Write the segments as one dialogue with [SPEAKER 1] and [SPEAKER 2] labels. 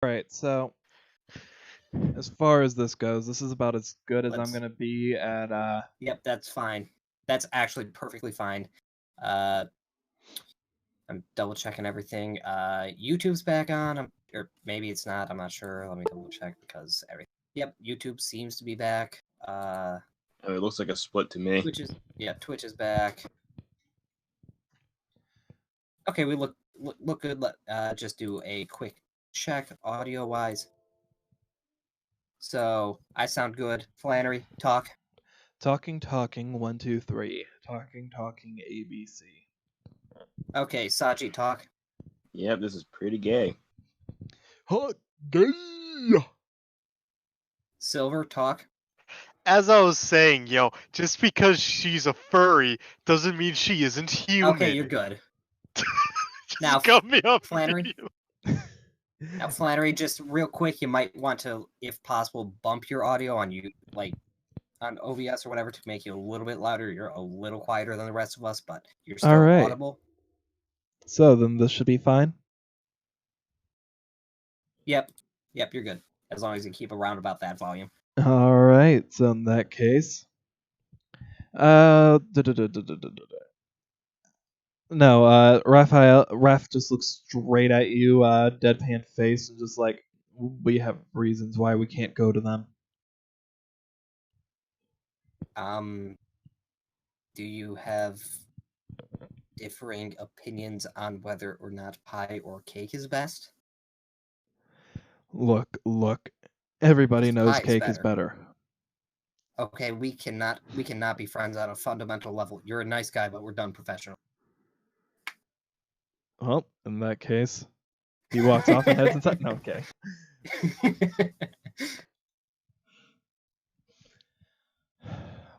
[SPEAKER 1] Alright, so as far as this goes, this is about as good as I'm
[SPEAKER 2] Let's-
[SPEAKER 1] gonna be at
[SPEAKER 2] Yep, that's fine. That's actually perfectly fine. Uh, I'm double checking everything. YouTube's back on, or maybe it's not. I'm not sure. Let me double check because everything. Yep, YouTube seems to be back.
[SPEAKER 3] Oh, it looks like a split to me.
[SPEAKER 2] Twitch is back. Okay, we look good. Let just do a quick check audio wise. So I sound good. Flannery, talk.
[SPEAKER 1] talking 1 2 3. Talking ABC.
[SPEAKER 2] Okay, Saji, talk.
[SPEAKER 3] Yep, this is pretty gay.
[SPEAKER 1] Hot gay.
[SPEAKER 2] Silver, talk.
[SPEAKER 4] As I was saying, just because she's a furry doesn't mean she isn't human.
[SPEAKER 2] Okay, you're good.
[SPEAKER 4] Just
[SPEAKER 2] Now,
[SPEAKER 4] cut me off,
[SPEAKER 2] Flannery.
[SPEAKER 4] video.
[SPEAKER 2] Now, Flannery, just real quick, you might want to, if possible, bump your audio on on OBS or whatever to make you a little bit louder. You're a little quieter than the rest of us, but you're still
[SPEAKER 1] Alright.
[SPEAKER 2] audible.
[SPEAKER 1] So then this should be fine.
[SPEAKER 2] Yep, you're good. As long as you keep around about that volume.
[SPEAKER 1] Alright, so in that case. No, Raph just looks straight at you, deadpan face, and just like, we have reasons why we can't go to them.
[SPEAKER 2] Do you have differing opinions on whether or not pie or cake is best?
[SPEAKER 1] Look. Everybody knows
[SPEAKER 2] Pie is
[SPEAKER 1] cake is better.
[SPEAKER 2] Okay, we cannot be friends on a fundamental level. You're a nice guy, but we're done professional.
[SPEAKER 1] Well, in that case, he walks off and heads inside. No, okay.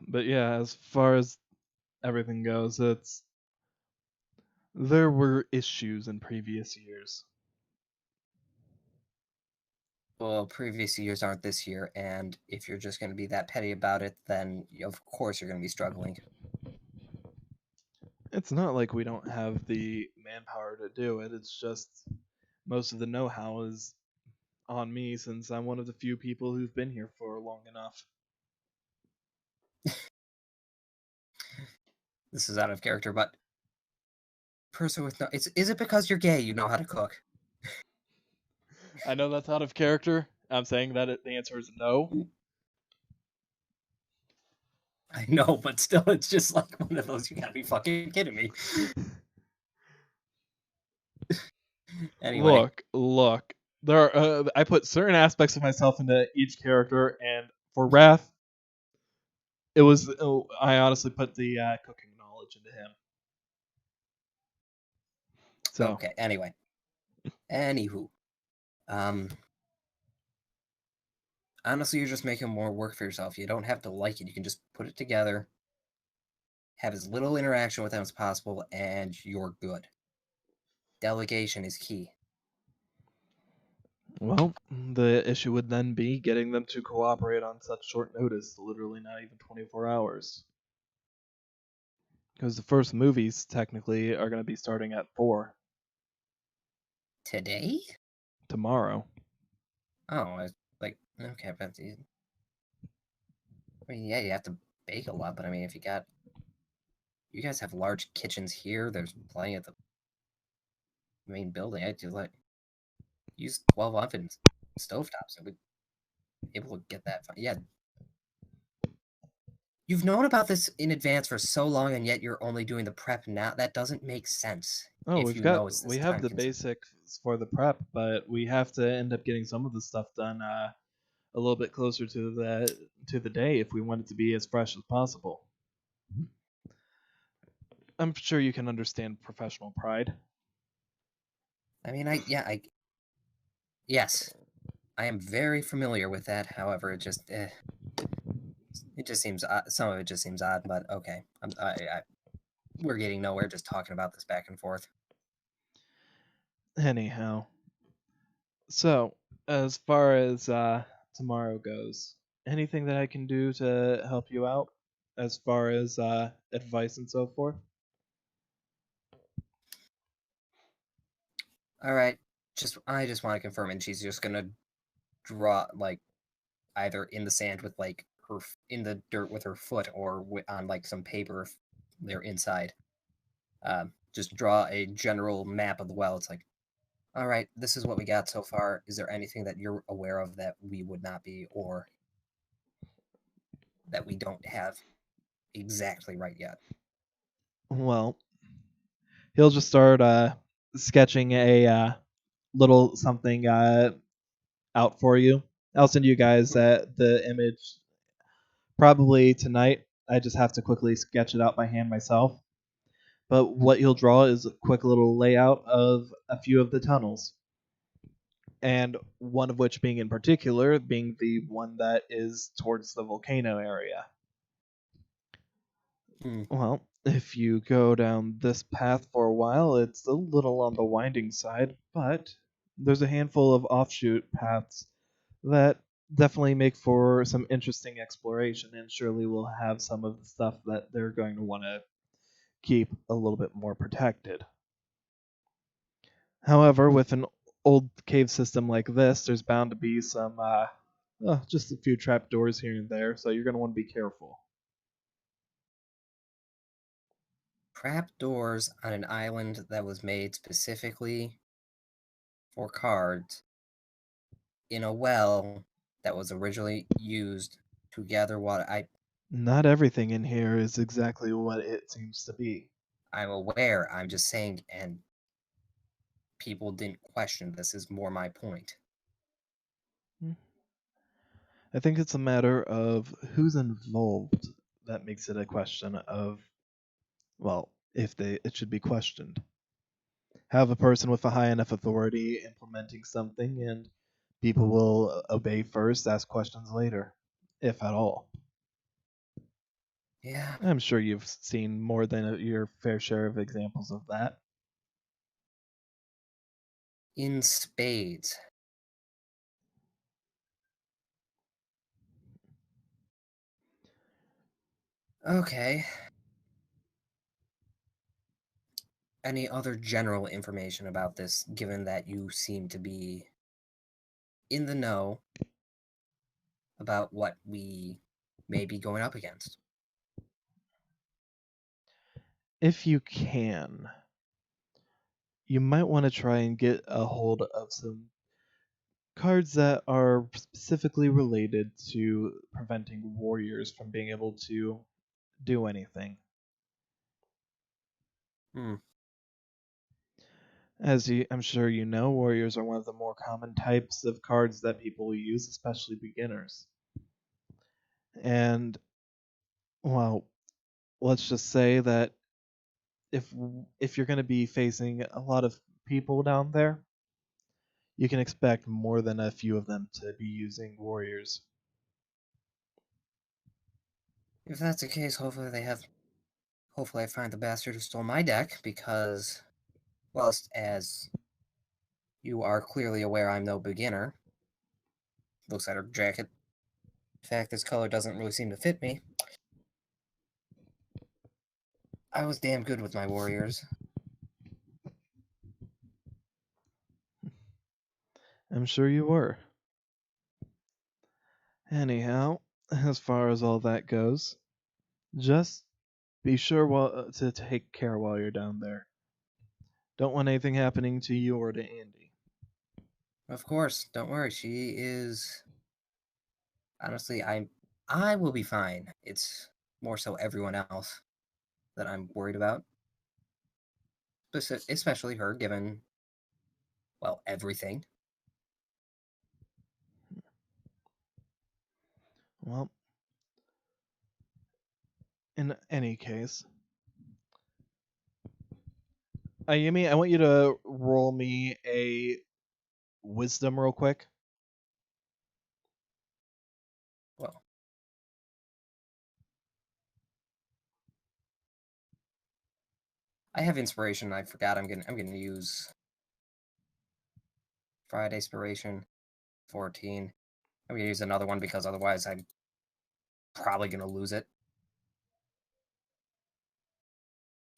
[SPEAKER 1] But yeah, as far as everything goes, there were issues in previous years.
[SPEAKER 2] Well, previous years aren't this year, and if you're just going to be that petty about it, then of course you're going to be struggling.
[SPEAKER 1] It's not like we don't have the manpower to do it. It's just most of the know-how is on me since I'm one of the few people who've been here for long enough.
[SPEAKER 2] This is out of character, but person with no, is it because you're gay you know how to cook?
[SPEAKER 1] I know that's out of character. I'm saying that the answer is no.
[SPEAKER 2] I know, but still, it's just like one of those. You gotta be fucking kidding me. Anyway,
[SPEAKER 1] Look. There are, I put certain aspects of myself into each character, and for Wrath, it was I honestly put the cooking knowledge into him. So
[SPEAKER 2] okay. Anyway, anywho, honestly, you're just making more work for yourself. You don't have to like it. You can just put it together, have as little interaction with them as possible, and you're good. Delegation is key.
[SPEAKER 1] well, the issue would then be getting them to cooperate on such short notice, literally not even 24 hours. Because the first movies, technically, are going to be starting at 4.
[SPEAKER 2] Today?
[SPEAKER 1] Tomorrow.
[SPEAKER 2] Oh, okay, but I mean, yeah, you have to bake a lot, but I mean, if you guys have large kitchens here, there's plenty at the main building. I do use 12 ovens, stovetops, and we'd be able to get that. Yeah. You've known about this in advance for so long, and yet you're only doing the prep now. That doesn't make sense.
[SPEAKER 1] Oh, we have the
[SPEAKER 2] time
[SPEAKER 1] basics for the prep, but we have to end up getting some of the stuff done a little bit closer to the day if we want it to be as fresh as possible. I'm sure you can understand professional pride.
[SPEAKER 2] I mean, yes, I am very familiar with that. However, it just seems some of it just seems odd. But okay, we're getting nowhere just talking about this back and forth.
[SPEAKER 1] Anyhow, so as far as tomorrow goes, anything that I can do to help you out as far as advice and so forth?
[SPEAKER 2] All right. I just want to confirm, and she's just gonna draw like either in the sand with like in the dirt with her foot, or on like some paper if they're inside. Just draw a general map of the well. It's like, all right, this is what we got so far. Is there anything that you're aware of that we would not be, or that we don't have exactly right yet?
[SPEAKER 1] Well, he'll just start sketching a little something out for you. I'll send you guys the image probably tonight. I just have to quickly sketch it out by hand myself. But what he'll draw is a quick little layout of a few of the tunnels. And one of which being in particular being the one that is towards the volcano area. Well, if you go down this path for a while, it's a little on the winding side, but there's a handful of offshoot paths that definitely make for some interesting exploration, and surely will have some of the stuff that they're going to want to keep a little bit more protected. However, with an old cave system like this, there's bound to be some, just a few trapdoors here and there, so you're going to want to be careful.
[SPEAKER 2] Trapdoors on an island that was made specifically for cards in a well that was originally used to gather water.
[SPEAKER 1] Not everything in here is exactly what it seems to be.
[SPEAKER 2] I'm aware. I'm just saying, and people didn't question this. Is more my point.
[SPEAKER 1] I think it's a matter of who's involved that makes it a question of, well, if it should be questioned. Have a person with a high enough authority implementing something, and people will obey first, ask questions later, if at all.
[SPEAKER 2] Yeah.
[SPEAKER 1] I'm sure you've seen more than your fair share of examples of that.
[SPEAKER 2] In spades. Okay. Any other general information about this, given that you seem to be in the know about what we may be going up against?
[SPEAKER 1] If you can, you might want to try and get a hold of some cards that are specifically related to preventing warriors from being able to do anything. As I'm sure you know, warriors are one of the more common types of cards that people use, especially beginners. And, well, let's just say that if you're going to be facing a lot of people down there, you can expect more than a few of them to be using warriors.
[SPEAKER 2] If that's the case, hopefully I find the bastard who stole my deck, because, well, as you are clearly aware, I'm no beginner. Looks at her jacket. In fact, this color doesn't really seem to fit me. I was damn good with my warriors.
[SPEAKER 1] I'm sure you were. Anyhow, as far as all that goes, just be sure to take care while you're down there. Don't want anything happening to you or to Andy.
[SPEAKER 2] Of course, don't worry. She is... Honestly, I will be fine. It's more so everyone else that I'm worried about. Especially her, given, well, everything.
[SPEAKER 1] Well, in any case, Ayumi, I want you to roll me a wisdom real quick.
[SPEAKER 2] Well, I have inspiration. I forgot. I'm gonna use Friday inspiration, 14. I'm gonna use another one because otherwise I'm probably gonna lose it.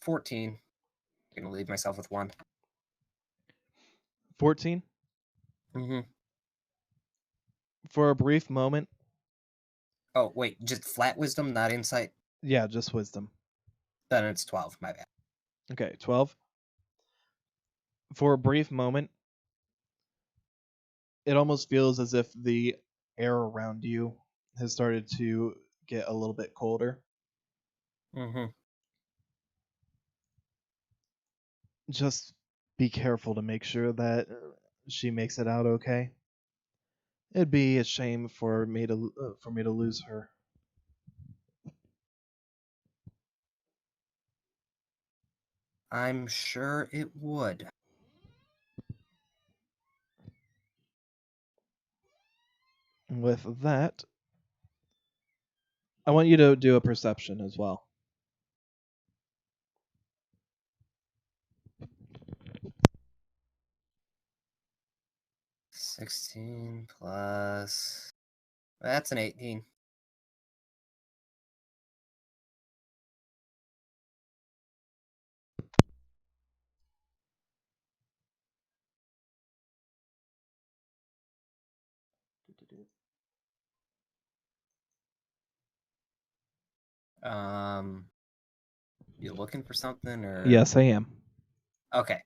[SPEAKER 2] 14. I'm gonna leave myself with one.
[SPEAKER 1] 14.
[SPEAKER 2] Mm-hmm.
[SPEAKER 1] For a brief moment.
[SPEAKER 2] Oh, wait, just flat wisdom, not insight?
[SPEAKER 1] Yeah, just wisdom.
[SPEAKER 2] Then it's 12, my bad.
[SPEAKER 1] Okay, 12. For a brief moment, it almost feels as if the air around you has started to get a little bit colder.
[SPEAKER 2] Mm-hmm.
[SPEAKER 1] Just be careful to make sure that she makes it out okay. It'd be a shame for me to lose her.
[SPEAKER 2] I'm sure it would.
[SPEAKER 1] With that, I want you to do a perception as well.
[SPEAKER 2] $16 plus... That's an 18. You looking for something, or...?
[SPEAKER 1] Yes, I am.
[SPEAKER 2] Okay.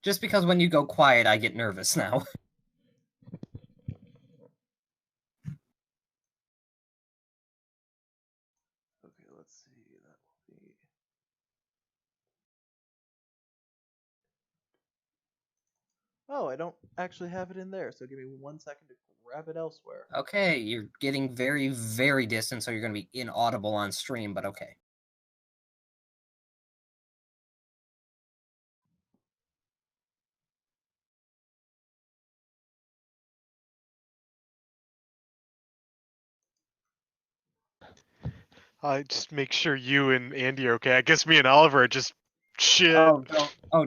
[SPEAKER 2] Just because when you go quiet, I get nervous now.
[SPEAKER 1] Okay, let's see. That will be. Oh, I don't actually have it in there, so give me 1 second to grab it elsewhere.
[SPEAKER 2] Okay, you're getting very, very distant, so you're going to be inaudible on stream, but okay.
[SPEAKER 4] Just make sure you and Andy are okay. I guess me and Oliver are just shit.
[SPEAKER 2] Don't
[SPEAKER 1] Oh,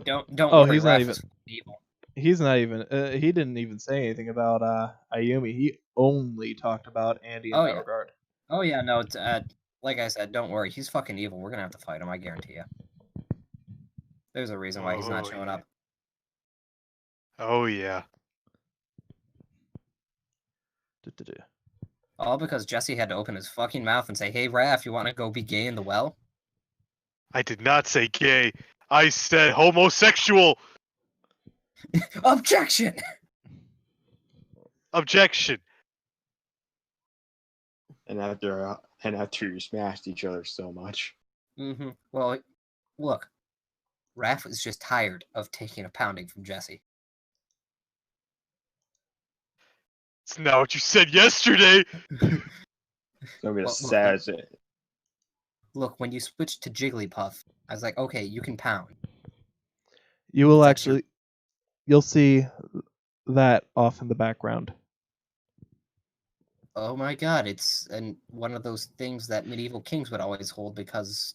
[SPEAKER 2] worry,
[SPEAKER 1] he's not
[SPEAKER 2] Raph
[SPEAKER 1] even-
[SPEAKER 2] is evil.
[SPEAKER 1] He's not even. He didn't even say anything about Ayumi. He only talked about Andy and
[SPEAKER 2] Oh, yeah.
[SPEAKER 1] Beauregard.
[SPEAKER 2] Oh, yeah, no, it's, like I said, don't worry. He's fucking evil. We're gonna have to fight him, I guarantee you. There's a reason why he's not showing up.
[SPEAKER 4] Oh, yeah.
[SPEAKER 2] All because Jesse had to open his fucking mouth and say, hey, Raph, you want to go be gay in the well?
[SPEAKER 4] I did not say gay. I said homosexual.
[SPEAKER 2] Objection!
[SPEAKER 4] Objection.
[SPEAKER 3] And after you smashed each other so much.
[SPEAKER 2] Mm-hmm. Well, look. Raph is just tired of taking a pounding from Jesse.
[SPEAKER 4] It's not what you said yesterday.
[SPEAKER 3] It's gonna be
[SPEAKER 2] Well,
[SPEAKER 3] as sad as it.
[SPEAKER 2] Look, when you switched to Jigglypuff, I was like, okay, you can pound.
[SPEAKER 1] You will
[SPEAKER 2] That's your-
[SPEAKER 1] actually. You'll see that off in the background.
[SPEAKER 2] Oh my god, it's one of those things that medieval kings would always hold because...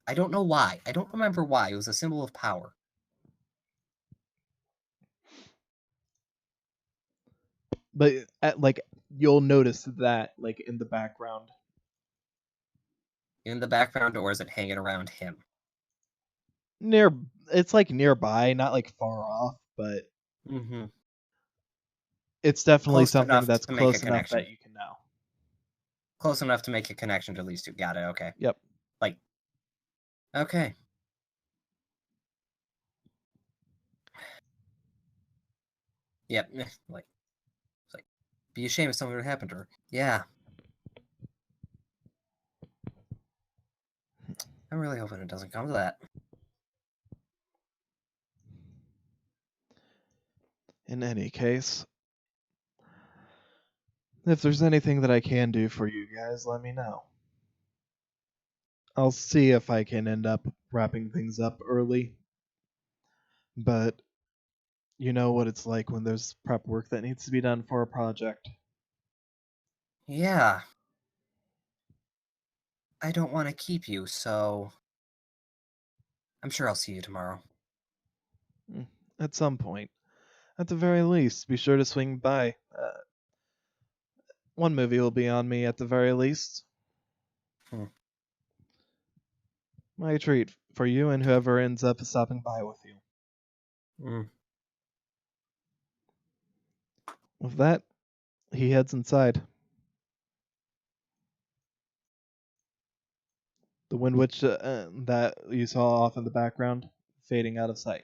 [SPEAKER 2] I don't know why. I don't remember why. It was a symbol of power.
[SPEAKER 1] But you'll notice that in the background.
[SPEAKER 2] In the background, or is it hanging around him?
[SPEAKER 1] It's nearby, not far off, but
[SPEAKER 2] Mm-hmm.
[SPEAKER 1] it's definitely
[SPEAKER 2] Close
[SPEAKER 1] something
[SPEAKER 2] enough
[SPEAKER 1] that's
[SPEAKER 2] to make a
[SPEAKER 1] close enough
[SPEAKER 2] connection.
[SPEAKER 1] that you can know.
[SPEAKER 2] Close enough to make a connection to these two. Got it, okay.
[SPEAKER 1] Yep.
[SPEAKER 2] Okay. Yep, it's be ashamed if something would happen to her. Yeah. I'm really hoping it doesn't come to that.
[SPEAKER 1] In any case, if there's anything that I can do for you guys, let me know. I'll see if I can end up wrapping things up early. But you know what it's like when there's prep work that needs to be done for a project.
[SPEAKER 2] Yeah. I don't want to keep you, so... I'm sure I'll see you tomorrow.
[SPEAKER 1] At some point. At the very least, be sure to swing by. One movie will be on me at the very least. My treat for you and whoever ends up stopping by with you. With that, he heads inside. The Wind Witch that you saw off in the background fading out of sight.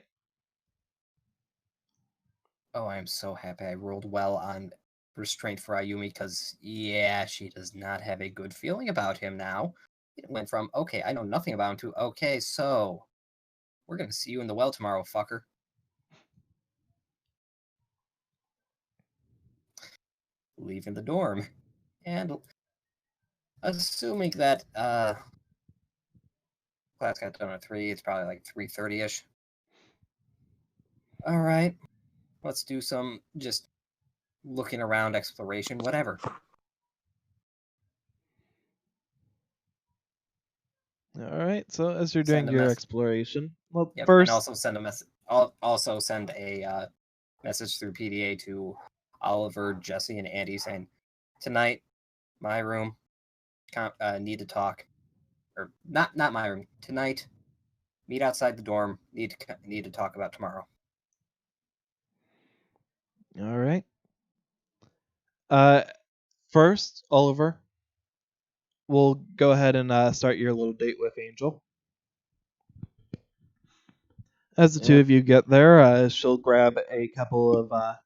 [SPEAKER 2] Oh, I am so happy I rolled well on restraint for Ayumi because, yeah, she does not have a good feeling about him now. It went from, okay, I know nothing about him to, okay, so we're going to see you in the well tomorrow, fucker. Leaving the dorm. And assuming that class got done at 3, it's probably like 3:30ish. All right, let's do some just looking around, exploration, whatever.
[SPEAKER 1] All right. So as you're
[SPEAKER 2] Send
[SPEAKER 1] doing
[SPEAKER 2] a
[SPEAKER 1] your
[SPEAKER 2] mess-
[SPEAKER 1] exploration, well,
[SPEAKER 2] Yep,
[SPEAKER 1] first,
[SPEAKER 2] and also send a message. Also send a message through PDA to Oliver, Jesse, and Andy saying, "Tonight, my room. Need to talk, or not my room. Tonight, meet outside the dorm. Need to talk about tomorrow."
[SPEAKER 1] all right. Uh, first, Oliver, we'll go ahead and start your little date with Angel. As the two
[SPEAKER 3] Yeah.
[SPEAKER 1] of you get there, she'll grab a couple of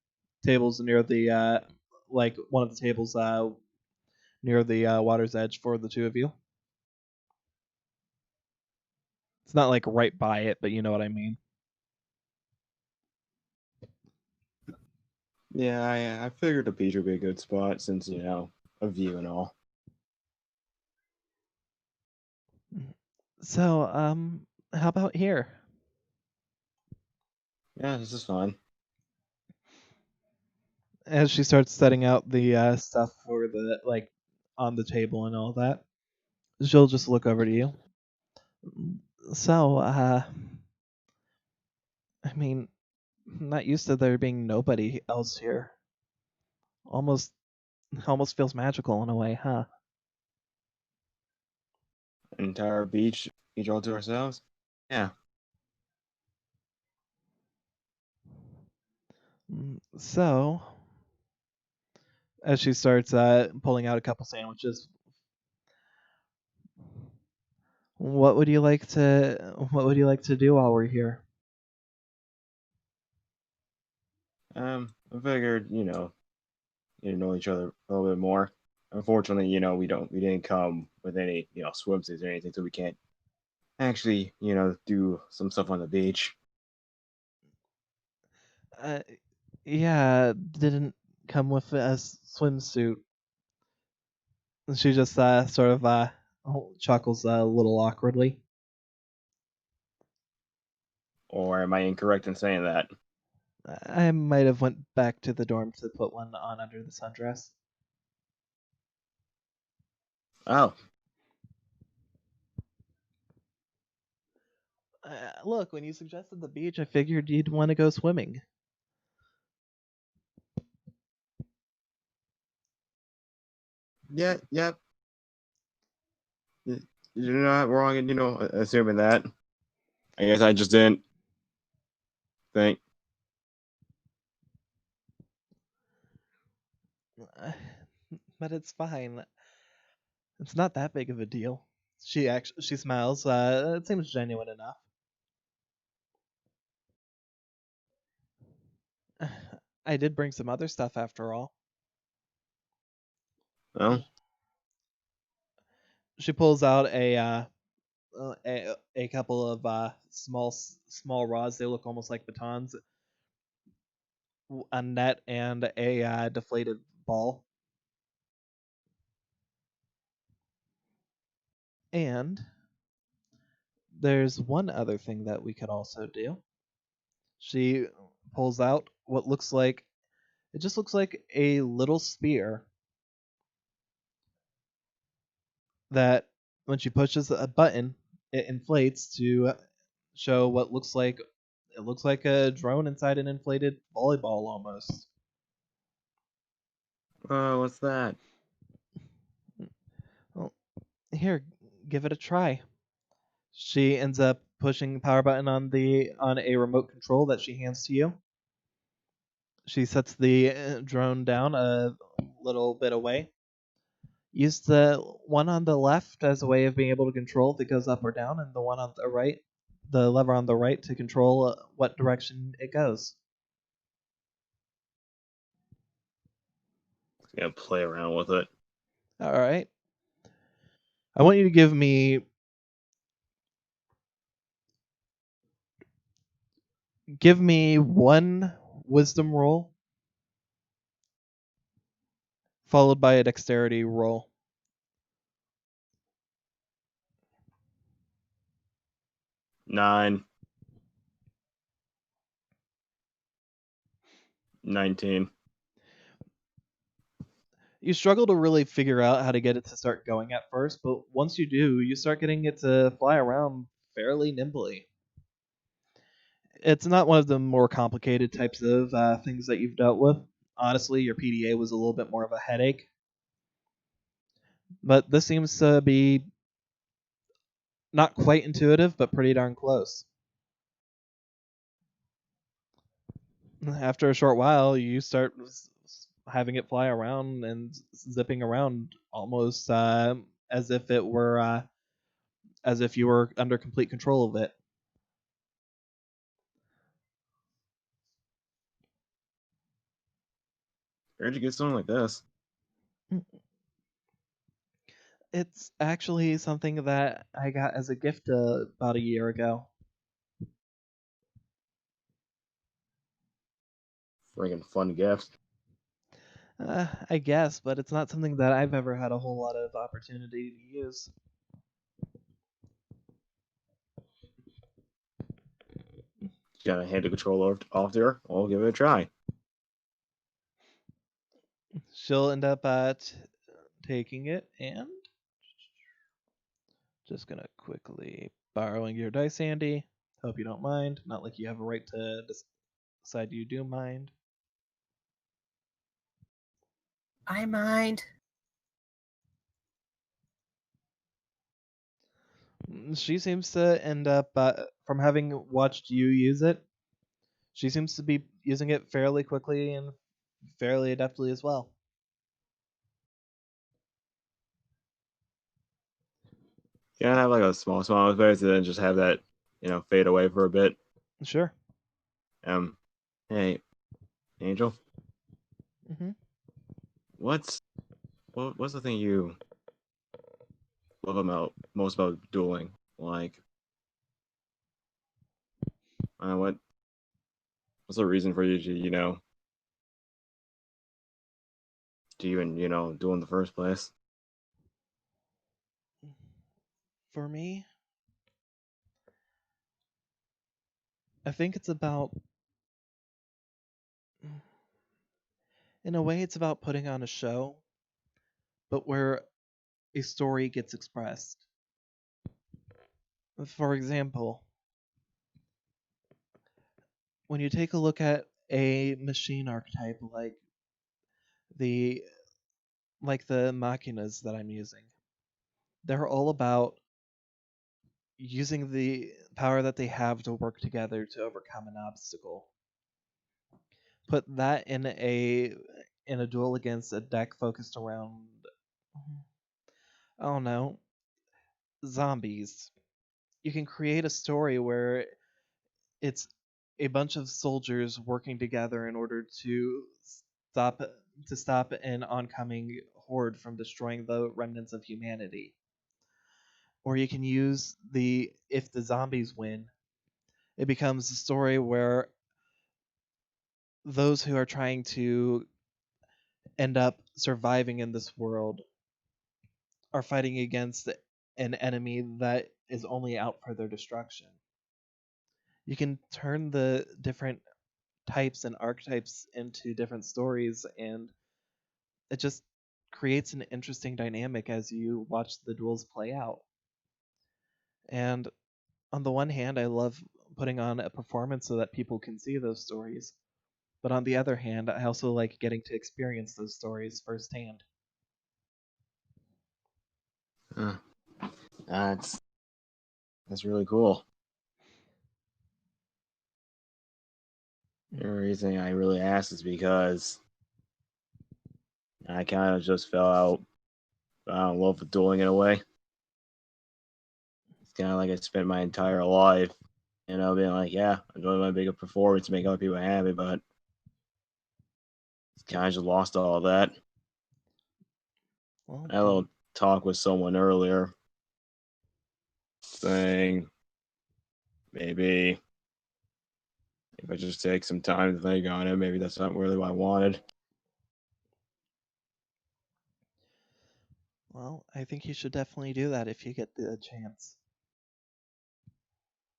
[SPEAKER 1] tables near the like one of the tables near the water's edge for the two of you. It's not like right by it, but you know what I mean.
[SPEAKER 3] Yeah, I figured the beach would be a good spot since, a view and all.
[SPEAKER 1] So, how about here?
[SPEAKER 3] Yeah, this is fun.
[SPEAKER 1] As she starts setting out the stuff for the like on the table and all that, she'll just look over to you. So, I mean, I'm not used to there being nobody else here. Almost feels magical in a way, huh?
[SPEAKER 3] Entire beach, each all to ourselves? Yeah.
[SPEAKER 1] So, as she starts pulling out a couple sandwiches, what would you like to do while we're here?
[SPEAKER 3] I figured, get to know each other a little bit more. Unfortunately, we didn't come with any, swimsuits or anything, so we can't actually, do some stuff on the beach.
[SPEAKER 1] Uh, yeah, didn't come with a swimsuit. She just sort of chuckles a little awkwardly.
[SPEAKER 3] Or am I incorrect in saying that?
[SPEAKER 1] I might have went back to the dorm to put one on under the sundress.
[SPEAKER 3] Oh,
[SPEAKER 1] Look, when you suggested the beach, I figured you'd want to go swimming.
[SPEAKER 3] yeah, yep. You're not wrong in, assuming that. I guess I just didn't think.
[SPEAKER 1] But it's fine. It's not that big of a deal. She smiles. It seems genuine enough. I did bring some other stuff after all.
[SPEAKER 3] Well,
[SPEAKER 1] She pulls out a couple of small rods. They look almost like batons. A net and a deflated ball. And there's one other thing that we could also do. She pulls out what looks like it just looks like a little spear that when she pushes a button, it inflates to show what looks like a drone inside an inflated volleyball almost.
[SPEAKER 3] what's that?
[SPEAKER 1] Well, here, give it a try. She ends up pushing the power button on a remote control that she hands to you. She sets the drone down a little bit away. Use the one on the left as a way of being able to control if it goes up or down, and the one on the right, the lever on the right, to control what direction it goes.
[SPEAKER 3] Gonna play around with it.
[SPEAKER 1] All right. I want you to give me one wisdom roll followed by a dexterity roll.
[SPEAKER 3] 9. 19.
[SPEAKER 1] You struggle to really figure out how to get it to start going at first, but once you do, you start getting it to fly around fairly nimbly. It's not one of the more complicated types of things that you've dealt with. Honestly, your PDA was a little bit more of a headache. But this seems to be not quite intuitive, but pretty darn close. After a short while, you start having it fly around and zipping around almost as if it were as if you were under complete control of it.
[SPEAKER 3] Where'd you get something like this?
[SPEAKER 1] It's actually something that I got as a gift about a year ago.
[SPEAKER 3] Friggin' fun gift.
[SPEAKER 1] I guess, but it's not something that I've ever had a whole lot of opportunity to use.
[SPEAKER 3] You gotta hand the controller off to her. I'll give it a try.
[SPEAKER 1] She'll end up taking it and just gonna quickly borrowing your dice, Andy. Hope you don't mind. Not like you have a right to decide you do mind.
[SPEAKER 2] I mind.
[SPEAKER 1] She seems to end up, from having watched you use it, she seems to be using it fairly quickly and fairly adeptly as well.
[SPEAKER 3] Yeah, have like a small smile face and then just have that, fade away for a bit.
[SPEAKER 1] Sure.
[SPEAKER 3] Hey, Angel,
[SPEAKER 1] Mm-hmm.
[SPEAKER 3] what's the thing you love most about dueling? Like, what's the reason for you to, to even, duel in the first place?
[SPEAKER 1] For me, I think it's about, in a way, it's about putting on a show, but where a story gets expressed. For example, when you take a look at a machine archetype the the machinas that I'm using, they're all about using the power that they have to work together to overcome an obstacle. Put that in a duel against a deck focused around, I don't know, zombies. You can create a story where it's a bunch of soldiers working together in order stop stop an oncoming horde from destroying the remnants of humanity. Or you can use if the zombies win, it becomes a story where those who are trying to end up surviving in this world are fighting against an enemy that is only out for their destruction. You can turn the different types and archetypes into different stories, and it just creates an interesting dynamic as you watch the duels play out. And on the one hand, I love putting on a performance so that people can see those stories. But on the other hand, I also like getting to experience those stories firsthand.
[SPEAKER 3] That's really cool. The reason I really asked is because I kind of just fell out in love with dueling in a way. It's kind of like I spent my entire life, being like, yeah, I'm doing my big performance to make other people happy, but it's kind of just lost all of that.
[SPEAKER 1] Well,
[SPEAKER 3] I had a little talk with someone earlier saying maybe if I just take some time to think on it, maybe that's not really what I wanted.
[SPEAKER 1] well, I think you should definitely do that if you get the chance.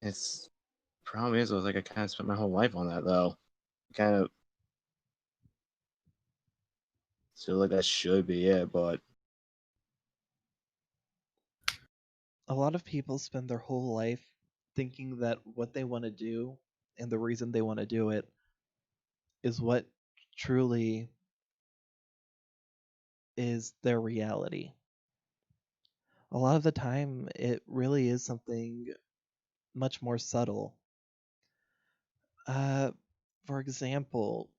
[SPEAKER 3] It's problem is, I was like, I kind of spent my whole life on that though. Kind of feel like that should be it, but
[SPEAKER 1] A lot of people spend their whole life thinking that what they want to do and the reason they want to do it is what truly is their reality. A lot of the time, it really is something much more subtle. Uh, for example,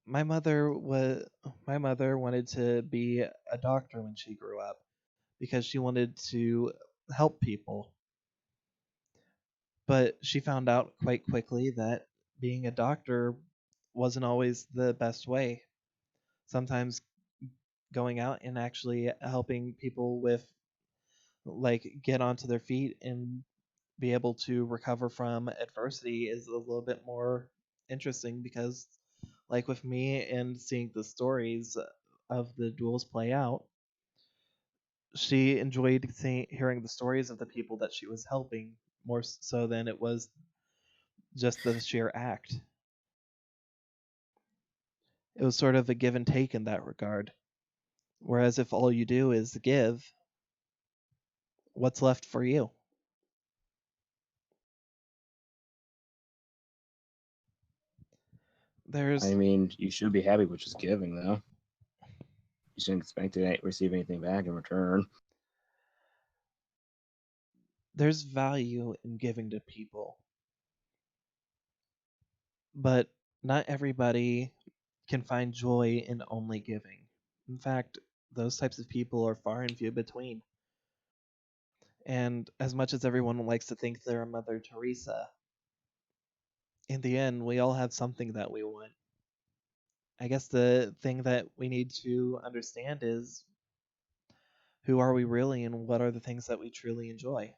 [SPEAKER 1] my mother wanted to be a doctor when she grew up because she wanted to help people. But she found out quite quickly that being a doctor wasn't always the best way. Sometimes going out and actually helping people with like get onto their feet and be able to recover from adversity is a little bit more interesting because like with me and seeing the stories of the duels play out, she enjoyed hearing the stories of the people that she was helping more so than it was just the sheer act. It was sort of a give and take in that regard. Whereas if all you do is give, what's left for you?
[SPEAKER 3] I
[SPEAKER 1] There's
[SPEAKER 3] mean, you should be happy with just giving though. You shouldn't expect to receive anything back in return.
[SPEAKER 1] there's value in giving to people, but not everybody can find joy in only giving. In fact, those types of people are far and few between. And as much as everyone likes to think they're a Mother Teresa, in the end, we all have something that we want. I guess the thing that we need to understand is who are we really and what are the things that we truly enjoy.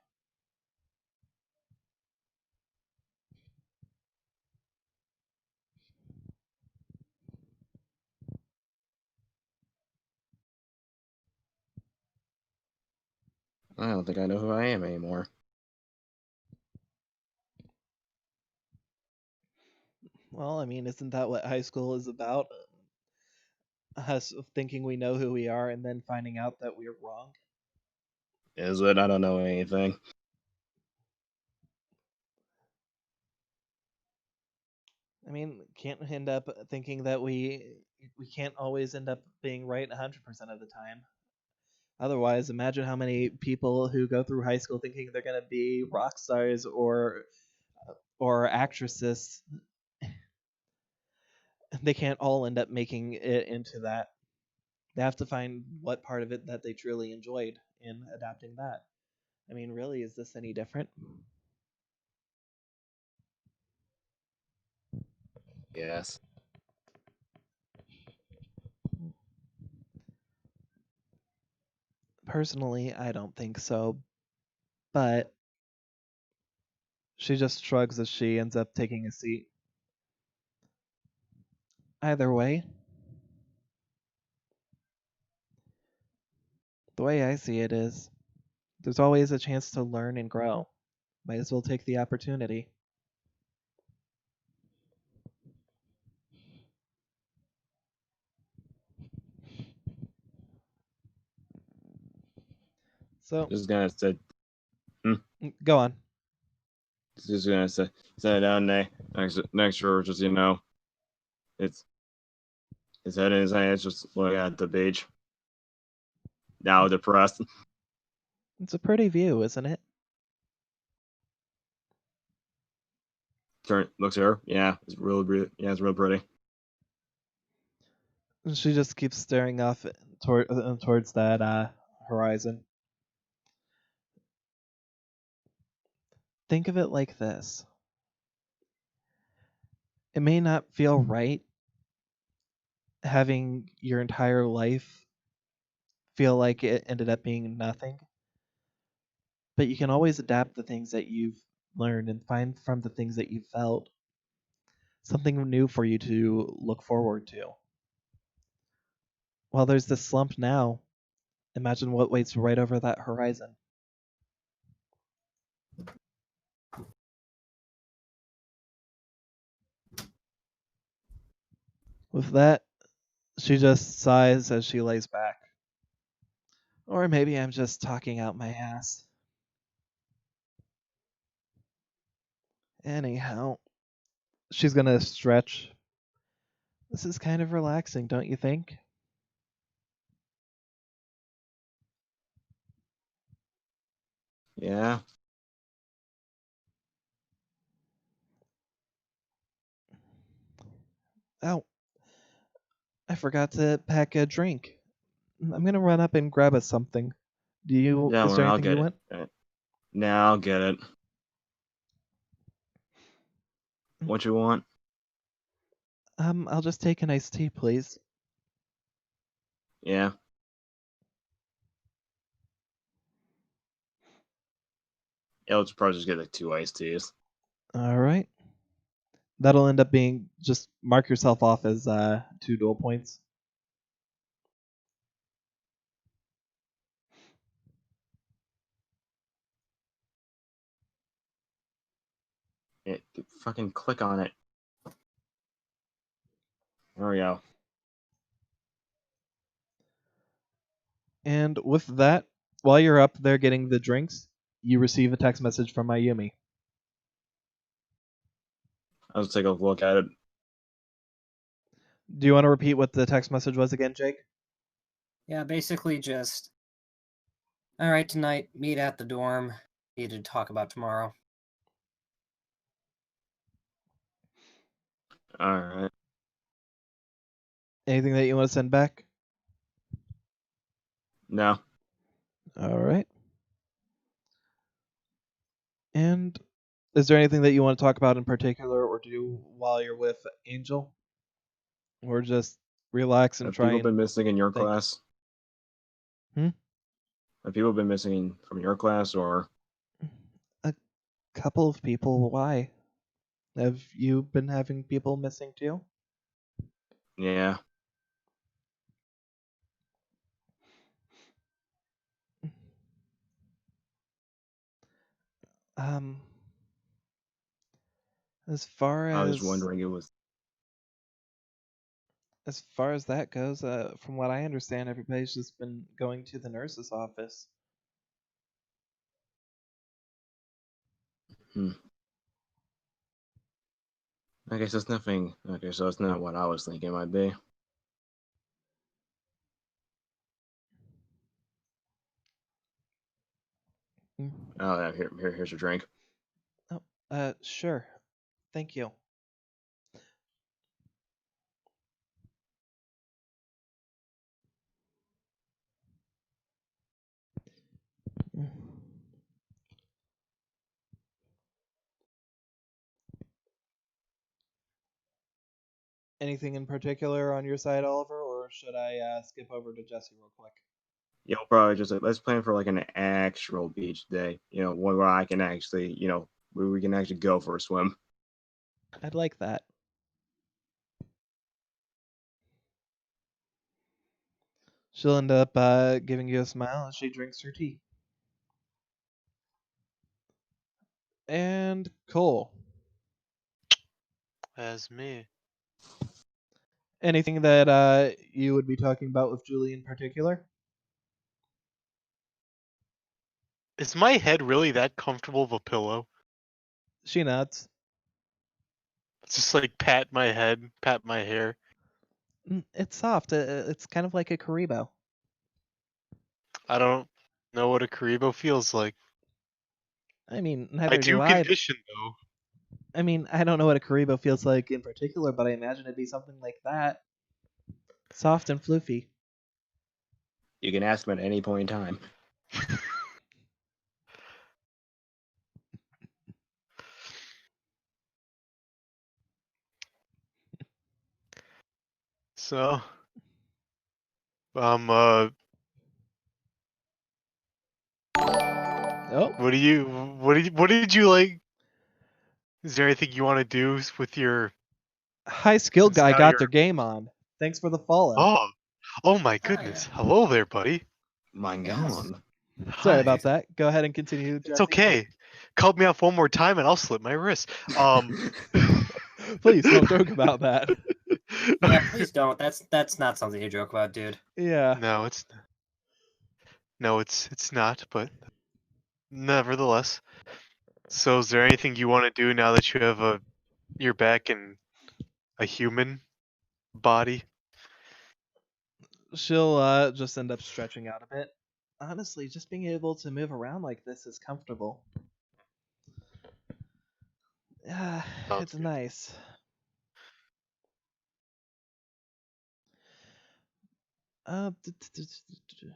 [SPEAKER 3] I don't think I know who I am anymore.
[SPEAKER 1] Well, I mean, isn't that what high school is about? Us thinking we know who we are and then finding out that we're wrong.
[SPEAKER 3] Is it? I don't know anything.
[SPEAKER 1] I mean, can't end up thinking that we can't always end up being right 100% of the time. Otherwise, imagine how many people who go through high school thinking they're going to be rock stars or actresses, they can't all end up making it into that. They have to find what part of it that they truly enjoyed in adapting that. I mean, really, is this any different?
[SPEAKER 3] Yes.
[SPEAKER 1] Personally, I don't think so, but she just shrugs as she ends up taking a seat. Either way, the way I see it is there's always a chance to learn and grow. Might as well take the opportunity. So,
[SPEAKER 3] Just gonna say,
[SPEAKER 1] go on.
[SPEAKER 3] just gonna say, sit down there next to her, just it's his head in his hands, just looking at the beach. Now depressed.
[SPEAKER 1] It's a pretty view, isn't it?
[SPEAKER 3] looks at her. Yeah, it's real pretty.
[SPEAKER 1] She just keeps staring off towards that horizon. Think of it like this. It may not feel right having your entire life feel like it ended up being nothing, but you can always adapt the things that you've learned and find from the things that you've felt something new for you to look forward to. While there's this slump now, imagine what waits right over that horizon. With that, she just sighs as she lays back. Or maybe I'm just talking out my ass. Anyhow, she's gonna stretch. This is kind of relaxing, don't you think?
[SPEAKER 3] Yeah.
[SPEAKER 1] Oh, I forgot to pack a drink. I'm gonna run up and grab us something.
[SPEAKER 3] Yeah,
[SPEAKER 1] Is
[SPEAKER 3] well,
[SPEAKER 1] there
[SPEAKER 3] I'll
[SPEAKER 1] anything you
[SPEAKER 3] get
[SPEAKER 1] want?
[SPEAKER 3] it. Now I'll get it. What you want?
[SPEAKER 1] I'll just take an iced tea, please.
[SPEAKER 3] Yeah. Yeah, let's probably just get like 2 iced teas.
[SPEAKER 1] All right. That'll end up being just mark yourself off as 2 duel points.
[SPEAKER 3] Fucking click on it. There we go.
[SPEAKER 1] And with that, while you're up there getting the drinks, you receive a text message from Mayumi.
[SPEAKER 3] Let's take a look at it.
[SPEAKER 1] Do you want to repeat what the text message was again, Jake?
[SPEAKER 2] Yeah, basically just, all right, tonight, meet at the dorm. Need to talk about tomorrow.
[SPEAKER 3] All right.
[SPEAKER 1] Anything that you want to send back?
[SPEAKER 3] No.
[SPEAKER 1] All right. And is there anything that you want to talk about in particular or do while you're with Angel? Or just relax and
[SPEAKER 3] Have
[SPEAKER 1] try
[SPEAKER 3] people
[SPEAKER 1] and
[SPEAKER 3] been missing in your
[SPEAKER 1] think?
[SPEAKER 3] class?
[SPEAKER 1] Hmm?
[SPEAKER 3] Have people been missing from your class or?
[SPEAKER 1] A couple of people. Why? Have you been having people missing too?
[SPEAKER 3] Yeah.
[SPEAKER 1] Um, as far
[SPEAKER 3] I was
[SPEAKER 1] as
[SPEAKER 3] wondering it was.
[SPEAKER 1] as far as that goes, from what I understand, everybody's just been going to the nurse's office.
[SPEAKER 3] Hmm. I guess it's nothing. Okay, so it's not what I was thinking it might be.
[SPEAKER 1] Mm.
[SPEAKER 3] Oh, yeah, here's your drink.
[SPEAKER 1] Oh, sure. Thank you. Mm. Anything in particular on your side, Oliver, or should I skip over to Jesse real quick?
[SPEAKER 3] Yeah, we'll probably just let's plan for like an actual beach day. One where I can actually, where we can actually go for a swim.
[SPEAKER 1] I'd like that. She'll end up giving you a smile as she drinks her tea. And Cole,
[SPEAKER 4] As me.
[SPEAKER 1] anything that you would be talking about with Julie in particular?
[SPEAKER 4] Is my head really that comfortable of a pillow?
[SPEAKER 1] She nods.
[SPEAKER 4] Just like pat my head, pat my hair.
[SPEAKER 1] It's soft. It's kind of like a Karibo.
[SPEAKER 4] I don't know what a Karibo feels like.
[SPEAKER 1] I mean,
[SPEAKER 4] I
[SPEAKER 1] neither do
[SPEAKER 4] do
[SPEAKER 1] I.
[SPEAKER 4] condition though.
[SPEAKER 1] I mean, I don't know what a Karibo feels like in particular, but I imagine it'd be something like that. Soft and floofy.
[SPEAKER 3] You can ask him at any point in time.
[SPEAKER 4] So,
[SPEAKER 1] Oh,
[SPEAKER 4] what did you like? Is there anything you want to do with your?
[SPEAKER 1] high skill
[SPEAKER 4] Since
[SPEAKER 1] guy
[SPEAKER 4] now
[SPEAKER 1] got
[SPEAKER 4] you're.
[SPEAKER 1] their game on. Thanks for the follow.
[SPEAKER 4] Oh my
[SPEAKER 2] Oh,
[SPEAKER 4] goodness!
[SPEAKER 2] yeah.
[SPEAKER 4] Hello there, buddy.
[SPEAKER 3] My
[SPEAKER 2] Yes.
[SPEAKER 3] God.
[SPEAKER 1] Sorry
[SPEAKER 4] Hi.
[SPEAKER 1] about that. Go ahead and continue, Jesse.
[SPEAKER 4] It's okay. Cut me off one more time and I'll slip my wrist.
[SPEAKER 1] Please don't joke about that.
[SPEAKER 2] Yeah, please don't. That's not something you joke about, dude.
[SPEAKER 1] Yeah.
[SPEAKER 4] No, it's not. But nevertheless. So, is there anything you want to do now that you have you're back in a human body?
[SPEAKER 1] She'll just end up stretching out a bit. Honestly, just being able to move around like this is comfortable.
[SPEAKER 4] Sounds
[SPEAKER 1] It's
[SPEAKER 4] good.
[SPEAKER 1] nice. Uh, d- d- d- d- d-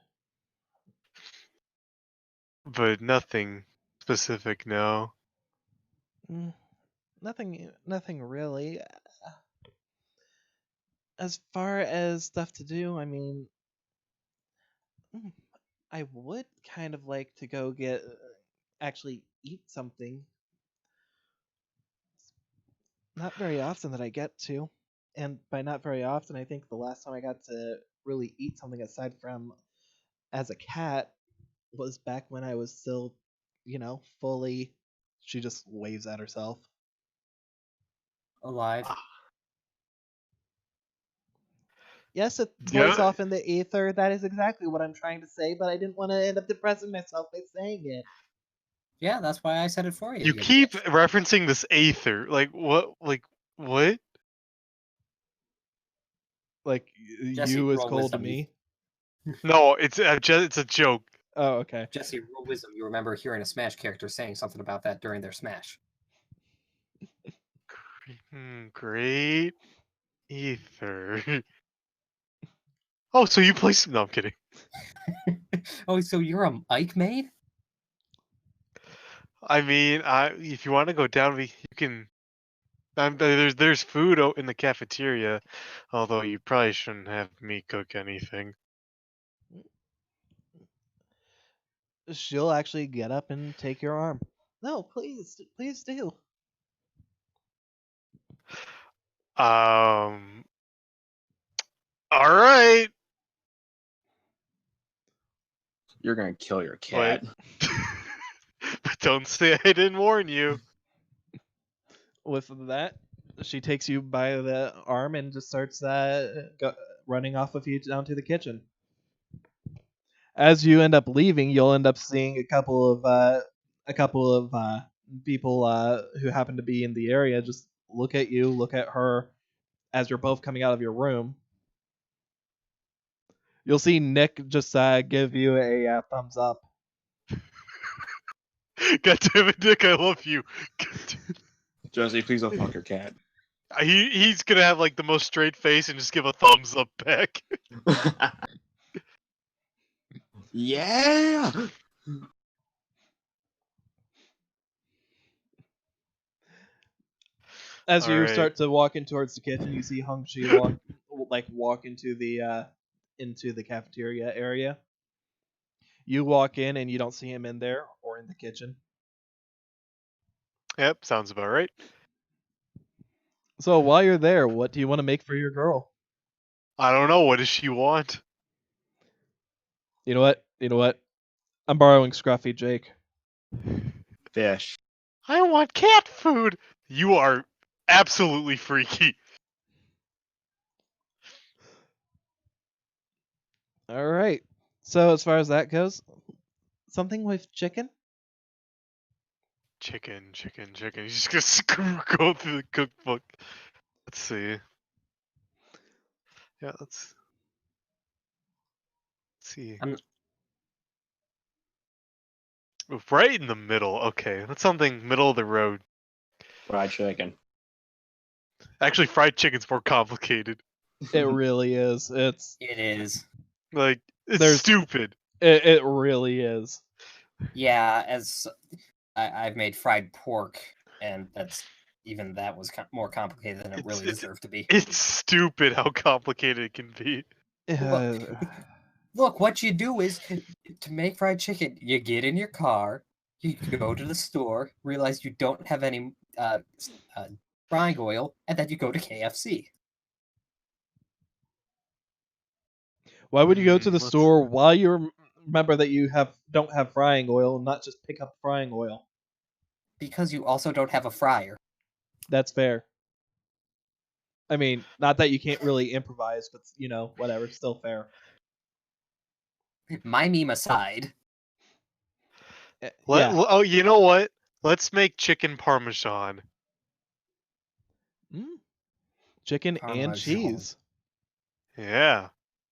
[SPEAKER 4] But nothing specific. No.
[SPEAKER 1] mm, nothing really. As far as stuff to do, I mean, mm, I would kind of like to go get actually eat something. Not very often that I get to. And by not very often, I think the last time I got to really eat something aside from as a cat was back when I was still, fully. She just waves at herself.
[SPEAKER 2] Alive.
[SPEAKER 1] Yes, it
[SPEAKER 4] Yeah.
[SPEAKER 1] floats off in the ether. That is exactly what I'm trying to say, but I didn't want to end up depressing myself by saying it.
[SPEAKER 2] Yeah, that's why I said it for you.
[SPEAKER 4] You
[SPEAKER 2] You
[SPEAKER 4] keep
[SPEAKER 2] bitch.
[SPEAKER 4] referencing this aether. Like what? Like what?
[SPEAKER 1] Like,
[SPEAKER 2] Jesse,
[SPEAKER 1] you is
[SPEAKER 2] roll
[SPEAKER 1] cold to
[SPEAKER 2] wisdom.
[SPEAKER 1] me.
[SPEAKER 4] No, it's a joke.
[SPEAKER 1] Oh, okay.
[SPEAKER 2] Jesse, roll wisdom. You remember hearing a Smash character saying something about that during their Smash.
[SPEAKER 4] Great ether. Oh, so you play some? No, I'm kidding.
[SPEAKER 2] Oh, so you're a Ike maid?
[SPEAKER 4] I mean, if you want to go down, you can. There's food in the cafeteria, although you probably shouldn't have me cook anything.
[SPEAKER 1] She'll actually get up and take your arm. No, please do.
[SPEAKER 4] Um. All right.
[SPEAKER 3] You're gonna kill your
[SPEAKER 4] Wait.
[SPEAKER 3] cat.
[SPEAKER 4] But don't say I didn't warn you.
[SPEAKER 1] With that, she takes you by the arm and just starts running off with you down to the kitchen. As you end up leaving, you'll end up seeing a couple of people who happen to be in the area just look at you, look at her as you're both coming out of your room. You'll see Nick just give you a thumbs up.
[SPEAKER 4] God damn it, Dick, I love you.
[SPEAKER 3] Jesse, please don't fuck your cat.
[SPEAKER 4] He's gonna have like the most straight face and just give a thumbs up back.
[SPEAKER 3] Yeah.
[SPEAKER 1] As
[SPEAKER 4] All
[SPEAKER 1] you
[SPEAKER 4] right.
[SPEAKER 1] start to walk in towards the kitchen, you see Hung Chi walk into the cafeteria area. You walk in and you don't see him in there or in the kitchen.
[SPEAKER 4] Yep, sounds about right.
[SPEAKER 1] So while you're there, what do you want to make for your girl?
[SPEAKER 4] I don't know. What does she want?
[SPEAKER 1] You know what? I'm borrowing Scruffy Jake.
[SPEAKER 3] Fish.
[SPEAKER 4] I want cat food. You are absolutely freaky.
[SPEAKER 1] All right. So as far as that goes, something with chicken?
[SPEAKER 4] Chicken. He's just gonna go through the cookbook. Let's see. Yeah, let's see.
[SPEAKER 2] I'm
[SPEAKER 4] Right in the middle. Okay, that's something middle of the road.
[SPEAKER 3] Fried chicken.
[SPEAKER 4] Actually, fried chicken's more complicated.
[SPEAKER 1] It really is. It's
[SPEAKER 2] It is.
[SPEAKER 4] Like, it's
[SPEAKER 1] There's-
[SPEAKER 4] stupid.
[SPEAKER 1] it really is.
[SPEAKER 2] Yeah, as I've made fried pork, and that was more complicated than it really deserved to be.
[SPEAKER 4] It's stupid how complicated it can be.
[SPEAKER 2] Look, what you do is to make fried chicken, you get in your car, you go to the store, realize you don't have any frying oil, and then you go to KFC.
[SPEAKER 1] Why would you go to the
[SPEAKER 4] let's-
[SPEAKER 1] store while you remember that you don't have frying oil and not just pick up frying oil?
[SPEAKER 2] Because you also don't have a fryer.
[SPEAKER 1] That's fair. I mean, not that you can't really improvise, but whatever, still fair.
[SPEAKER 2] My meme aside,
[SPEAKER 1] Yeah.
[SPEAKER 4] Oh, you know what? Let's make chicken parmesan.
[SPEAKER 1] Chicken and
[SPEAKER 2] Parmesan.
[SPEAKER 1] cheese.
[SPEAKER 4] Yeah,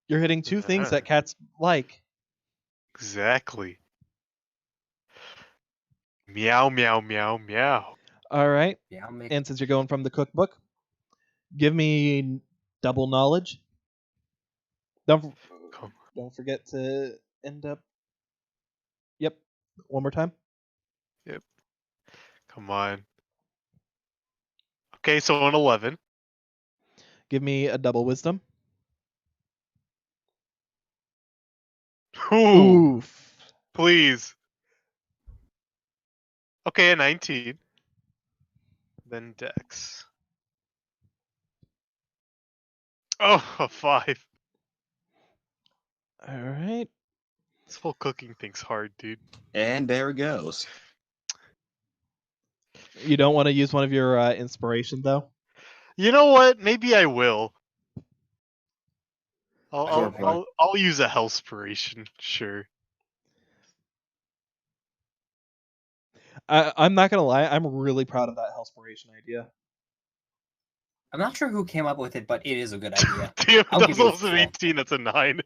[SPEAKER 1] You're hitting two things that cats like.
[SPEAKER 4] exactly. Meow, meow, meow, meow.
[SPEAKER 1] All right.
[SPEAKER 2] yeah, I'll make
[SPEAKER 1] And since you're going from the cookbook, give me double knowledge. Don't forget to end up. Yep. One more time.
[SPEAKER 4] Come on. Okay, so an 11.
[SPEAKER 1] Give me a double wisdom.
[SPEAKER 4] Ooh,
[SPEAKER 1] Oof.
[SPEAKER 4] please. Okay, a 19. Then Dex. Oh, a 5.
[SPEAKER 1] All right.
[SPEAKER 4] This whole cooking thing's hard, dude.
[SPEAKER 3] And there it goes.
[SPEAKER 1] You don't want to use one of your inspiration though.
[SPEAKER 4] You know what? Maybe I will.
[SPEAKER 3] Sure, fine.
[SPEAKER 4] I'll use a Hellspiration, sure.
[SPEAKER 1] I'm not gonna lie. I'm really proud of that Hellspiration idea.
[SPEAKER 2] I'm not sure who came up with it, but it is a good idea.
[SPEAKER 4] Damn,
[SPEAKER 2] I'll
[SPEAKER 4] that's
[SPEAKER 2] give you a
[SPEAKER 4] almost an
[SPEAKER 2] full.
[SPEAKER 4] 18. That's a 9.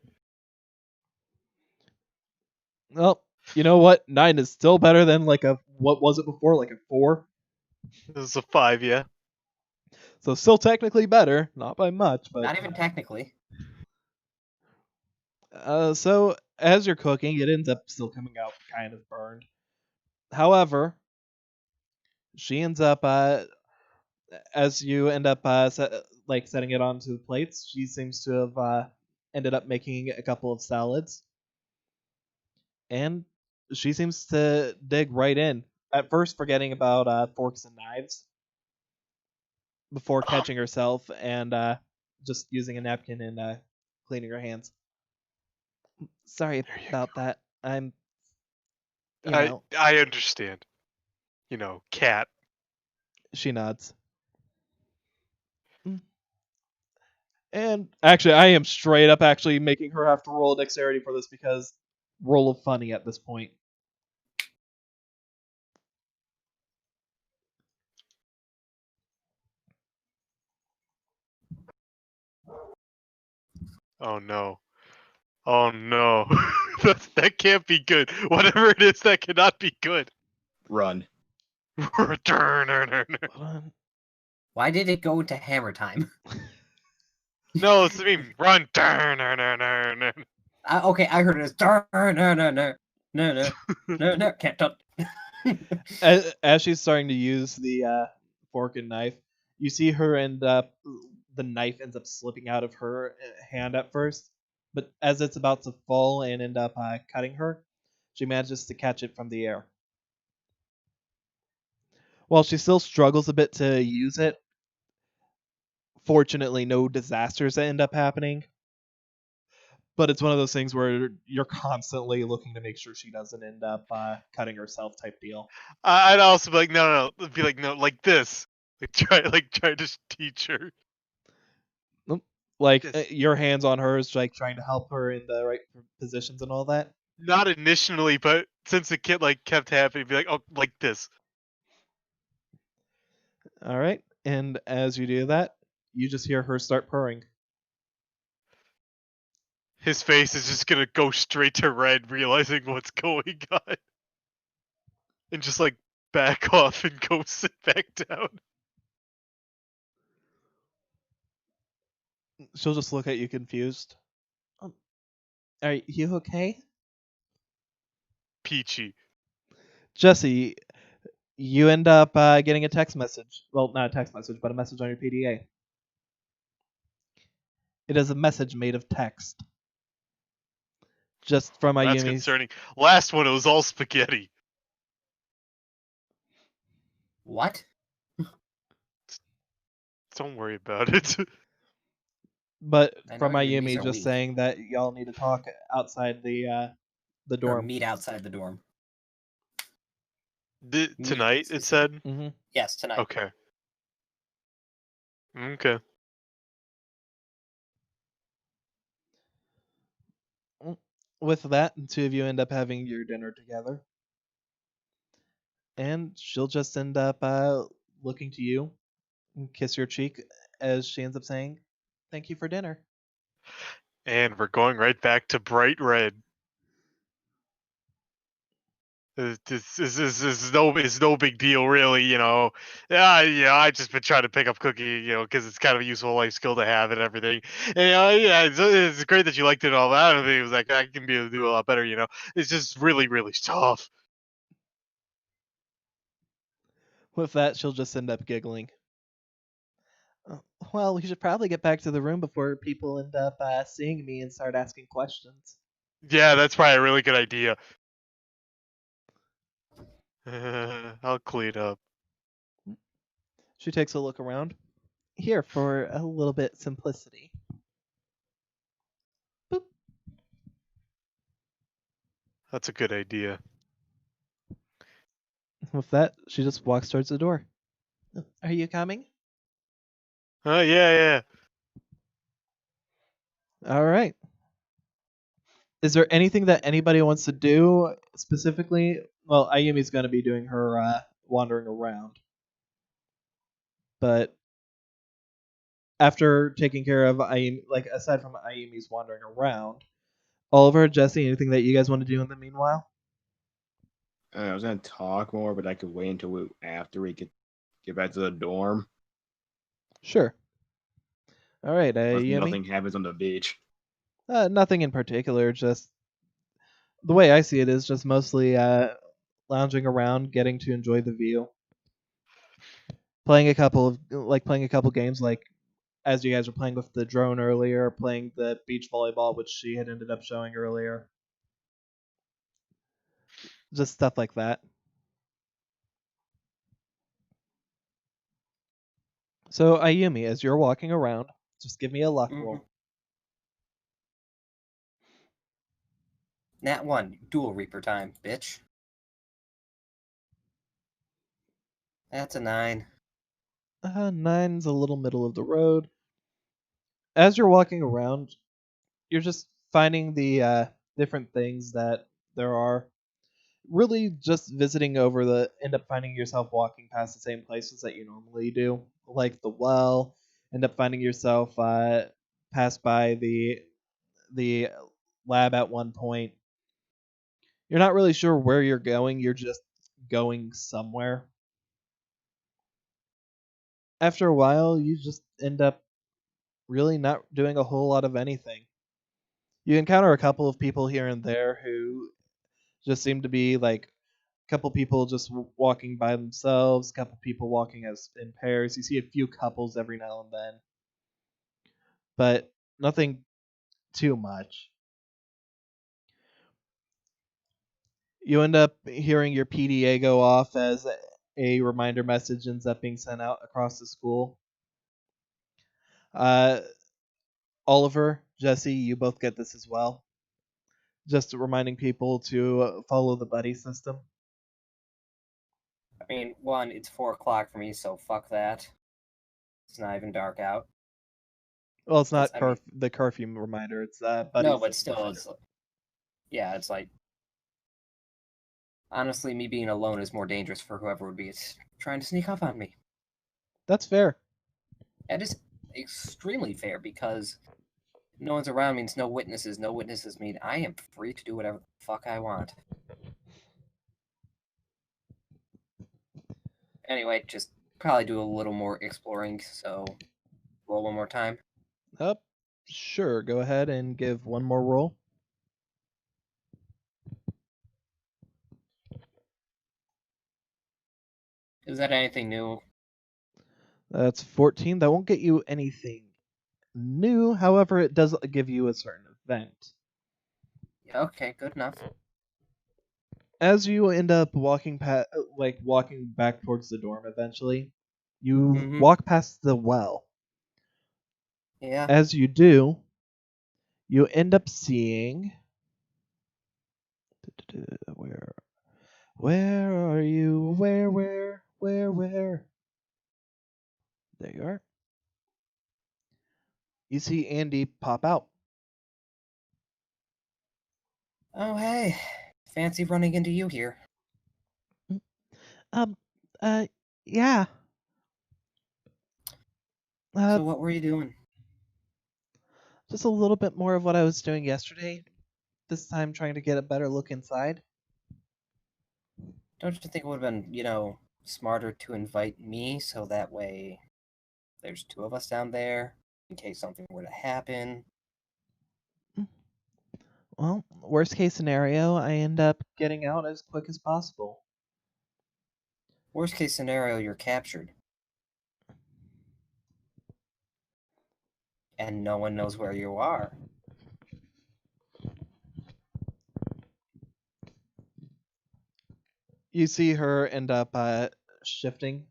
[SPEAKER 1] Well, you know what? 9 is still better than like what was it before? Like a 4.
[SPEAKER 4] This is a 5, yeah.
[SPEAKER 1] So still technically better, not by much, but
[SPEAKER 2] Not even technically.
[SPEAKER 1] so as you're cooking, it ends up still coming out kind of burned. However, she ends up as you end up setting it onto the plates, she seems to have ended up making a couple of salads, and she seems to dig right in. At first, forgetting about forks and knives, before catching herself and just using a napkin and cleaning her hands. Sorry
[SPEAKER 4] There you
[SPEAKER 1] about that. I'm,
[SPEAKER 4] I understand. You know, cat.
[SPEAKER 1] She nods. And actually, I am straight up actually making her have to roll a dexterity for this because roll of funny at this point.
[SPEAKER 4] Oh no. Oh no. That can't be good. Whatever it is, that cannot be good.
[SPEAKER 3] Run.
[SPEAKER 1] Hold on.
[SPEAKER 2] Why did it go into hammer time?
[SPEAKER 4] No, it's me. Run.
[SPEAKER 2] Okay, I heard it as no, can't touch.
[SPEAKER 1] As she's starting to use the fork and knife, you see her end up. The knife ends up slipping out of her hand at first, but as it's about to fall and end up cutting her, she manages to catch it from the air. While she still struggles a bit to use it, fortunately, no disasters end up happening. But it's one of those things where you're constantly looking to make sure she doesn't end up cutting herself, type deal.
[SPEAKER 4] I'd also be like, no. Be like, no, like this. Try to teach her.
[SPEAKER 1] Like
[SPEAKER 4] Yes.
[SPEAKER 1] your hands on hers, like trying to help her in the right positions and all that.
[SPEAKER 4] Not initially, but since the kid kept happening, be like, oh, like this.
[SPEAKER 1] All right, and as you do that, you just hear her start purring.
[SPEAKER 4] His face is just gonna go straight to red, realizing what's going on, and just back off and go sit back down.
[SPEAKER 1] She'll just look at you confused. Are you okay?
[SPEAKER 4] Peachy.
[SPEAKER 1] Jesse, you end up getting a text message. Well, not a text message, but a message on your PDA. It is a message made of text. Just from
[SPEAKER 4] That's
[SPEAKER 1] Ayumi's.
[SPEAKER 4] concerning. Last one, it was all spaghetti.
[SPEAKER 2] What?
[SPEAKER 4] Don't worry about it.
[SPEAKER 1] But
[SPEAKER 2] I know
[SPEAKER 1] from
[SPEAKER 2] your knees
[SPEAKER 1] Ayumi
[SPEAKER 2] are
[SPEAKER 1] just
[SPEAKER 2] weak.
[SPEAKER 1] saying that y'all need to talk outside the
[SPEAKER 2] Or
[SPEAKER 1] dorm.
[SPEAKER 2] meet outside the dorm.
[SPEAKER 4] Tonight, it said?
[SPEAKER 1] Mm-hmm.
[SPEAKER 2] Yes, tonight.
[SPEAKER 4] Okay. Okay.
[SPEAKER 1] With that, the two of you end up having your dinner together. And she'll just end up looking to you and kiss your cheek as she ends up saying, "Thank you for dinner."
[SPEAKER 4] And we're going right back to bright red. This is no big deal, really. Yeah, I just been trying to pick up cooking, because it's kind of a useful life skill to have and everything. And yeah, it's great that you liked it and all that. I mean, it was like I can be able to do a lot better. It's just really, really tough.
[SPEAKER 1] With that, she'll just end up giggling. Well, we should probably get back to the room before people end up seeing me and start asking questions.
[SPEAKER 4] Yeah, that's probably a really good idea. I'll clean up.
[SPEAKER 1] She takes a look around. Here, for a little bit simplicity. Boop.
[SPEAKER 4] That's a good idea.
[SPEAKER 1] With that, she just walks towards the door. Are you coming?
[SPEAKER 4] Yeah.
[SPEAKER 1] All right. Is there anything that anybody wants to do specifically? Well, Ayumi's going to be doing her wandering around. But after taking care of Ayumi, like aside from Ayumi's wandering around, Oliver, Jesse, anything that you guys want to do in the meanwhile?
[SPEAKER 3] I was gonna talk more, but I could wait until after we could get back to the dorm.
[SPEAKER 1] Sure. All right,
[SPEAKER 3] Unless
[SPEAKER 1] Ayumi.
[SPEAKER 3] nothing happens on the beach.
[SPEAKER 1] Nothing in particular. Just the way I see it is just mostly lounging around, getting to enjoy the view, playing a couple games, like as you guys were playing with the drone earlier, playing the beach volleyball, which she had ended up showing earlier. Just stuff like that. So Ayumi, as you're walking around, just give me a luck roll.
[SPEAKER 2] Nat 1, Duel Reaper time, bitch. That's a 9.
[SPEAKER 1] 9's a little middle of the road. As you're walking around, you're just finding the different things that there are. Really, just visiting over end up finding yourself walking past the same places that you normally do, like the well. End up finding yourself pass by the lab at one point. You're not really sure where you're going. You're just going somewhere. After a while, you just end up really not doing a whole lot of anything. You encounter a couple of people here and there who just seem to be like a couple people just walking by themselves, a couple people walking as in pairs. You see a few couples every now and then, but nothing too much. You end up hearing your PDA go off as a reminder message ends up being sent out across the school. Oliver, Jesse, you both get this as well. Just reminding people to follow the buddy system.
[SPEAKER 2] I mean, 1, it's 4 o'clock for me, so fuck that. It's not even dark out.
[SPEAKER 1] Well, it's not
[SPEAKER 2] I mean-
[SPEAKER 1] the curfew reminder. It's buddy
[SPEAKER 2] No, but
[SPEAKER 1] system
[SPEAKER 2] still,
[SPEAKER 1] reminder.
[SPEAKER 2] it's like... Honestly, me being alone is more dangerous for whoever would be trying to sneak up on me.
[SPEAKER 1] That's fair.
[SPEAKER 2] That is extremely fair, because no one's around means no witnesses. No witnesses mean I am free to do whatever the fuck I want. Anyway, just probably do a little more exploring, so roll one more time.
[SPEAKER 1] Up. Sure, go ahead and give one more roll.
[SPEAKER 2] Is that anything new?
[SPEAKER 1] That's 14. That won't get you anything new. However, it does give you a certain event.
[SPEAKER 2] Yeah, okay, good enough.
[SPEAKER 1] As you end up walking walking back towards the dorm eventually, you
[SPEAKER 2] Mhm.
[SPEAKER 1] walk past the well.
[SPEAKER 2] Yeah.
[SPEAKER 1] As you do, you end up seeing where are you? Where? There you are. You see Andy pop out.
[SPEAKER 2] Oh, hey. Fancy running into you here.
[SPEAKER 1] Um, uh, yeah.
[SPEAKER 2] So what were you doing?
[SPEAKER 1] Just a little bit more of what I was doing yesterday. This time trying to get a better look inside.
[SPEAKER 2] Don't you think it would have been, smarter to invite me so that way there's two of us down there in case something were to happen?
[SPEAKER 1] Well, worst case scenario, I end up getting out as quick as possible.
[SPEAKER 2] Worst case scenario, you're captured. And no one knows where you are.
[SPEAKER 1] You see her end up shifting,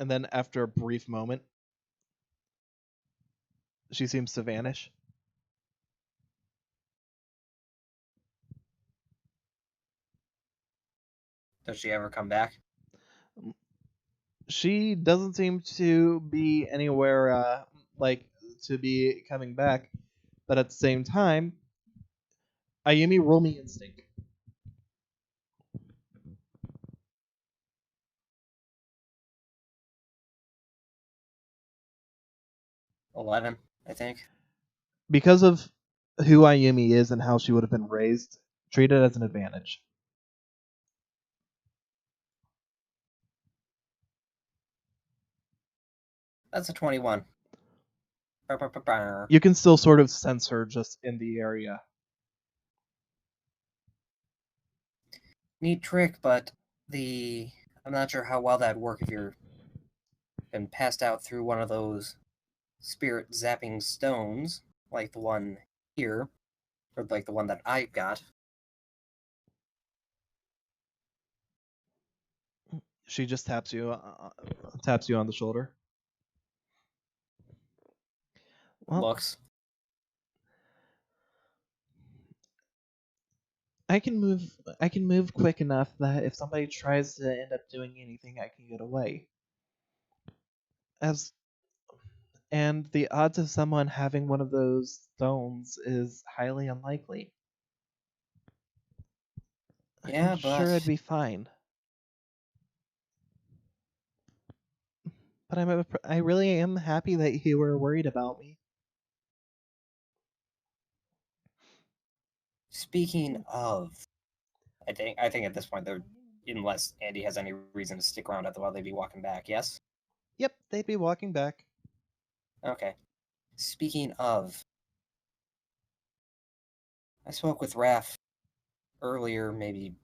[SPEAKER 1] and then after a brief moment, she seems to vanish.
[SPEAKER 2] Does she ever come back?
[SPEAKER 1] She doesn't seem to be anywhere to be coming back, but at the same time, Ayumi, roll me instinct.
[SPEAKER 2] 11, I think.
[SPEAKER 1] Because of who Ayumi is and how she would have been raised, treat it as an advantage.
[SPEAKER 2] That's a 21.
[SPEAKER 1] You can still sort of sense her just in the area.
[SPEAKER 2] Neat trick, but I'm not sure how well that'd work if you're been passed out through one of those spirit zapping stones, like the one here, or like the one that I've got.
[SPEAKER 1] She just taps you on the shoulder. Well,
[SPEAKER 2] Looks.
[SPEAKER 1] I can move quick enough that if somebody tries to end up doing anything, I can get away. And the odds of someone having one of those stones is highly unlikely.
[SPEAKER 2] Yeah,
[SPEAKER 1] I'm
[SPEAKER 2] but
[SPEAKER 1] sure I'd be fine. But I really am happy that you were worried about me.
[SPEAKER 2] speaking of, I think at this point, unless Andy has any reason to stick around while they'd be walking back, yes?
[SPEAKER 1] Yep, they'd be walking back.
[SPEAKER 2] Okay. Speaking of, I spoke with Raph earlier, maybe an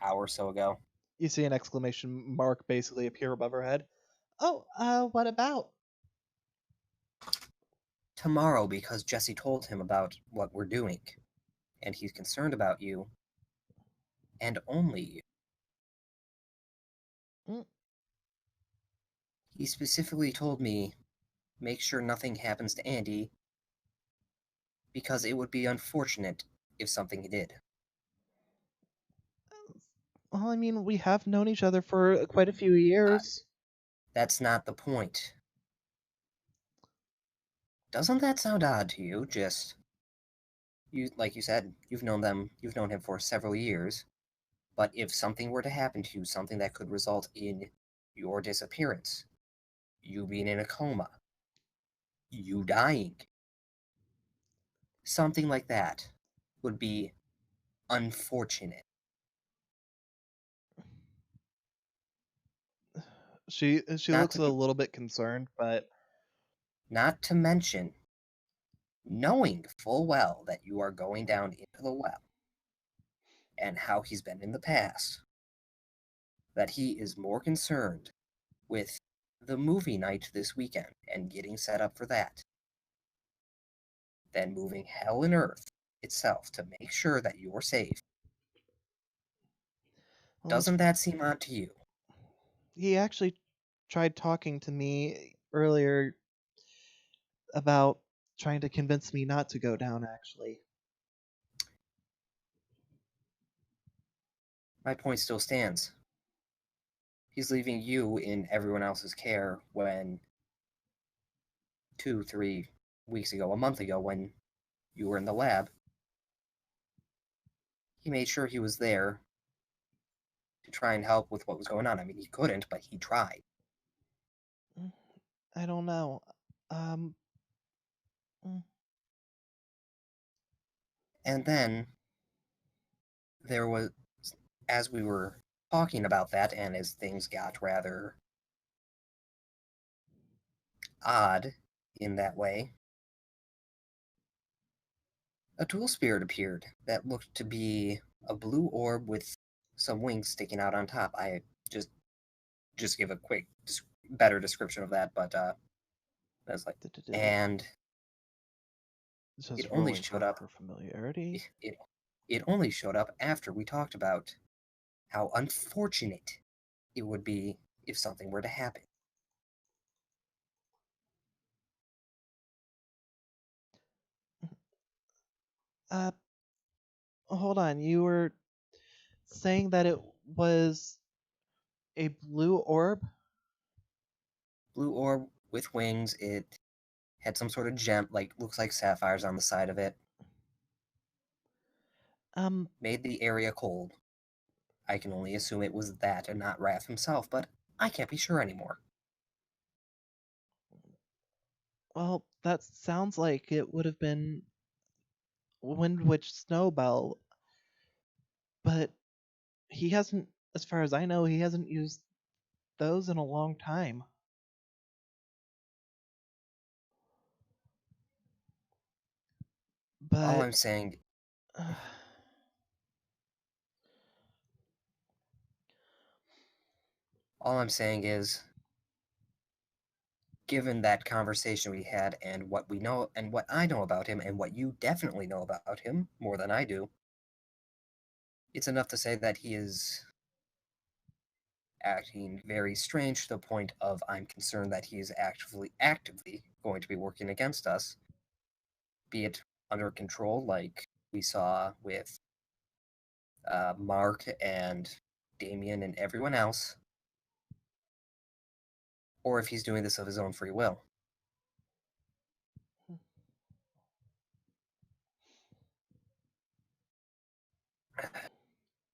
[SPEAKER 2] hour or so ago.
[SPEAKER 1] You see an exclamation mark basically appear above her head. Oh, what about?
[SPEAKER 2] Tomorrow, because Jesse told him about what we're doing, and he's concerned about you, and only you.
[SPEAKER 1] Mm.
[SPEAKER 2] He specifically told me, make sure nothing happens to Andy, because it would be unfortunate if something did.
[SPEAKER 1] Well, I mean, we have known each other for quite a few years.
[SPEAKER 2] That's not the point. Doesn't that sound odd to you? Like you said, you've known him for several years. But if something were to happen to you, something that could result in your disappearance, you being in a coma, you dying, something like that would be unfortunate.
[SPEAKER 1] She
[SPEAKER 2] Not
[SPEAKER 1] looks
[SPEAKER 2] to-
[SPEAKER 1] a little bit concerned, but
[SPEAKER 2] Not to mention, knowing full well that you are going down into the well, and how he's been in the past, that he is more concerned with the movie night this weekend and getting set up for that than moving hell and earth itself to make sure that you're safe.
[SPEAKER 1] well,
[SPEAKER 2] Doesn't that seem odd to you?
[SPEAKER 1] he actually tried talking to me earlier about trying to convince me not to go down, actually.
[SPEAKER 2] My point still stands. He's leaving you in everyone else's care when 2, 3 weeks ago, a month ago, when you were in the lab, he made sure he was there to try and help with what was going on. I mean, he couldn't, but he tried.
[SPEAKER 1] I don't know. Um, mm,
[SPEAKER 2] And then there was, as we were talking about that, and as things got rather odd in that way, a dual spirit appeared that looked to be a blue orb with some wings sticking out on top. I just give a quick, better description of that, but that's like, and
[SPEAKER 1] Just
[SPEAKER 2] it only
[SPEAKER 1] rolling
[SPEAKER 2] showed up.
[SPEAKER 1] for familiarity.
[SPEAKER 2] It only showed up after we talked about how unfortunate it would be if something were to happen.
[SPEAKER 1] Uh, hold on. You were saying that it was a blue orb?
[SPEAKER 2] Blue orb with wings. It had some sort of gem, like looks like sapphires on the side of it. Made the area cold. I can only assume it was that and not Wrath himself, but I can't be sure anymore.
[SPEAKER 1] Well, that sounds like it would have been Wind Witch Snowbell, but he hasn't, as far as I know, he hasn't used those in a long time.
[SPEAKER 2] All
[SPEAKER 1] But
[SPEAKER 2] I'm saying, all I'm saying is, given that conversation we had and what we know and what I know about him and what you definitely know about him more than I do, it's enough to say that he is acting very strange to the point of I'm concerned that he is actively going to be working against us, be it under control like we saw with Mark and Damien and everyone else, or if he's doing this of his own free will.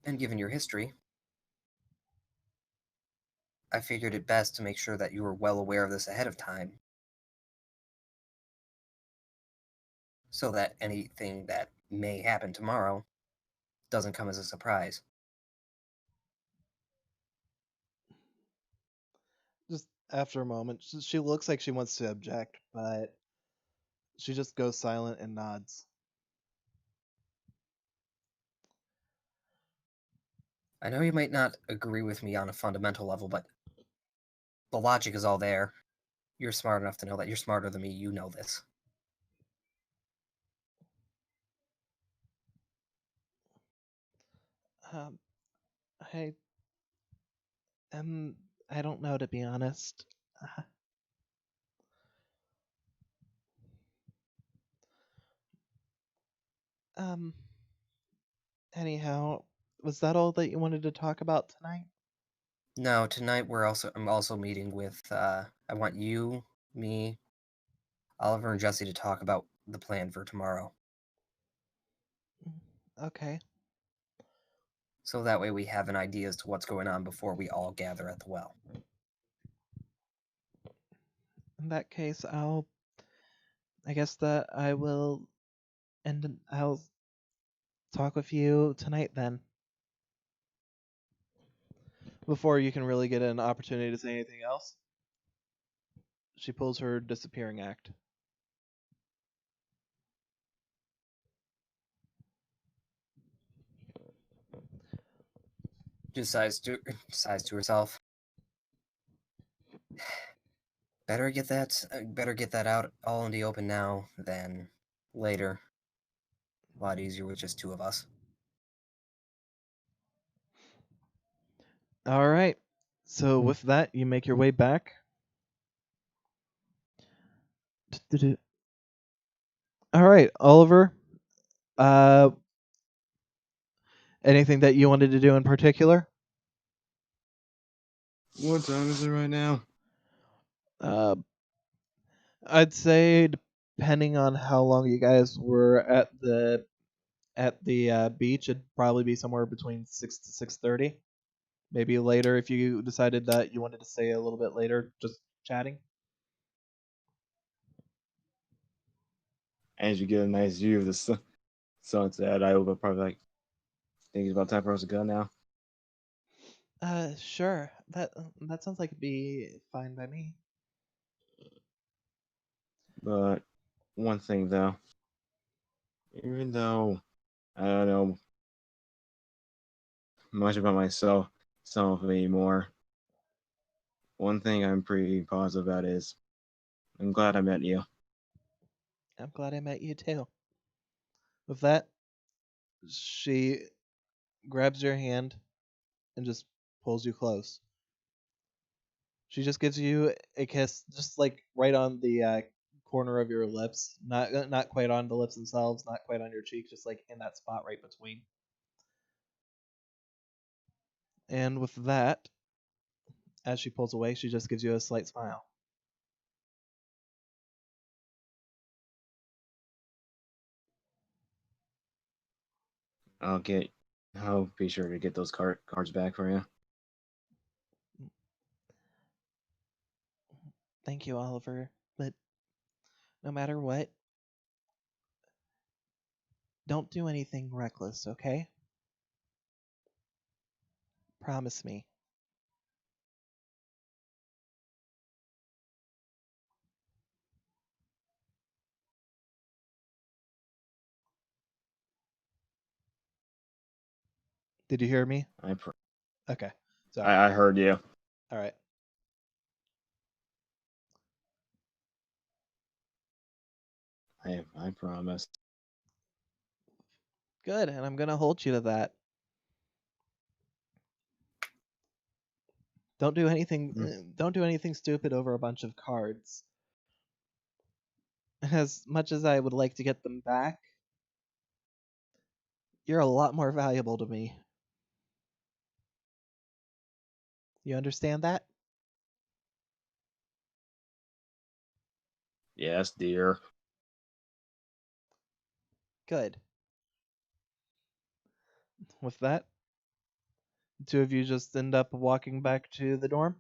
[SPEAKER 2] And given your history, I figured it best to make sure that you were well aware of this ahead of time, so that anything that may happen tomorrow doesn't come as a surprise.
[SPEAKER 1] just after a moment, she looks like she wants to object, but she just goes silent and nods.
[SPEAKER 2] I know you might not agree with me on a fundamental level, but the logic is all there. You're smart enough to know that you're smarter than me. You know this.
[SPEAKER 1] Um, I I don't know, to be honest. Um, anyhow, was that all that you wanted to talk about tonight?
[SPEAKER 2] No, tonight I'm also meeting with I want you, me, Oliver, and Jesse to talk about the plan for tomorrow.
[SPEAKER 1] Okay.
[SPEAKER 2] So that way we have an idea as to what's going on before we all gather at the well.
[SPEAKER 1] In that case, I guess that I will, and I'll talk with you tonight then. Before you can really get an opportunity to say anything else, she pulls her disappearing act.
[SPEAKER 2] Just sighs to herself. Better get that out all in the open now than later. A lot easier with just two of us.
[SPEAKER 1] All right. So with that, you make your way back. All right, Oliver. Anything that you wanted to do in particular?
[SPEAKER 3] What time is it right now?
[SPEAKER 1] I'd say depending on how long you guys were at the beach, it'd probably be somewhere between 6 to 6:30. Maybe later if you decided that you wanted to stay a little bit later, just chatting.
[SPEAKER 3] As you get a nice view of the sunset, I will probably like think it's about time for us to go now.
[SPEAKER 1] Sure. That sounds like it'd be fine by me.
[SPEAKER 3] But one thing though, even though I don't know much about myself anymore, one thing I'm pretty positive about is I'm glad I met you.
[SPEAKER 1] I'm glad I met you too. With that, she grabs your hand and just pulls you close. She just gives you a kiss, just like right on the corner of your lips, not quite on the lips themselves, not quite on your cheek, just like in that spot right between. And with that, as she pulls away, she just gives you a slight smile.
[SPEAKER 3] I'll be sure to get those cards back for you.
[SPEAKER 1] Thank you, Oliver. But no matter what, don't do anything reckless, okay? Promise me. Did you hear me? Okay. Sorry.
[SPEAKER 3] I heard you.
[SPEAKER 1] All right.
[SPEAKER 3] I promise.
[SPEAKER 1] Good, and I'm gonna hold you to that. Don't do anything. Don't do anything stupid over a bunch of cards. As much as I would like to get them back, you're a lot more valuable to me. You understand that?
[SPEAKER 3] Yes, dear.
[SPEAKER 1] Good. With that, the two of you just end up walking back to the dorm?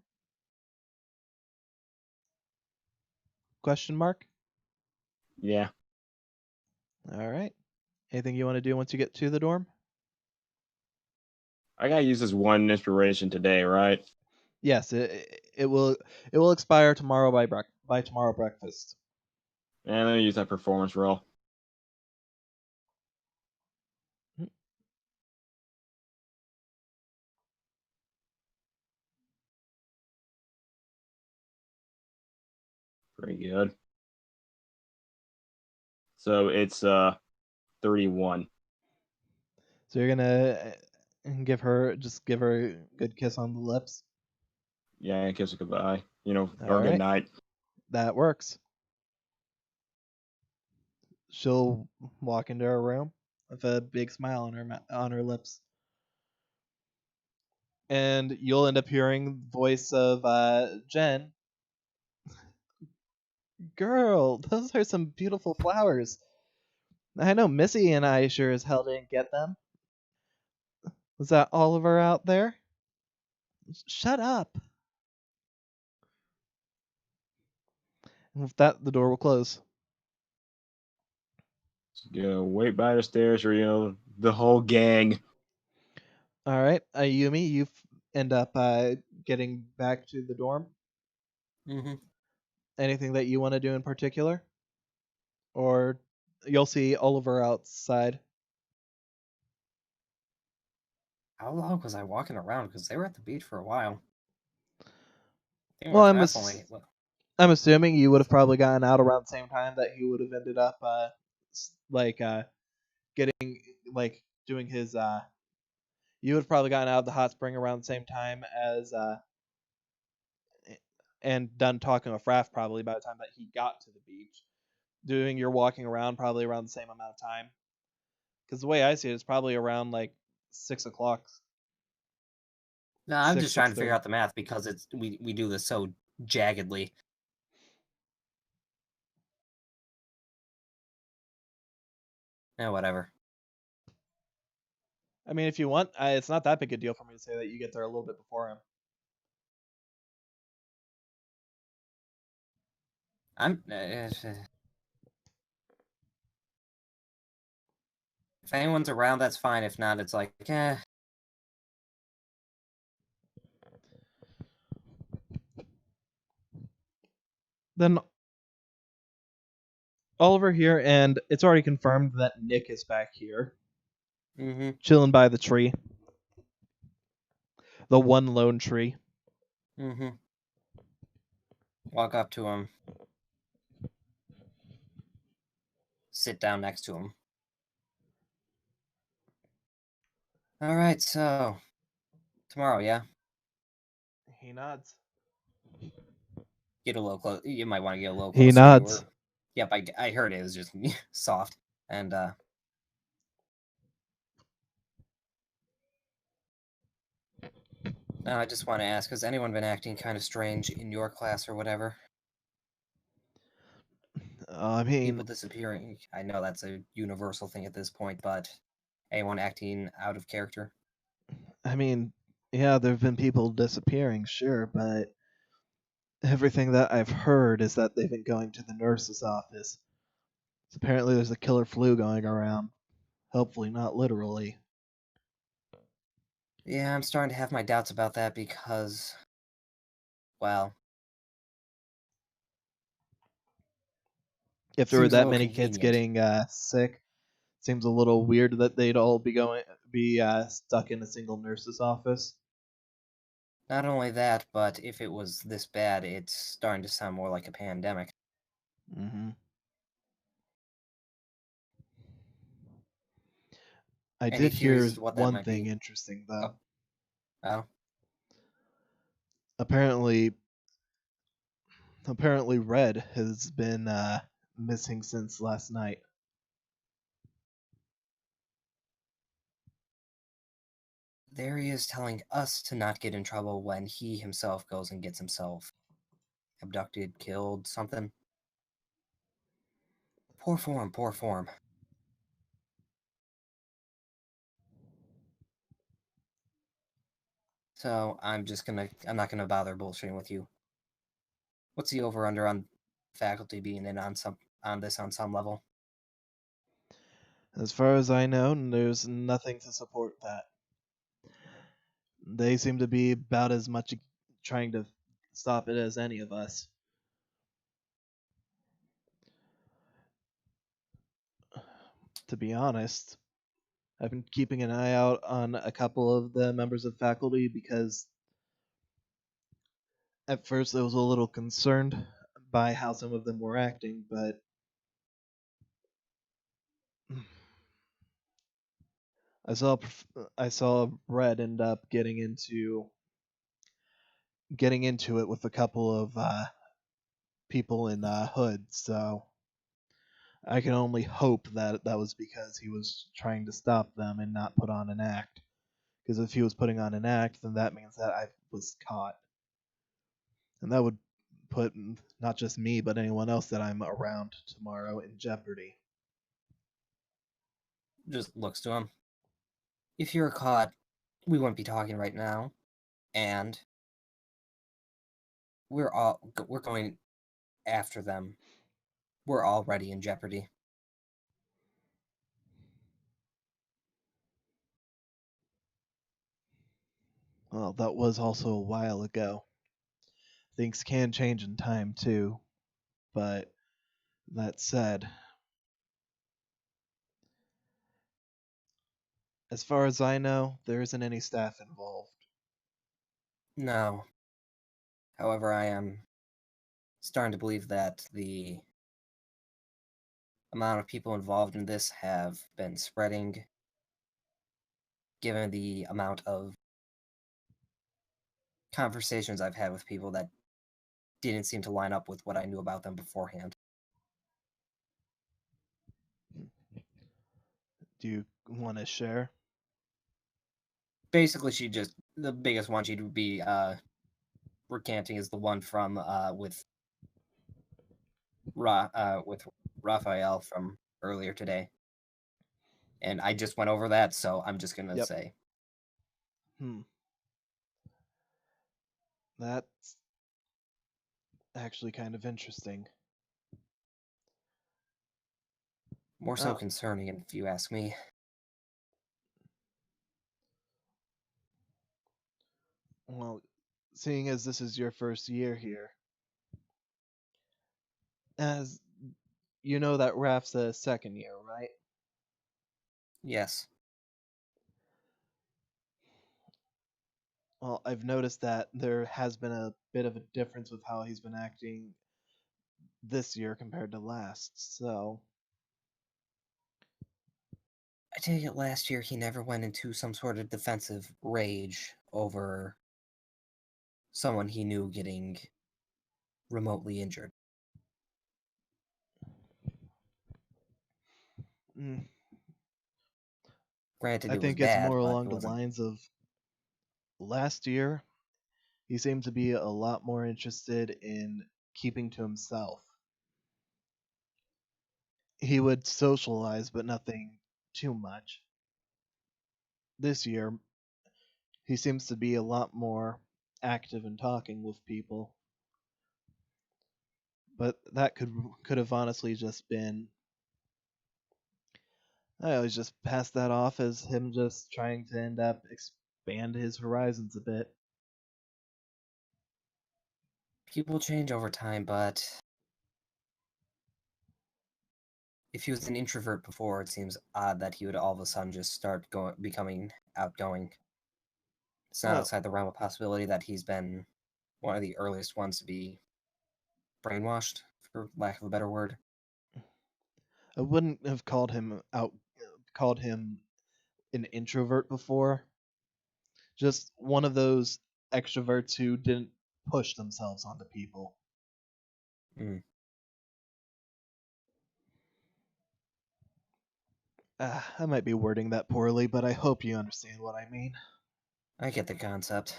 [SPEAKER 1] Question mark?
[SPEAKER 3] Yeah.
[SPEAKER 1] All right. Anything you want to do once you get to the dorm?
[SPEAKER 3] I gotta use this one inspiration today, right?
[SPEAKER 1] Yes, it will expire tomorrow by tomorrow breakfast.
[SPEAKER 3] And let me use that performance roll. Pretty good. So it's 31.
[SPEAKER 1] So you're gonna give her a good kiss on the lips.
[SPEAKER 3] Yeah, kiss her goodbye. Or
[SPEAKER 1] All
[SPEAKER 3] good
[SPEAKER 1] right.
[SPEAKER 3] night.
[SPEAKER 1] That works. She'll walk into her room with a big smile on her lips, and you'll end up hearing the voice of Jen. Girl, those are some beautiful flowers. I know Missy and I sure as hell didn't get them. Was that Oliver out there? Shut up. And with that, the door will close.
[SPEAKER 3] Wait by the stairs, or the whole gang.
[SPEAKER 1] All right, Ayumi, you end up getting back to the dorm?
[SPEAKER 2] Mm-hmm.
[SPEAKER 1] Anything that you want to do in particular? Or you'll see Oliver outside.
[SPEAKER 2] How long was I walking around? Because they were at the beach for a while.
[SPEAKER 1] Well, I'm assuming you would have probably gotten out around the same time that he would have ended up getting doing his you would have probably gotten out of the hot spring around the same time as and done talking with Raph probably by the time that he got to the beach. Doing your walking around probably around the same amount of time. Because the way I see it, it's probably around like 6 o'clock.
[SPEAKER 2] No, I'm
[SPEAKER 1] 6,
[SPEAKER 2] just trying to figure
[SPEAKER 1] 6:30.
[SPEAKER 2] out the math because it's we do this so jaggedly. Whatever.
[SPEAKER 1] I mean, if you want, it's not that big a deal for me to say that you get there a little bit before him.
[SPEAKER 2] I'm. If anyone's around, that's fine. If not, it's like, eh.
[SPEAKER 1] Then Oliver here, and it's already confirmed that Nick is back here,
[SPEAKER 2] Mm-hmm.
[SPEAKER 1] chilling by the tree. The one lone tree.
[SPEAKER 2] Mm-hmm. Walk up to him. Sit down next to him. All right, so tomorrow, yeah.
[SPEAKER 1] He nods.
[SPEAKER 2] Get a little close. You might want to get a little
[SPEAKER 1] He
[SPEAKER 2] closer.
[SPEAKER 1] nods.
[SPEAKER 2] Yep, I heard it was just soft. And I just want to ask, has anyone been acting kind of strange in your class or whatever?
[SPEAKER 1] I mean,
[SPEAKER 2] People disappearing. I know that's a universal thing at this point, but anyone acting out of character?
[SPEAKER 1] Yeah, there have been people disappearing, sure, but everything that I've heard is that they've been going to the nurse's office. So apparently there's a killer flu going around. Hopefully not literally.
[SPEAKER 2] Yeah, I'm starting to have my doubts about that because, well,
[SPEAKER 1] If there were
[SPEAKER 2] seems a
[SPEAKER 1] that
[SPEAKER 2] little
[SPEAKER 1] many kids
[SPEAKER 2] convenient.
[SPEAKER 1] getting sick, seems a little weird that they'd all be stuck in a single nurse's office.
[SPEAKER 2] Not only that, but if it was this bad, it's starting to sound more like a pandemic.
[SPEAKER 1] Mm-hmm. I
[SPEAKER 2] Any
[SPEAKER 1] did hear
[SPEAKER 2] theories as to what that
[SPEAKER 1] one
[SPEAKER 2] might
[SPEAKER 1] thing
[SPEAKER 2] be?
[SPEAKER 1] interesting though.
[SPEAKER 2] Oh,
[SPEAKER 1] Apparently Red has been missing since last night.
[SPEAKER 2] there he is telling us to not get in trouble when he himself goes and gets himself abducted, killed, something. Poor form, poor form. So I'm not gonna bother bullshitting with you. What's the over under on faculty being in on some level?
[SPEAKER 1] As far as I know, there's nothing to support that. They seem to be about as much trying to stop it as any of us. To be honest, I've been keeping an eye out on a couple of the members of faculty because at first I was a little concerned by how some of them were acting, but I saw Red end up getting into it with a couple of people in hoods, so I can only hope that that was because he was trying to stop them and not put on an act. Because if he was putting on an act, then that means that I was caught, and that would put not just me but anyone else that I'm around tomorrow in jeopardy.
[SPEAKER 2] Just looks to him. If you're caught, we wouldn't be talking right now, and we're going after them. We're already in jeopardy.
[SPEAKER 1] Well, that was also a while ago. Things can change in time, too. But that said, as far as I know, there isn't any staff involved.
[SPEAKER 2] No. However, I am starting to believe that the amount of people involved in this have been spreading, given the amount of conversations I've had with people that didn't seem to line up with what I knew about them beforehand.
[SPEAKER 1] Do you want to share?
[SPEAKER 2] Basically, the biggest one she'd be recanting is the one from with Raphael from earlier today. And I just went over that, so I'm just gonna
[SPEAKER 1] Yep.
[SPEAKER 2] say.
[SPEAKER 1] That's actually kind of interesting.
[SPEAKER 2] More so
[SPEAKER 1] Oh.
[SPEAKER 2] concerning, if you ask me.
[SPEAKER 1] Well, seeing as this is your first year here, as you know that Raph's a second year, right?
[SPEAKER 2] Yes.
[SPEAKER 1] Well, I've noticed that there has been a bit of a difference with how he's been acting this year compared to last, so
[SPEAKER 2] I take it last year he never went into some sort of defensive rage over someone he knew getting remotely injured.
[SPEAKER 1] mm,
[SPEAKER 2] Granted,
[SPEAKER 1] I
[SPEAKER 2] it was
[SPEAKER 1] think it's
[SPEAKER 2] bad,
[SPEAKER 1] more
[SPEAKER 2] but
[SPEAKER 1] along
[SPEAKER 2] it
[SPEAKER 1] the
[SPEAKER 2] wasn't.
[SPEAKER 1] lines of last year, he seemed to be a lot more interested in keeping to himself. He would socialize, but nothing too much. This year, he seems to be a lot more active in talking with people. But that could have honestly just been. I always just pass that off as him just trying to end up expand his horizons a bit.
[SPEAKER 2] People change over time, but if he was an introvert before, it seems odd that he would all of a sudden just start becoming outgoing. It's not
[SPEAKER 1] Well,
[SPEAKER 2] outside the realm of possibility that he's been one of the earliest ones to be brainwashed, for lack of a better word.
[SPEAKER 1] I wouldn't have called him an introvert before. Just one of those extroverts who didn't push themselves onto people.
[SPEAKER 2] Mm.
[SPEAKER 1] I might be wording that poorly, but I hope you understand what I mean.
[SPEAKER 2] I get the concept.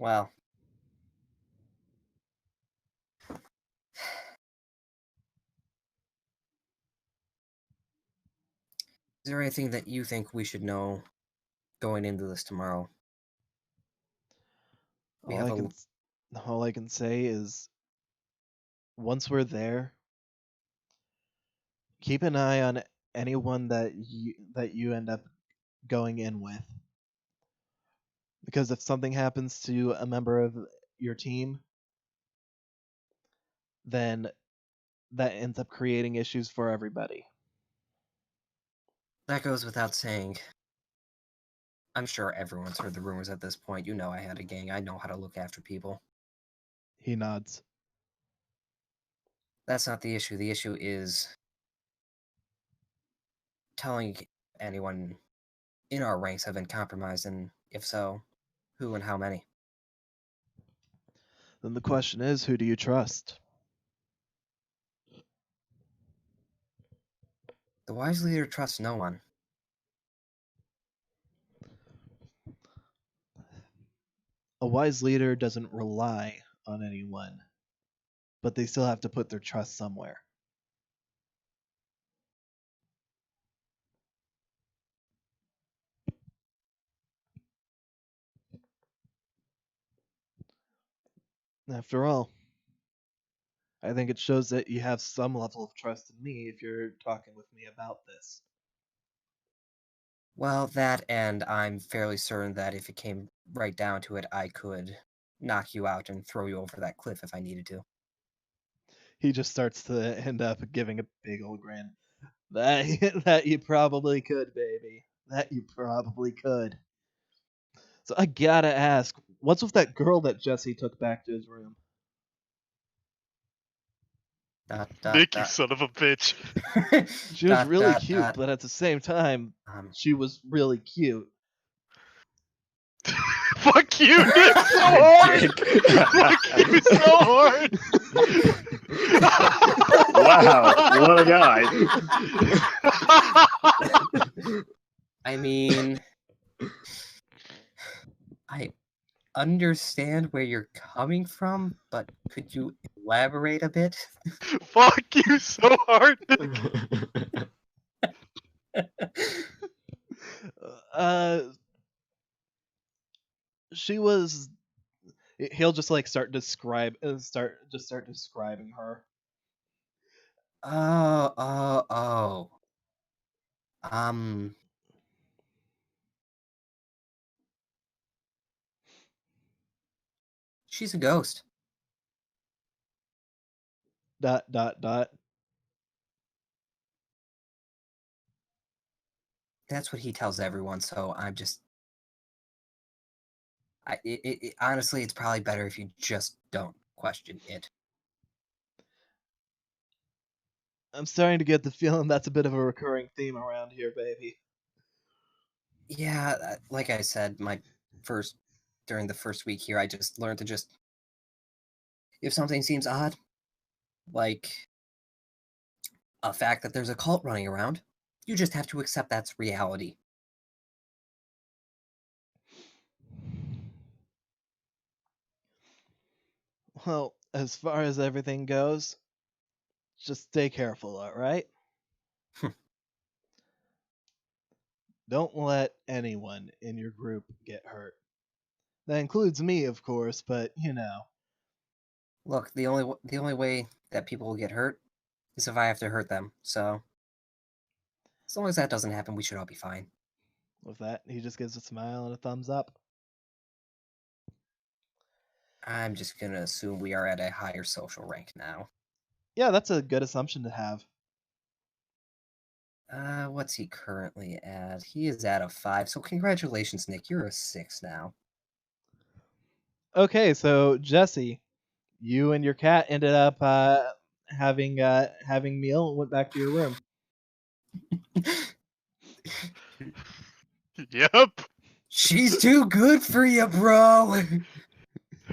[SPEAKER 2] Well, is there anything that you think we should know going into this tomorrow? We
[SPEAKER 1] All
[SPEAKER 2] have
[SPEAKER 1] I can all I can say is once we're there, keep an eye on anyone that you end up going in with. Because if something happens to a member of your team, then that ends up creating issues for everybody.
[SPEAKER 2] That goes without saying. I'm sure everyone's heard the rumors at this point. You know I had a gang. I know how to look after people.
[SPEAKER 1] He nods.
[SPEAKER 2] That's not the issue. The issue is telling anyone in our ranks have been compromised, and if so, who and how many?
[SPEAKER 1] Then the question is, who do you trust?
[SPEAKER 2] The wise leader trusts no one.
[SPEAKER 1] A wise leader doesn't rely on anyone, but they still have to put their trust somewhere. After all, I think it shows that you have some level of trust in me if you're talking with me about this.
[SPEAKER 2] Well, that, and I'm fairly certain that if it came right down to it, I could knock you out and throw you over that cliff if I needed to.
[SPEAKER 1] He just starts to end up giving a big old grin. That you probably could, baby. That you probably could. So I gotta ask, what's with that girl that Jesse took back to his room?
[SPEAKER 4] Nick, you son of a bitch.
[SPEAKER 1] She was really cute, but at the same time, she was really cute.
[SPEAKER 4] Fuck you, Nick, so hard! Fuck you so hard!
[SPEAKER 3] Wow, what a guy.
[SPEAKER 2] I mean, I understand where you're coming from, but could you elaborate a bit?
[SPEAKER 4] Fuck you so hard!
[SPEAKER 1] She was. He'll just like start describing her.
[SPEAKER 2] Oh. She's a ghost. ...
[SPEAKER 1] That's
[SPEAKER 2] That's what he tells everyone, so I'm just... honestly, it's probably better if you just don't question it.
[SPEAKER 1] I'm starting to get the feeling that's a bit of a recurring theme around here, baby.
[SPEAKER 2] Yeah, like I said, during the first week here, I just learned to just... If something seems odd, like a fact that there's a cult running around, you just have to accept that's reality.
[SPEAKER 1] Well, as far as everything goes, just stay careful, alright? Don't let anyone in your group get hurt. That includes me, of course, but you know.
[SPEAKER 2] Look, the only way that people will get hurt is if I have to hurt them, so... As long as that doesn't happen, we should all be fine.
[SPEAKER 1] With that, he just gives a smile and a thumbs up.
[SPEAKER 2] I'm just gonna assume we are at a higher social rank now.
[SPEAKER 1] Yeah, that's a good assumption to have.
[SPEAKER 2] What's he currently at? He is at a 5, so congratulations, Nick. You're a 6 now.
[SPEAKER 1] Okay, so Jesse, you and your cat ended up having meal and went back to your room.
[SPEAKER 4] Yep.
[SPEAKER 2] She's too good for you, bro.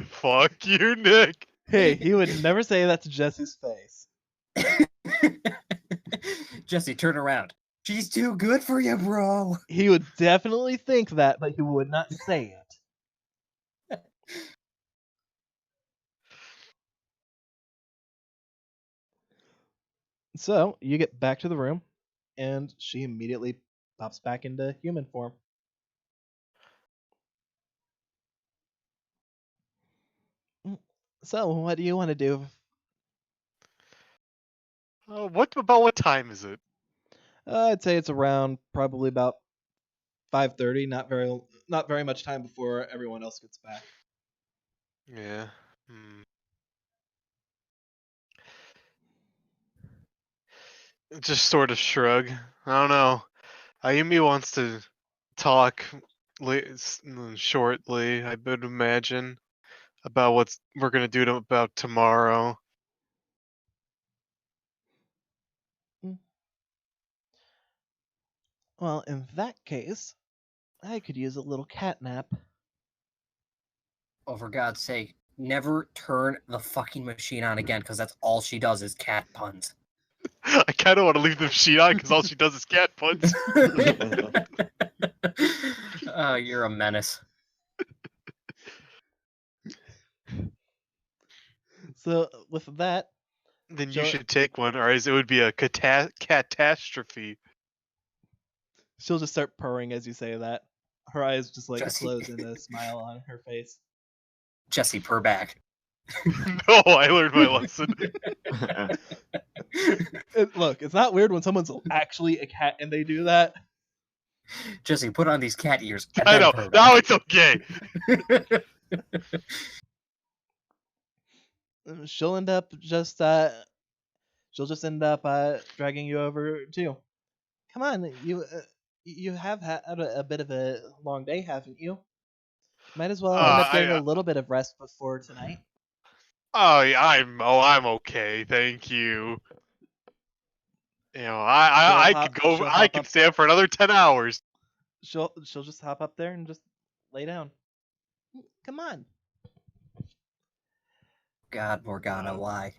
[SPEAKER 4] Fuck you, Nick.
[SPEAKER 1] Hey, he would never say that to Jesse's face.
[SPEAKER 2] Jesse, turn around. She's too good for you, bro.
[SPEAKER 1] He would definitely think that, but he would not say it. So, you get back to the room, and she immediately pops back into human form. So, what do you want to do?
[SPEAKER 4] What time is it?
[SPEAKER 1] I'd say it's around probably about 5:30. Not very much time before everyone else gets back.
[SPEAKER 4] Yeah. Just sort of shrug. I don't know. Ayumi wants to talk shortly, I would imagine, about what we're gonna do about tomorrow.
[SPEAKER 1] Well, in that case, I could use a little cat nap.
[SPEAKER 2] Oh, for God's sake, never turn the fucking machine on again, because that's all she does is cat puns.
[SPEAKER 4] I kind of want to leave the machine on because all she does is cat puns.
[SPEAKER 2] Oh, you're a menace.
[SPEAKER 1] So, with that...
[SPEAKER 4] Then you should take one, or it would be a catastrophe.
[SPEAKER 1] She'll just start purring as you say that. Her eyes just like
[SPEAKER 2] Jesse.
[SPEAKER 1] close and a smile on her face.
[SPEAKER 2] Jesse, purr back.
[SPEAKER 4] No, I learned my lesson.
[SPEAKER 1] Look, it's not weird when someone's actually a cat and they do that.
[SPEAKER 2] Jesse, put on these cat ears. And
[SPEAKER 4] I
[SPEAKER 2] then
[SPEAKER 4] know.
[SPEAKER 2] purr
[SPEAKER 4] Now
[SPEAKER 2] back.
[SPEAKER 4] it's okay.
[SPEAKER 1] She'll end up just she'll just end up dragging you over too. Come on, you have had a bit of a long day, haven't you? Might as well end up getting a little bit of rest before tonight.
[SPEAKER 4] I'm okay, thank you. You know, I could go.
[SPEAKER 1] she'll
[SPEAKER 4] I
[SPEAKER 1] hop
[SPEAKER 4] could
[SPEAKER 1] up
[SPEAKER 4] stay up for another 10 hours.
[SPEAKER 1] She'll just hop up there and just lay down. Come on.
[SPEAKER 2] God, Morgana, why?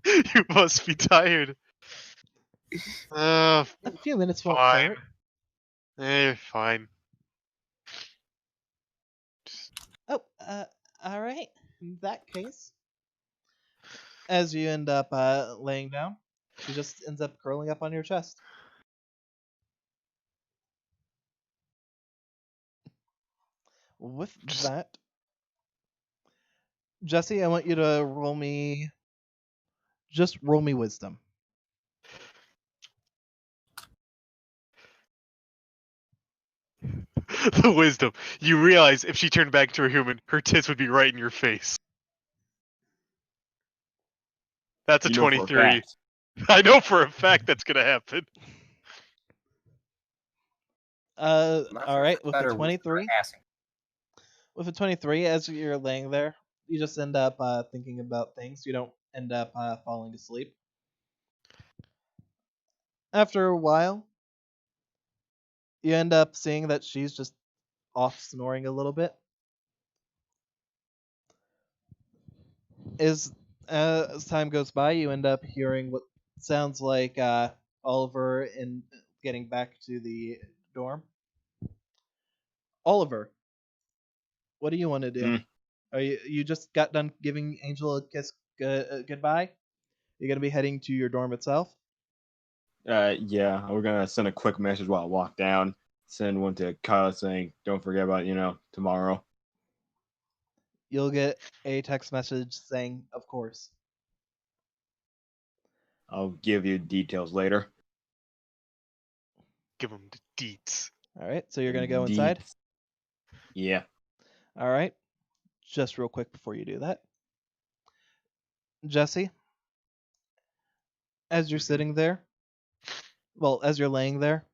[SPEAKER 4] You must be tired.
[SPEAKER 1] A few minutes won't
[SPEAKER 4] Fine.
[SPEAKER 1] hurt.
[SPEAKER 4] Fine.
[SPEAKER 1] Oh, all right. In that case, as you end up laying down, she just ends up curling up on your chest. With that, Jesse, I want you to roll me wisdom.
[SPEAKER 4] The wisdom. You realize if she turned back into a human, her tits would be right in your face. That's a
[SPEAKER 3] You know for a
[SPEAKER 4] 23.
[SPEAKER 3] fact.
[SPEAKER 4] I know for a fact that's gonna happen.
[SPEAKER 2] I'm not
[SPEAKER 1] All
[SPEAKER 2] sure if
[SPEAKER 1] right,
[SPEAKER 2] it's
[SPEAKER 1] with
[SPEAKER 2] better
[SPEAKER 1] a
[SPEAKER 2] wisdom or
[SPEAKER 1] 23.
[SPEAKER 2] assing.
[SPEAKER 1] With a 23, as you're laying there, you just end up thinking about things. You don't end up falling asleep. After a while, you end up seeing that she's just off snoring a little bit. As time goes by, you end up hearing what sounds like Oliver in getting back to the dorm. Oliver, what do you want to do? Are you just got done giving Angel a kiss goodbye? You're gonna be heading to your dorm itself.
[SPEAKER 3] Yeah, we're gonna send a quick message while I walk down. Send one to Kyle saying, "Don't forget about tomorrow."
[SPEAKER 1] You'll get a text message saying, "Of course."
[SPEAKER 3] I'll give you details later.
[SPEAKER 4] Give him the deets.
[SPEAKER 1] All right, so you're gonna go inside.
[SPEAKER 3] Deets. Yeah.
[SPEAKER 1] All right, just real quick before you do that, Jesse, as you're sitting there, well, as you're laying there,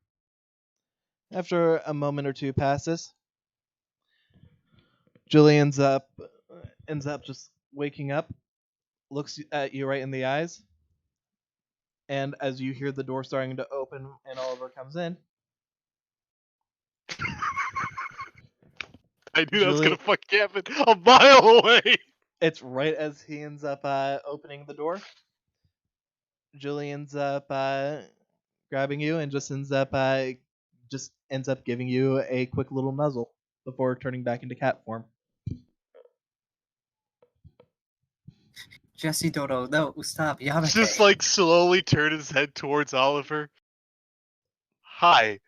[SPEAKER 1] after a moment or two passes, Julie ends up just waking up, looks at you right in the eyes, and as you hear the door starting to open and Oliver comes in,
[SPEAKER 4] I knew that was
[SPEAKER 1] Julie-
[SPEAKER 4] gonna fucking happen a mile away.
[SPEAKER 1] it's right as he ends up opening the door. Julie ends up grabbing you and just ends up giving you a quick little nuzzle before turning back into cat form.
[SPEAKER 2] Jesse, Dodo, no, stop. Yamete.
[SPEAKER 4] Just like slowly turn his head towards Oliver. Hi.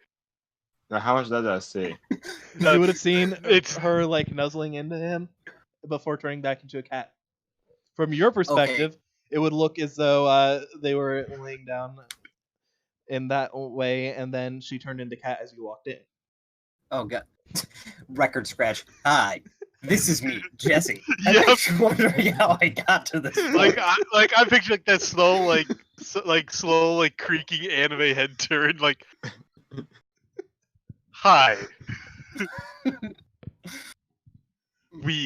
[SPEAKER 3] Now, how much did I say?
[SPEAKER 1] You would have seen
[SPEAKER 4] It's-
[SPEAKER 1] her like nuzzling into him before turning back into a cat. From your perspective, it would look as though they were laying down in that way, and then she turned into cat as you walked in.
[SPEAKER 2] Oh god. Record scratch. Hi. This is me, Jesse. I'm
[SPEAKER 4] Yep.
[SPEAKER 2] actually wondering how I got to this point.
[SPEAKER 4] I picture like that slow slow creaking anime head turn like. Hi.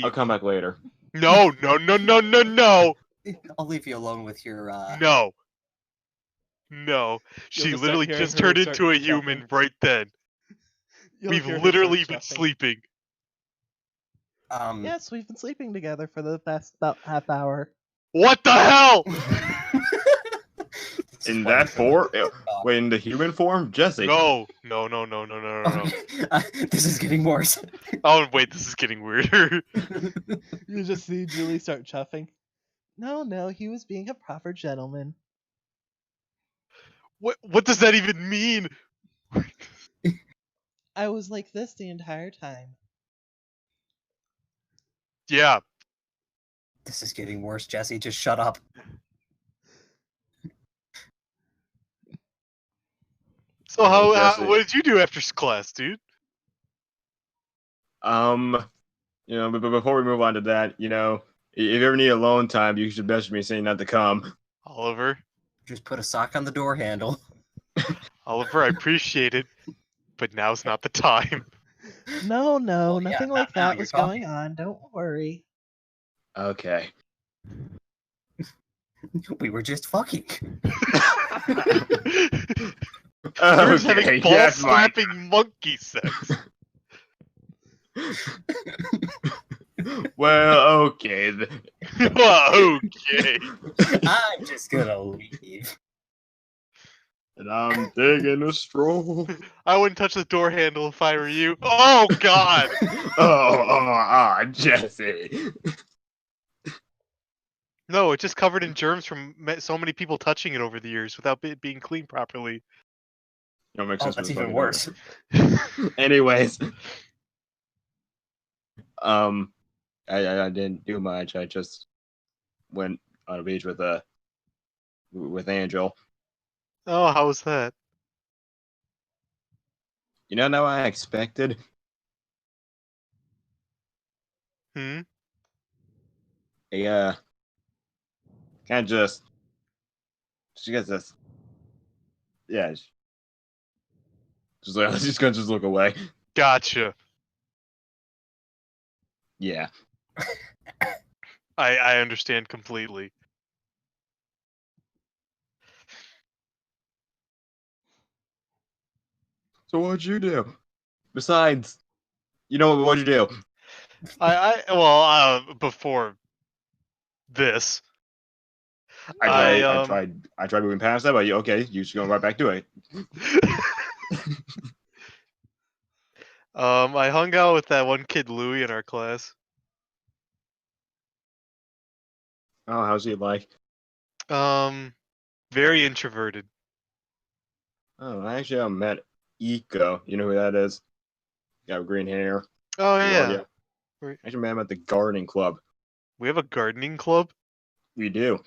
[SPEAKER 3] I'll come back later.
[SPEAKER 4] No.
[SPEAKER 2] I'll leave you alone with your
[SPEAKER 4] No.
[SPEAKER 1] You'll
[SPEAKER 4] She
[SPEAKER 1] just
[SPEAKER 4] literally
[SPEAKER 1] start hearing
[SPEAKER 4] just
[SPEAKER 1] her
[SPEAKER 4] turned
[SPEAKER 1] start
[SPEAKER 4] into a
[SPEAKER 1] chuffing.
[SPEAKER 4] human right then.
[SPEAKER 1] You'll
[SPEAKER 4] We've
[SPEAKER 1] hear her
[SPEAKER 4] literally
[SPEAKER 1] start
[SPEAKER 4] been
[SPEAKER 1] chuffing.
[SPEAKER 4] sleeping.
[SPEAKER 1] Yes, we've been sleeping together for the past about half hour.
[SPEAKER 4] What the hell?
[SPEAKER 3] In that form? Wait, in the human form? Jesse.
[SPEAKER 4] No.
[SPEAKER 2] This is getting worse.
[SPEAKER 4] Oh wait, this is getting weirder.
[SPEAKER 1] You just see Julie start chuffing. No, he was being a proper gentleman.
[SPEAKER 4] What does that even mean?
[SPEAKER 1] I was like this the entire time.
[SPEAKER 4] Yeah.
[SPEAKER 2] This is getting worse, Jesse. Just shut up.
[SPEAKER 4] So
[SPEAKER 3] Jesse.
[SPEAKER 4] what did you do after class, dude?
[SPEAKER 3] But before we move on to that, if you ever need alone time, you should message me saying not to come.
[SPEAKER 4] Oliver,
[SPEAKER 2] Just put a sock on the door handle.
[SPEAKER 4] Oliver, I appreciate it, but now's not the time.
[SPEAKER 1] No,
[SPEAKER 2] Well, yeah,
[SPEAKER 1] nothing
[SPEAKER 2] now-
[SPEAKER 1] like
[SPEAKER 2] now
[SPEAKER 1] that
[SPEAKER 2] you're
[SPEAKER 1] was
[SPEAKER 2] talking.
[SPEAKER 1] going on. Don't worry.
[SPEAKER 3] Okay.
[SPEAKER 2] We were just fucking.
[SPEAKER 4] You're just having
[SPEAKER 3] Okay,
[SPEAKER 4] ball
[SPEAKER 3] yes, Mike.
[SPEAKER 4] slapping monkey sex.
[SPEAKER 3] Well, okay.
[SPEAKER 4] Well, okay.
[SPEAKER 2] I'm just gonna leave.
[SPEAKER 3] And I'm taking a stroll.
[SPEAKER 4] I wouldn't touch the door handle if I were you. Oh God!
[SPEAKER 3] Jesse.
[SPEAKER 4] No, it's just covered in germs from so many people touching it over the years without it being cleaned properly.
[SPEAKER 3] Makes
[SPEAKER 2] Oh,
[SPEAKER 3] sense
[SPEAKER 2] that's
[SPEAKER 3] with
[SPEAKER 2] even
[SPEAKER 3] fucking
[SPEAKER 2] worse.
[SPEAKER 3] order. Anyways, I didn't do much. I just went on a beach with Angel.
[SPEAKER 4] Oh, how was that?
[SPEAKER 3] Not what I expected.
[SPEAKER 4] Hmm.
[SPEAKER 3] Kind of just she gets this. Yeah, just like she's gonna just look away.
[SPEAKER 4] Gotcha.
[SPEAKER 3] Yeah.
[SPEAKER 4] I understand completely.
[SPEAKER 3] So what'd you do? Besides, what'd you do?
[SPEAKER 4] Before this,
[SPEAKER 3] I tried moving past that, but you just going right back to it.
[SPEAKER 4] I hung out with that one kid Louis in our class.
[SPEAKER 3] Oh, how's he like?
[SPEAKER 4] Very introverted.
[SPEAKER 3] Oh, I actually met Eco. You know who that is? Got green hair.
[SPEAKER 4] Oh
[SPEAKER 3] Well,
[SPEAKER 4] yeah.
[SPEAKER 3] yeah. I actually met him at the gardening club.
[SPEAKER 4] We have a gardening club.
[SPEAKER 3] We do.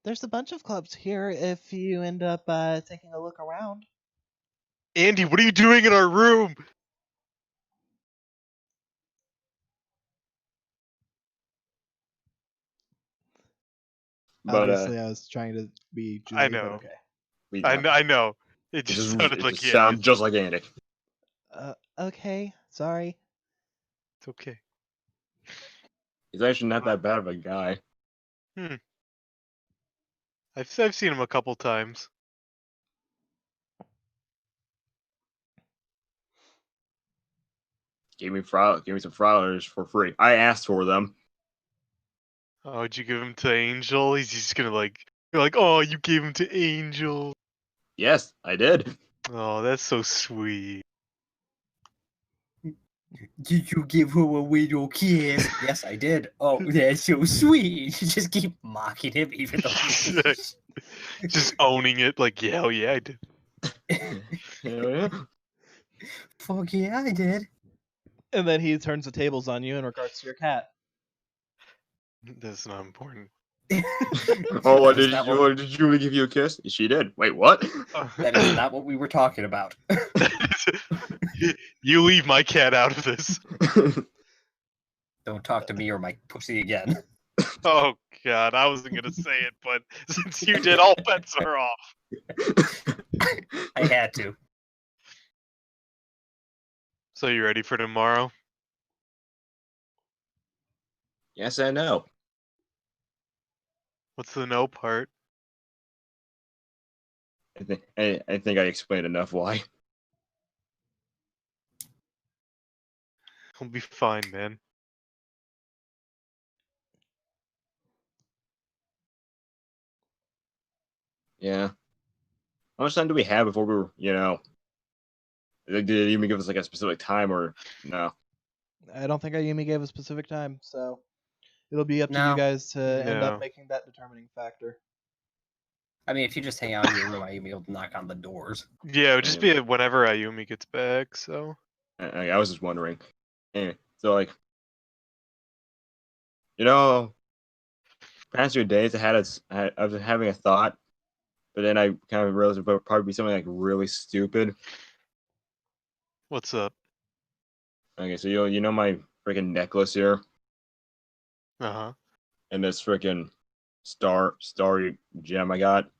[SPEAKER 1] There's a bunch of clubs here if you end up taking a look around.
[SPEAKER 4] Andy, what are you doing in our room?
[SPEAKER 3] But
[SPEAKER 1] Obviously, I was trying to be Julie,
[SPEAKER 4] I
[SPEAKER 1] but
[SPEAKER 4] know.
[SPEAKER 1] okay.
[SPEAKER 3] we
[SPEAKER 4] I know. It
[SPEAKER 3] It
[SPEAKER 4] just
[SPEAKER 3] just,
[SPEAKER 4] sounded
[SPEAKER 3] it
[SPEAKER 4] like
[SPEAKER 3] just
[SPEAKER 4] Andy.
[SPEAKER 3] sounds just like Andy.
[SPEAKER 1] Okay, sorry.
[SPEAKER 4] It's okay.
[SPEAKER 3] He's actually not that bad of a guy.
[SPEAKER 4] I've seen him a couple times.
[SPEAKER 3] Gave me some flowers for free. I asked for them.
[SPEAKER 4] Oh, did you give him to Angel? He's just gonna you're like, oh, you gave him to Angel.
[SPEAKER 3] Yes, I did.
[SPEAKER 4] Oh, that's so sweet.
[SPEAKER 2] Did you give her a little kiss? Yes, I did. Oh, that's so sweet. You just keep mocking him, even though.
[SPEAKER 4] Just owning it, like, yeah, oh yeah, I did.
[SPEAKER 3] Yeah.
[SPEAKER 2] Fuck yeah, I did.
[SPEAKER 1] And then he turns the tables on you in regards to your cat.
[SPEAKER 4] That's not important.
[SPEAKER 3] Oh,
[SPEAKER 2] That is not what-
[SPEAKER 3] did Julie give you a kiss? She did. Wait, what?
[SPEAKER 2] That is not what we were talking about.
[SPEAKER 4] You leave my cat out of this.
[SPEAKER 2] Don't talk to me or my pussy again.
[SPEAKER 4] Oh God, I wasn't gonna say it, but since you did, all bets are off.
[SPEAKER 2] I had to.
[SPEAKER 4] So you ready for tomorrow?
[SPEAKER 3] Yes and no.
[SPEAKER 4] What's the no part?
[SPEAKER 3] I think I explained enough why.
[SPEAKER 4] We'll be fine, man.
[SPEAKER 3] Yeah. How much time do we have before we were, did it even give us like a specific time or no?
[SPEAKER 1] I don't think Ayumi gave a specific time, so it'll be up to
[SPEAKER 2] No.
[SPEAKER 1] you guys to end
[SPEAKER 4] No.
[SPEAKER 1] up making that determining factor.
[SPEAKER 2] I mean, if you just hang out in your room, you'll be able to knock on the doors.
[SPEAKER 4] Yeah, it would just be whenever Ayumi gets back. So
[SPEAKER 3] I was just wondering. Anyway, so like, past few days I was having a thought, but then I kind of realized it would probably be something like really stupid.
[SPEAKER 4] What's up?
[SPEAKER 3] Okay, so you know my freaking necklace here,
[SPEAKER 4] Uh-huh.
[SPEAKER 3] and this freaking starry gem I got.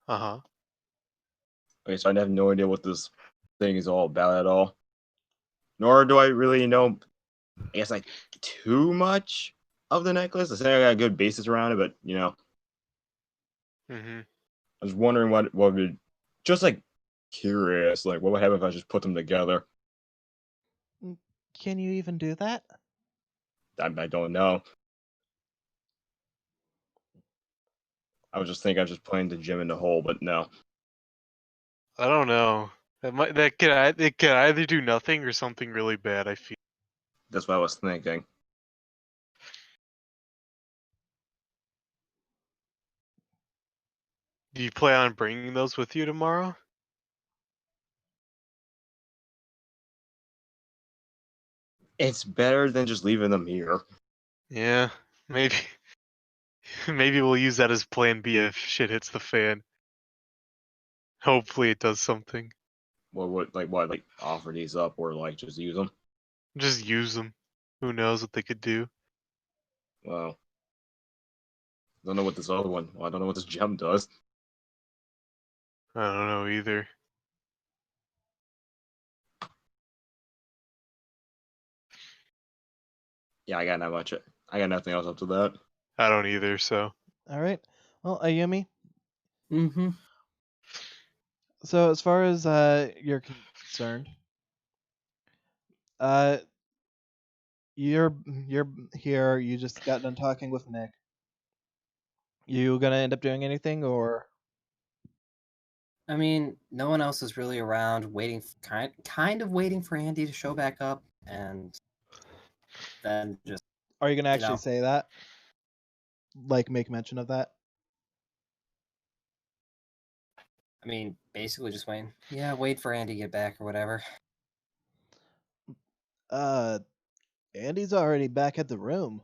[SPEAKER 4] Uh-huh.
[SPEAKER 3] Okay, so I have no idea what this thing is all about at all. Nor do I really know, I guess, like, too much of the necklace. I say I got a good basis around it, but,
[SPEAKER 4] Mm-hmm.
[SPEAKER 3] I was wondering what would, just, like, curious, like, what would happen if I just put them together?
[SPEAKER 1] Can you even do that?
[SPEAKER 3] I don't know. I was just thinking I was just playing the gem in the hole, but no.
[SPEAKER 4] I don't know. It could either do nothing or something really bad, I feel.
[SPEAKER 3] That's what I was thinking.
[SPEAKER 4] Do you plan on bringing those with you tomorrow?
[SPEAKER 3] It's better than just leaving them here.
[SPEAKER 4] Yeah, maybe. Maybe we'll use that as plan B if shit hits the fan. Hopefully it does something.
[SPEAKER 3] Like offer these up or like just use them?
[SPEAKER 4] Just use them. Who knows what they could do?
[SPEAKER 3] Well, I don't know what this other one. Well, I don't know what this gem does.
[SPEAKER 4] I don't know either.
[SPEAKER 3] Yeah, I got not much. I got nothing else up to that.
[SPEAKER 4] I don't either, so.
[SPEAKER 1] All right. Well, Ayumi.
[SPEAKER 2] Mm-hmm.
[SPEAKER 1] So as far as you're concerned, uh, you're here. You just got done talking with Nick. You gonna end up doing anything, or
[SPEAKER 2] I mean, no one else is really around, waiting, kind of waiting for Andy to show back up, and then just
[SPEAKER 1] are you gonna actually
[SPEAKER 2] know.
[SPEAKER 1] say that? Like make mention of that?
[SPEAKER 2] I mean, basically just waiting. Yeah, wait for Andy to get back or whatever.
[SPEAKER 1] Andy's already back at the room.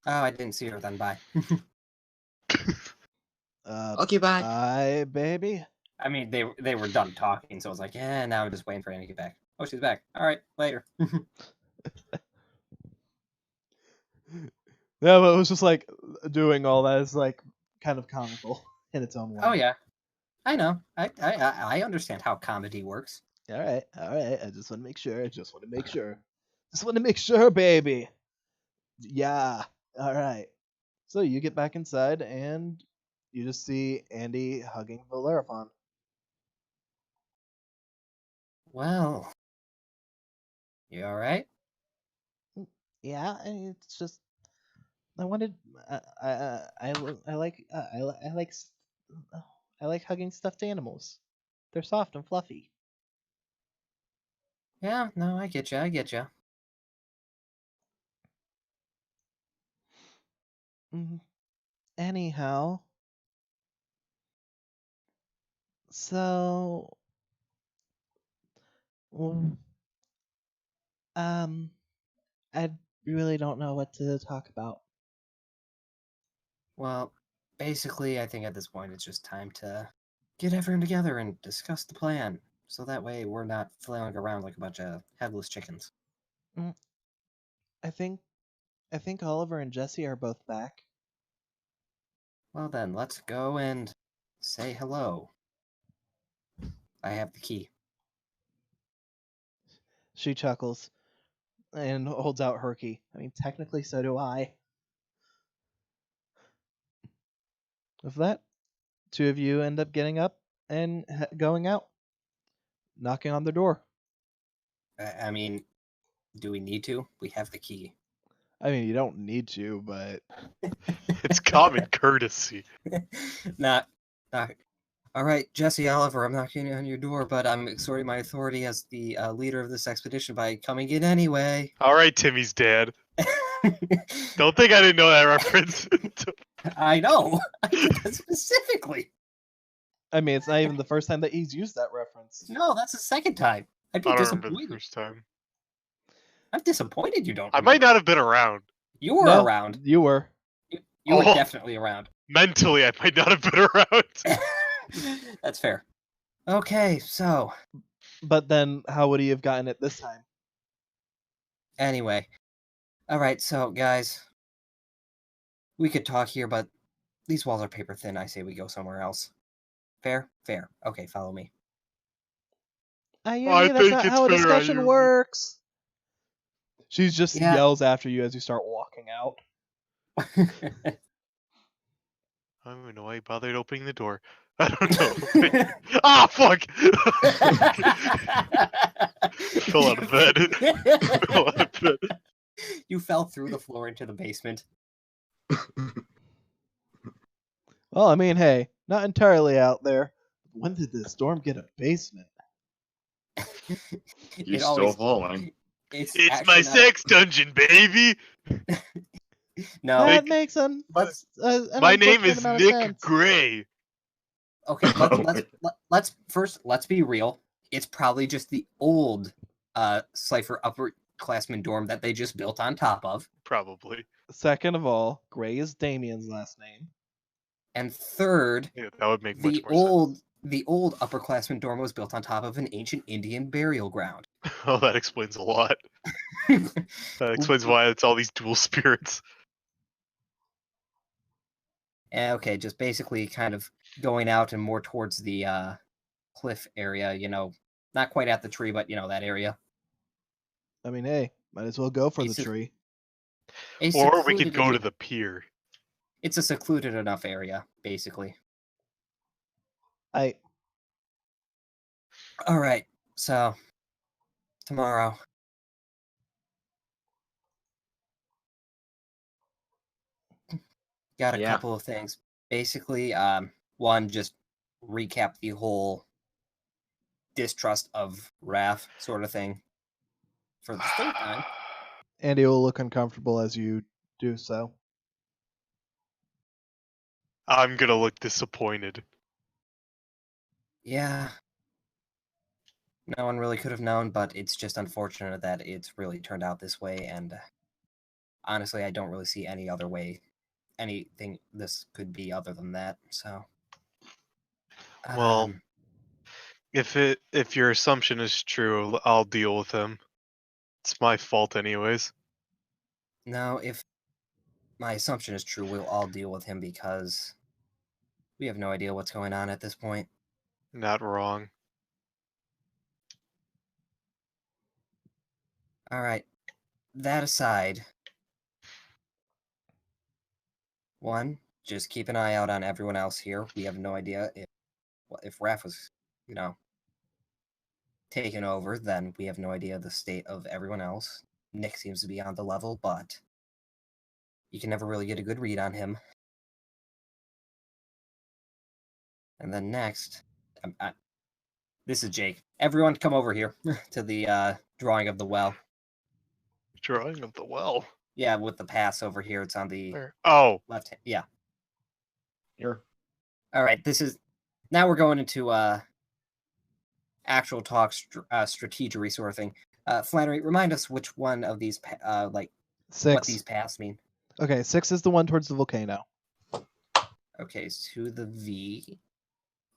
[SPEAKER 2] Oh, I didn't see her then. Bye.
[SPEAKER 3] Okay, bye.
[SPEAKER 1] Bye, baby.
[SPEAKER 2] I mean, they were done talking, so I was like, yeah, now I'm just waiting for Andy to get back. Oh, she's back. All right, later.
[SPEAKER 1] Yeah, but it was just like doing all that is like kind of comical in its own way.
[SPEAKER 2] Oh yeah, I know. I understand how comedy works.
[SPEAKER 1] All right. I just want to make sure. Just want to make sure, baby. Yeah. All right. So you get back inside and you just see Andy hugging Bellerophon.
[SPEAKER 2] Well, you all right?
[SPEAKER 1] Yeah, it's just I wanted I like I like hugging stuffed animals. They're soft and fluffy.
[SPEAKER 2] Yeah, no, I get you. I get you.
[SPEAKER 1] Anyhow, so well, um, I really don't know what to talk about.
[SPEAKER 2] Well, basically, I think at this point it's just time to get everyone together and discuss the plan, so that way we're not flailing around like a bunch of headless chickens.
[SPEAKER 1] Mm, I think Oliver and Jesse are both back.
[SPEAKER 2] Well then, let's go and say hello. I have the key.
[SPEAKER 1] She chuckles and holds out her key. I mean, technically, so do I. With that, two of you end up getting up and going out, knocking on the door.
[SPEAKER 2] I mean, do we need to? We have the key.
[SPEAKER 1] I mean, you don't need to, but
[SPEAKER 4] It's common courtesy.
[SPEAKER 2] not. All right, Jesse Oliver, I'm knocking on your door, but I'm exerting my authority as the leader of this expedition by coming in anyway.
[SPEAKER 4] All right, Timmy's dad. Don't think I didn't know that reference.
[SPEAKER 2] I know. I did that specifically.
[SPEAKER 1] I mean, it's not even the first time that he's used that reference.
[SPEAKER 2] No, that's the second time. I'd be
[SPEAKER 4] I don't remember the
[SPEAKER 2] disappointed.
[SPEAKER 4] first time.
[SPEAKER 2] I'm disappointed you don't.
[SPEAKER 4] I might not have been around.
[SPEAKER 2] You were
[SPEAKER 1] No,
[SPEAKER 2] around.
[SPEAKER 1] You were.
[SPEAKER 2] You were
[SPEAKER 4] Oh.
[SPEAKER 2] definitely around.
[SPEAKER 4] Mentally, I might not have been around.
[SPEAKER 2] That's fair. Okay, so
[SPEAKER 1] But then, how would he have gotten it this time?
[SPEAKER 2] anyway, all right, so guys, we could talk here, but these walls are paper thin. I say we go somewhere else. Fair, fair. Okay, follow me.
[SPEAKER 1] Ayumi, that's
[SPEAKER 4] think
[SPEAKER 1] not
[SPEAKER 4] it's
[SPEAKER 1] how a
[SPEAKER 4] fair,
[SPEAKER 1] discussion
[SPEAKER 4] Ayumi.
[SPEAKER 1] works. She just
[SPEAKER 2] Yeah.
[SPEAKER 1] yells after you as you start walking out.
[SPEAKER 4] I don't even know why he bothered opening the door. I don't know. Ah, fuck! Fell out of bed. Fell out of bed.
[SPEAKER 2] You fell through the floor into the basement.
[SPEAKER 1] Well, I mean, hey, not entirely out there. When did the storm get a basement?
[SPEAKER 3] You're
[SPEAKER 2] It
[SPEAKER 3] still
[SPEAKER 2] always-
[SPEAKER 3] falling.
[SPEAKER 4] It's
[SPEAKER 2] actually
[SPEAKER 4] my
[SPEAKER 2] not a-
[SPEAKER 4] sex dungeon, baby.
[SPEAKER 2] No,
[SPEAKER 1] That makes an
[SPEAKER 2] let's.
[SPEAKER 1] an
[SPEAKER 4] My name
[SPEAKER 1] unfortunate
[SPEAKER 4] is
[SPEAKER 1] amount of
[SPEAKER 4] Nick
[SPEAKER 1] sense.
[SPEAKER 4] Gray.
[SPEAKER 2] Okay,
[SPEAKER 3] Oh my
[SPEAKER 2] let's be real. It's probably just the old Cypher upperclassman dorm that they just built on top of.
[SPEAKER 4] Probably.
[SPEAKER 1] Second of all, Gray is Damien's last name.
[SPEAKER 2] And third,
[SPEAKER 4] Yeah, that would make much
[SPEAKER 2] the
[SPEAKER 4] more sense.
[SPEAKER 2] old upperclassman dorm was built on top of an ancient Indian burial ground.
[SPEAKER 4] Oh, that explains a lot. That explains why it's all these dual spirits.
[SPEAKER 2] Okay, just basically kind of going out and more towards the cliff area, not quite at the tree, but that area.
[SPEAKER 1] I mean, hey, might as well go for the
[SPEAKER 2] It's a-
[SPEAKER 1] tree.
[SPEAKER 4] Or we could go to the pier.
[SPEAKER 2] It's a secluded enough area, basically.
[SPEAKER 1] I
[SPEAKER 2] All right, so tomorrow. Got a
[SPEAKER 3] Yeah.
[SPEAKER 2] couple of things. Basically, one, just recap the whole distrust of Raph sort of thing for the third time.
[SPEAKER 1] Andy will look uncomfortable as you do so.
[SPEAKER 4] I'm gonna look disappointed.
[SPEAKER 2] Yeah. No one really could have known, but it's just unfortunate that it's really turned out this way, and honestly, I don't really see any other way, anything this could be other than that, so.
[SPEAKER 4] Well,
[SPEAKER 2] Um,
[SPEAKER 4] if your assumption is true, I'll deal with him. It's my fault anyways.
[SPEAKER 2] no, if my assumption is true, we'll all deal with him because we have no idea what's going on at this point.
[SPEAKER 4] Not wrong.
[SPEAKER 2] All right. That aside, one, just keep an eye out on everyone else here. We have no idea if Raph was, taken over, then we have no idea the state of everyone else. Nick seems to be on the level, but you can never really get a good read on him. And then next, this is Jake. Everyone come over here to the drawing of the well.
[SPEAKER 4] Drawing of the well.
[SPEAKER 2] Yeah, with the pass over here. It's on the
[SPEAKER 4] Where? Oh,
[SPEAKER 2] left hand. Yeah.
[SPEAKER 3] Here.
[SPEAKER 2] All right. Now we're going into actual talk, strategery sort of thing. Flannery, remind us which one of these, what
[SPEAKER 1] 6.
[SPEAKER 2] these paths mean.
[SPEAKER 1] Okay, 6 is the one towards the volcano.
[SPEAKER 2] Okay, to the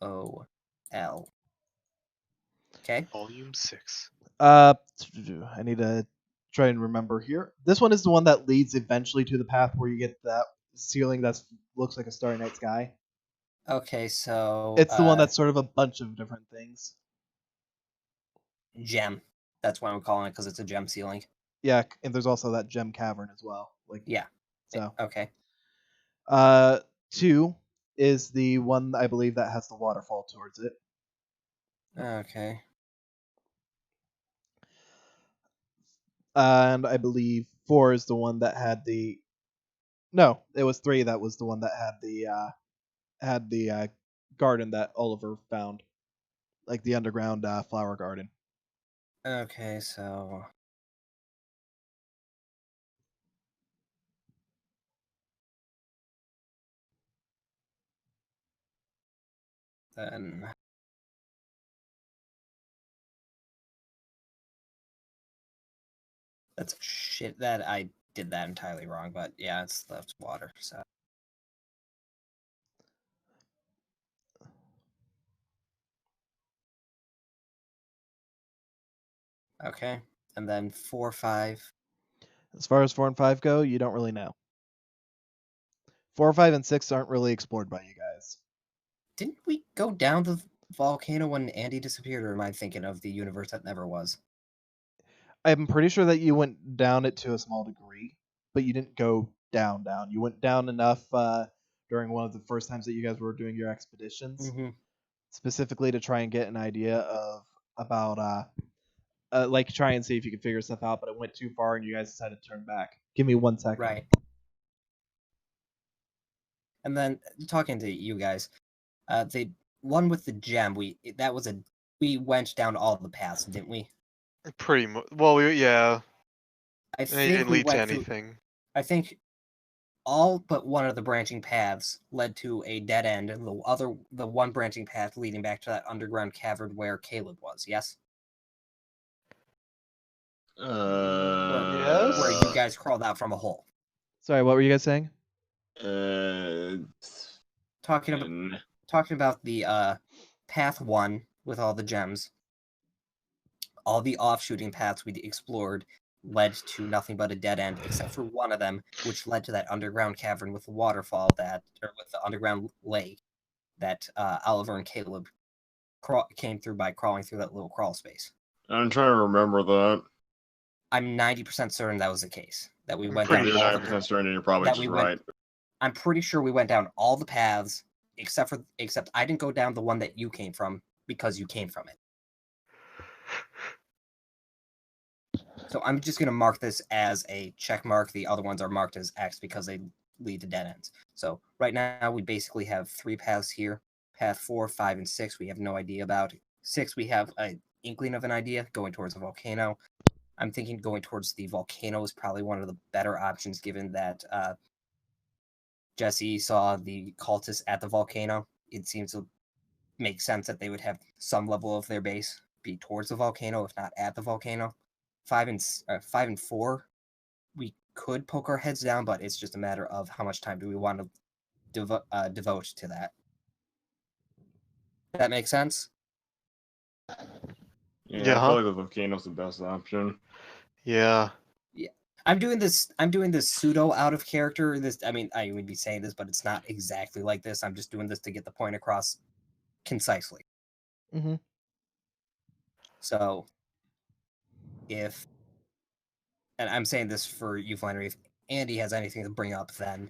[SPEAKER 2] VOL. Okay.
[SPEAKER 4] volume 6.
[SPEAKER 1] I need to try and remember here. This one is the one that leads eventually to the path where you get that ceiling that looks like a Starry Night sky.
[SPEAKER 2] Okay, so
[SPEAKER 1] It's the one that's sort of a bunch of different things.
[SPEAKER 2] gem. That's why I'm calling it, because it's a gem ceiling.
[SPEAKER 1] Yeah, and there's also that gem cavern as well.
[SPEAKER 2] Yeah.
[SPEAKER 1] So.
[SPEAKER 2] Okay.
[SPEAKER 1] 2 is the one I believe that has the waterfall towards it.
[SPEAKER 2] Okay.
[SPEAKER 1] And I believe 4 is the one that had the. No, it was 3 that was the one that had the garden that Oliver found, like the underground flower garden.
[SPEAKER 2] Okay, so then that's shit that I did that entirely wrong, but yeah, that's water, so Okay. And then 4, 5.
[SPEAKER 1] As far as 4 and 5 go, you don't really know. 4, 5, and 6 aren't really explored by you guys.
[SPEAKER 2] Didn't we go down the volcano when Andy disappeared, or am I thinking of the universe that never was?
[SPEAKER 1] I'm pretty sure that you went down it to a small degree, but you didn't go down. You went down enough during one of the first times that you guys were doing your expeditions,
[SPEAKER 2] Mm-hmm.
[SPEAKER 1] specifically to try and get an idea of about like try and see if you could figure stuff out. But it went too far, and you guys decided to turn back. Give me 1 second.
[SPEAKER 2] Right. And then talking to you guys, the one with the gem, we went down all the paths, didn't we?
[SPEAKER 4] Pretty much. Well, yeah.
[SPEAKER 2] I
[SPEAKER 4] It
[SPEAKER 2] think
[SPEAKER 4] didn't
[SPEAKER 2] we
[SPEAKER 4] lead to
[SPEAKER 2] went through.
[SPEAKER 4] anything.
[SPEAKER 2] I think all but one of the branching paths led to a dead end, and the one branching path leading back to that underground cavern where Caleb was. Yes. Where you guys crawled out from a hole.
[SPEAKER 1] Sorry, what were you guys saying?
[SPEAKER 2] Talking about the path 1 with all the gems. All the offshooting paths we explored led to nothing but a dead end, except for one of them, which led to that underground cavern with the waterfall with the underground lake that Oliver and Caleb came through by crawling through that little crawl space.
[SPEAKER 3] I'm trying to remember that.
[SPEAKER 2] I'm 90% certain that was the case. That we
[SPEAKER 4] I'm
[SPEAKER 2] went
[SPEAKER 4] pretty
[SPEAKER 2] down
[SPEAKER 4] sure
[SPEAKER 2] all
[SPEAKER 3] 99% certain you're probably just right.
[SPEAKER 2] I'm pretty sure we went down all the paths except I didn't go down the one that you came from because you came from it. So I'm just going to mark this as a check mark. The other ones are marked as X because they lead to dead ends. So right now we basically have 3 paths here. Path 4, 5, and 6 we have no idea about. 6 we have an inkling of an idea going towards a volcano. I'm thinking going towards the volcano is probably one of the better options given that Jesse saw the cultists at the volcano. It seems to make sense that they would have some level of their base be towards the volcano, if not at the volcano. 5 and 4, we could poke our heads down, but it's just a matter of how much time do we want to devote to that. That makes sense?
[SPEAKER 3] Yeah, I feel like the volcano's the best option.
[SPEAKER 4] Yeah.
[SPEAKER 2] I'm doing this pseudo out of character. I would be saying this, but it's not exactly like this. I'm just doing this to get the point across concisely.
[SPEAKER 1] Mm-hmm.
[SPEAKER 2] So, and I'm saying this for you, Flannery, if Andy has anything to bring up, then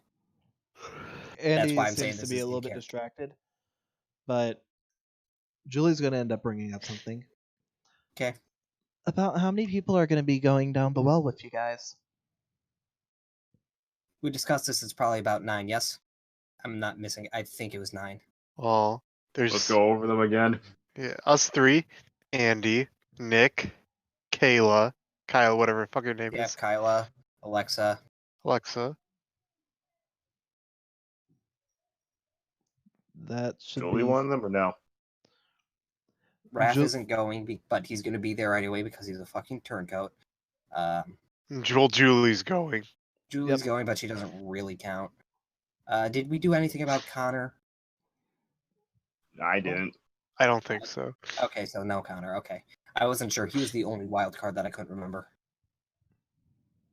[SPEAKER 1] Andy
[SPEAKER 2] why I'm saying
[SPEAKER 1] seems to
[SPEAKER 2] this
[SPEAKER 1] be
[SPEAKER 2] is
[SPEAKER 1] a little
[SPEAKER 2] in
[SPEAKER 1] bit
[SPEAKER 2] character.
[SPEAKER 1] distracted, but Julie's going to end up bringing up something.
[SPEAKER 2] Okay.
[SPEAKER 1] About how many people are going to be going down the well with you guys?
[SPEAKER 2] We discussed this. It's probably about 9. Yes, I'm not missing. I think it was 9.
[SPEAKER 4] Well,
[SPEAKER 3] Let's go over them again.
[SPEAKER 4] Yeah, us 3, Andy, Nick, Kayla, Kyle, whatever the fuck your name
[SPEAKER 2] Yeah,
[SPEAKER 4] is,
[SPEAKER 2] Kyla, Alexa.
[SPEAKER 4] Alexa.
[SPEAKER 1] That should
[SPEAKER 3] Jolie
[SPEAKER 1] be
[SPEAKER 3] one of them or no?
[SPEAKER 2] Raph isn't going, but he's going to be there anyway because he's a fucking turncoat.
[SPEAKER 4] Julie's going.
[SPEAKER 2] Julie's going, but she doesn't really count. Did we do anything about Connor?
[SPEAKER 3] I didn't.
[SPEAKER 4] I don't think so.
[SPEAKER 2] Okay, so no Connor. Okay. I wasn't sure. He was the only wild card that I couldn't remember.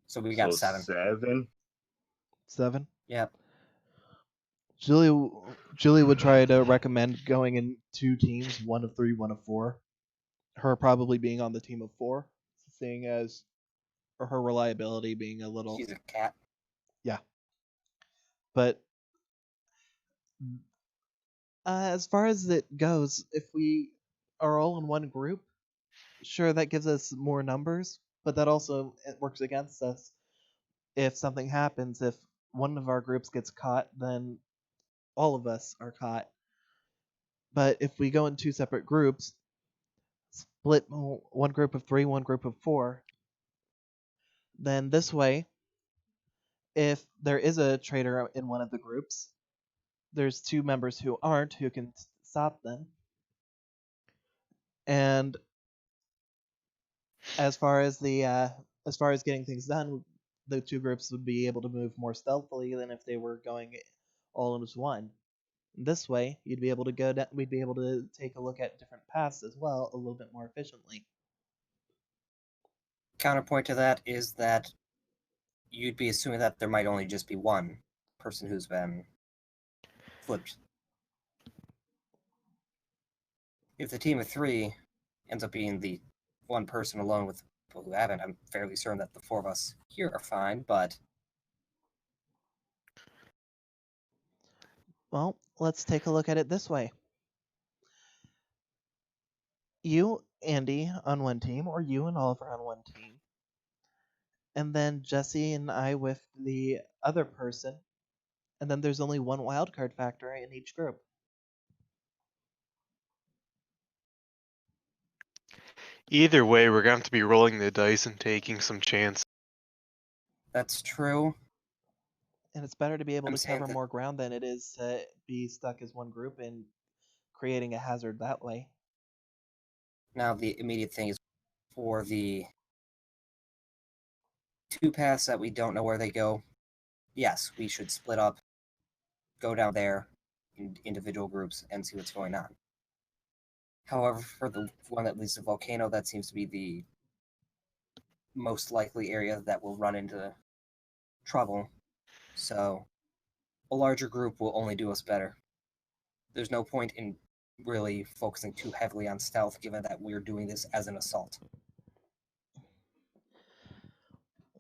[SPEAKER 2] So we got 7.
[SPEAKER 3] 7?
[SPEAKER 1] 7?
[SPEAKER 2] Yep.
[SPEAKER 1] Julie would try to recommend going in 2 teams, 1 of 3, 1 of 4. Her probably being on the team of 4, seeing as her reliability being a little.
[SPEAKER 2] She's a cat.
[SPEAKER 1] Yeah. But as far as it goes, if we are all in one group, sure, that gives us more numbers, but that also it works against us. If something happens, if one of our groups gets caught, then all of us are caught. But if we go in 2 separate groups, split one group of 3, one group of 4, then this way, if there is a traitor in one of the groups, there's 2 members who aren't who can stop them. And as far as getting things done, the 2 groups would be able to move more stealthily than if they were going all as one. This way, we'd be able to take a look at different paths as well a little bit more efficiently.
[SPEAKER 2] counterpoint to that is that you'd be assuming that there might only just be one person who's been flipped. If the team of 3 ends up being the one person alone with people who haven't, I'm fairly certain that the 4 of us here are fine, but...
[SPEAKER 1] Well, let's take a look at it this way. You, Andy, on one team, or you and Oliver on one team. And then Jesse and I with the other person. And then there's only one wildcard factor in each group.
[SPEAKER 4] Either way, we're going to have to be rolling the dice and taking some chance.
[SPEAKER 2] That's true.
[SPEAKER 1] And it's better to be able
[SPEAKER 2] I'm
[SPEAKER 1] to
[SPEAKER 2] saying
[SPEAKER 1] cover
[SPEAKER 2] that-
[SPEAKER 1] more ground than it is to be stuck as one group and creating a hazard that way.
[SPEAKER 2] Now, the immediate thing is for the 2 paths that we don't know where they go, yes, we should split up, go down there in individual groups, and see what's going on. However, for the one that leads to Volcano, that seems to be the most likely area that will run into trouble. So, a larger group will only do us better. There's no point in really focusing too heavily on stealth, given that we're doing this as an assault.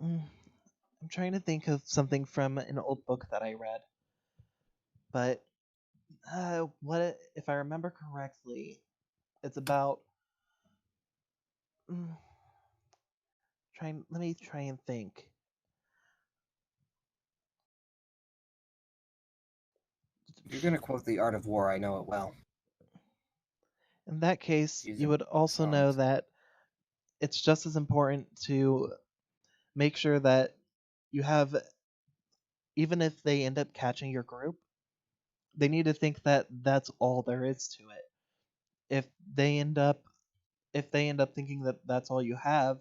[SPEAKER 1] I'm trying to think of something from an old book that I read. But if I remember correctly, it's about let me try and think.
[SPEAKER 2] If you're going to quote The Art of War, I know it well.
[SPEAKER 1] In that case,
[SPEAKER 2] Use
[SPEAKER 1] you
[SPEAKER 2] it
[SPEAKER 1] would also know
[SPEAKER 2] songs.
[SPEAKER 1] that it's just as important to make sure that you have, even if they end up catching your group, they need to think that that's all there is to it. If they end up thinking that that's all you have,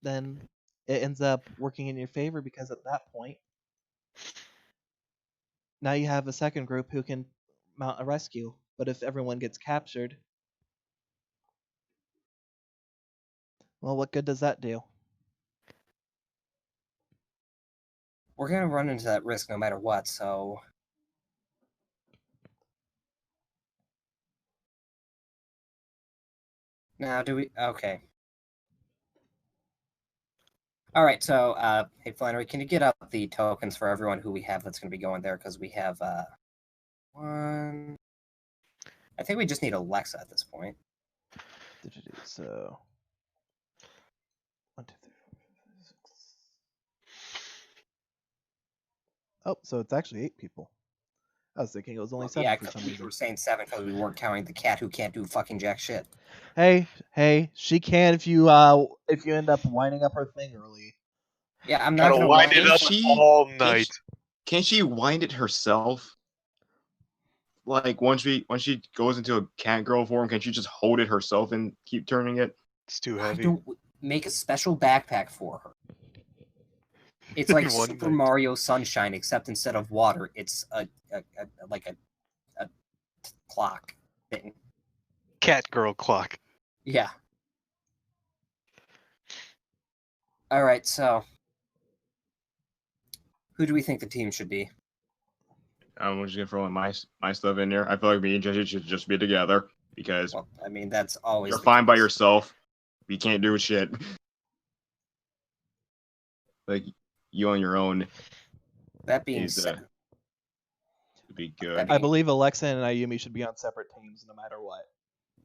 [SPEAKER 1] then it ends up working in your favor, because at that point, now you have a second group who can mount a rescue. But if everyone gets captured, well, what good does that do?
[SPEAKER 2] We're going to run into that risk no matter what, so... Now, do we... Okay. Alright, so, hey, Flannery, can you get up the tokens for everyone who we have that's going to be going there? Because we have, one... I think we just need Alexa at this point.
[SPEAKER 1] So 1, 2, 3, 4, 5, 6. Oh, so it's actually 8 people. I was thinking it was only 7
[SPEAKER 2] Yeah,
[SPEAKER 1] for some
[SPEAKER 2] we
[SPEAKER 1] reason.
[SPEAKER 2] were saying 7 because we weren't counting the cat who can't do fucking jack shit.
[SPEAKER 1] Hey, she can if you end up winding up her thing early.
[SPEAKER 2] Yeah, I'm not
[SPEAKER 4] Gotta
[SPEAKER 2] going to
[SPEAKER 4] wind it up
[SPEAKER 3] She-
[SPEAKER 4] all night.
[SPEAKER 3] Can't she wind it herself? Like once she goes into a cat girl form, can she just hold it herself and keep turning it?
[SPEAKER 4] It's too
[SPEAKER 2] Why
[SPEAKER 4] heavy.
[SPEAKER 2] don't we make a special backpack for her? It's like
[SPEAKER 4] One
[SPEAKER 2] Super
[SPEAKER 4] night.
[SPEAKER 2] Mario Sunshine, except instead of water, it's a clock thing.
[SPEAKER 4] Cat girl clock.
[SPEAKER 2] Yeah. All right, so who do we think the team should be?
[SPEAKER 3] I'm just gonna throw in my stuff in there. I feel like me and Jesse should just be together because
[SPEAKER 2] Well, I mean, that's always
[SPEAKER 3] you're
[SPEAKER 2] the
[SPEAKER 3] fine by
[SPEAKER 2] case.
[SPEAKER 3] yourself. You can't do shit. Like you on your own
[SPEAKER 2] That being
[SPEAKER 3] is
[SPEAKER 2] said,
[SPEAKER 3] would be good.
[SPEAKER 2] That
[SPEAKER 1] I believe Alexa and Ayumi should be on separate teams no matter what.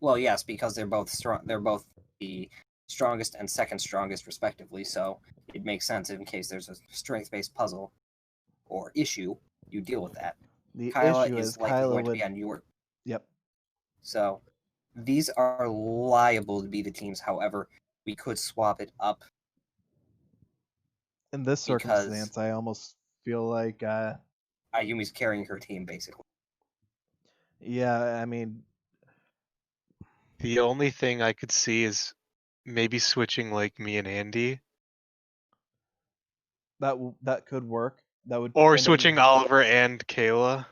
[SPEAKER 2] well, yes, because they're both strong. They're both the strongest and second strongest, respectively. So it makes sense in case there's a strength-based puzzle or issue, you deal with that.
[SPEAKER 1] The
[SPEAKER 2] Kyla
[SPEAKER 1] issue
[SPEAKER 2] is
[SPEAKER 1] is
[SPEAKER 2] likely
[SPEAKER 1] Kyla
[SPEAKER 2] going to
[SPEAKER 1] would.
[SPEAKER 2] be on your.
[SPEAKER 1] Yep.
[SPEAKER 2] So these are liable to be the teams. However, we could swap it up.
[SPEAKER 1] In this
[SPEAKER 2] Because-
[SPEAKER 1] circumstance, I almost feel like,
[SPEAKER 2] Ayumi's carrying her team, basically.
[SPEAKER 1] yeah, I mean,
[SPEAKER 4] The only thing I could see is maybe switching like me and Andy,
[SPEAKER 1] that could work. That would.
[SPEAKER 4] or
[SPEAKER 1] and then-
[SPEAKER 4] switching Oliver and Kayla.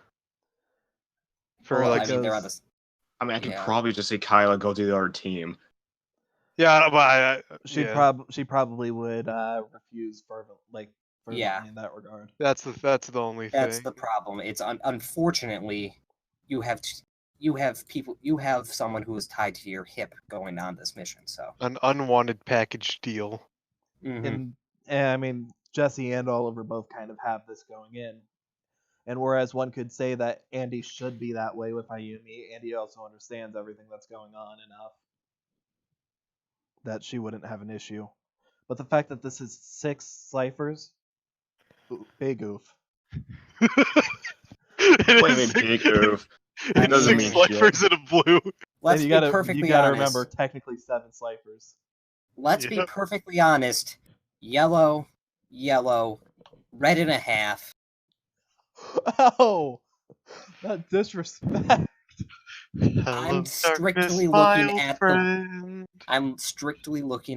[SPEAKER 4] For
[SPEAKER 1] Well,
[SPEAKER 4] like,
[SPEAKER 2] I mean, they're on
[SPEAKER 1] because-
[SPEAKER 2] this.
[SPEAKER 3] I mean, I could
[SPEAKER 2] Yeah.
[SPEAKER 3] probably just say Kyla go to the other team.
[SPEAKER 4] Yeah, but
[SPEAKER 1] She probably would refuse fervently
[SPEAKER 2] Yeah.
[SPEAKER 1] in that regard.
[SPEAKER 4] that's the only
[SPEAKER 2] That's
[SPEAKER 4] thing.
[SPEAKER 2] the problem. It's unfortunately you have someone who is tied to your hip going on this mission. So
[SPEAKER 4] An unwanted package deal.
[SPEAKER 2] Mhm.
[SPEAKER 1] And I mean, Jesse and Oliver both kind of have this going in. And whereas one could say that Andy should be that way with Ayumi, Andy also understands everything that's going on enough that she wouldn't have an issue. But the fact that this is 6 ciphers, big oof.
[SPEAKER 3] What do you mean, big oof?
[SPEAKER 2] I
[SPEAKER 4] It's
[SPEAKER 3] doesn't
[SPEAKER 4] six
[SPEAKER 3] mean shit.
[SPEAKER 4] ciphers in a blue.
[SPEAKER 2] Let's
[SPEAKER 1] And
[SPEAKER 2] be perfectly
[SPEAKER 1] you gotta
[SPEAKER 2] honest.
[SPEAKER 1] remember, technically 7 ciphers.
[SPEAKER 2] Let's be
[SPEAKER 4] Yep.
[SPEAKER 2] perfectly honest. Yellow, red and a half.
[SPEAKER 1] Oh, not disrespect.
[SPEAKER 2] I'm strictly looking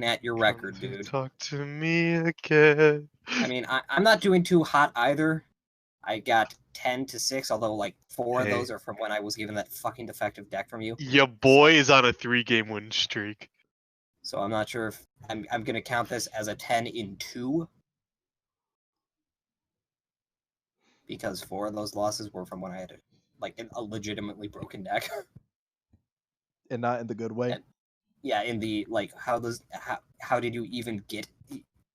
[SPEAKER 2] at your record, dude.
[SPEAKER 4] Talk to me again.
[SPEAKER 2] I mean, I'm not doing too hot either. I got 10 to 6, although like 4 of
[SPEAKER 4] Hey.
[SPEAKER 2] those are from when I was given that fucking defective deck from you.
[SPEAKER 4] Your boy is on a 3-game win streak.
[SPEAKER 2] So I'm not sure if I'm gonna count this as a 10 in 2. Because 4 of those losses were from when I had a legitimately broken deck.
[SPEAKER 1] And not in the good way.
[SPEAKER 2] Yeah, in the how did you even get,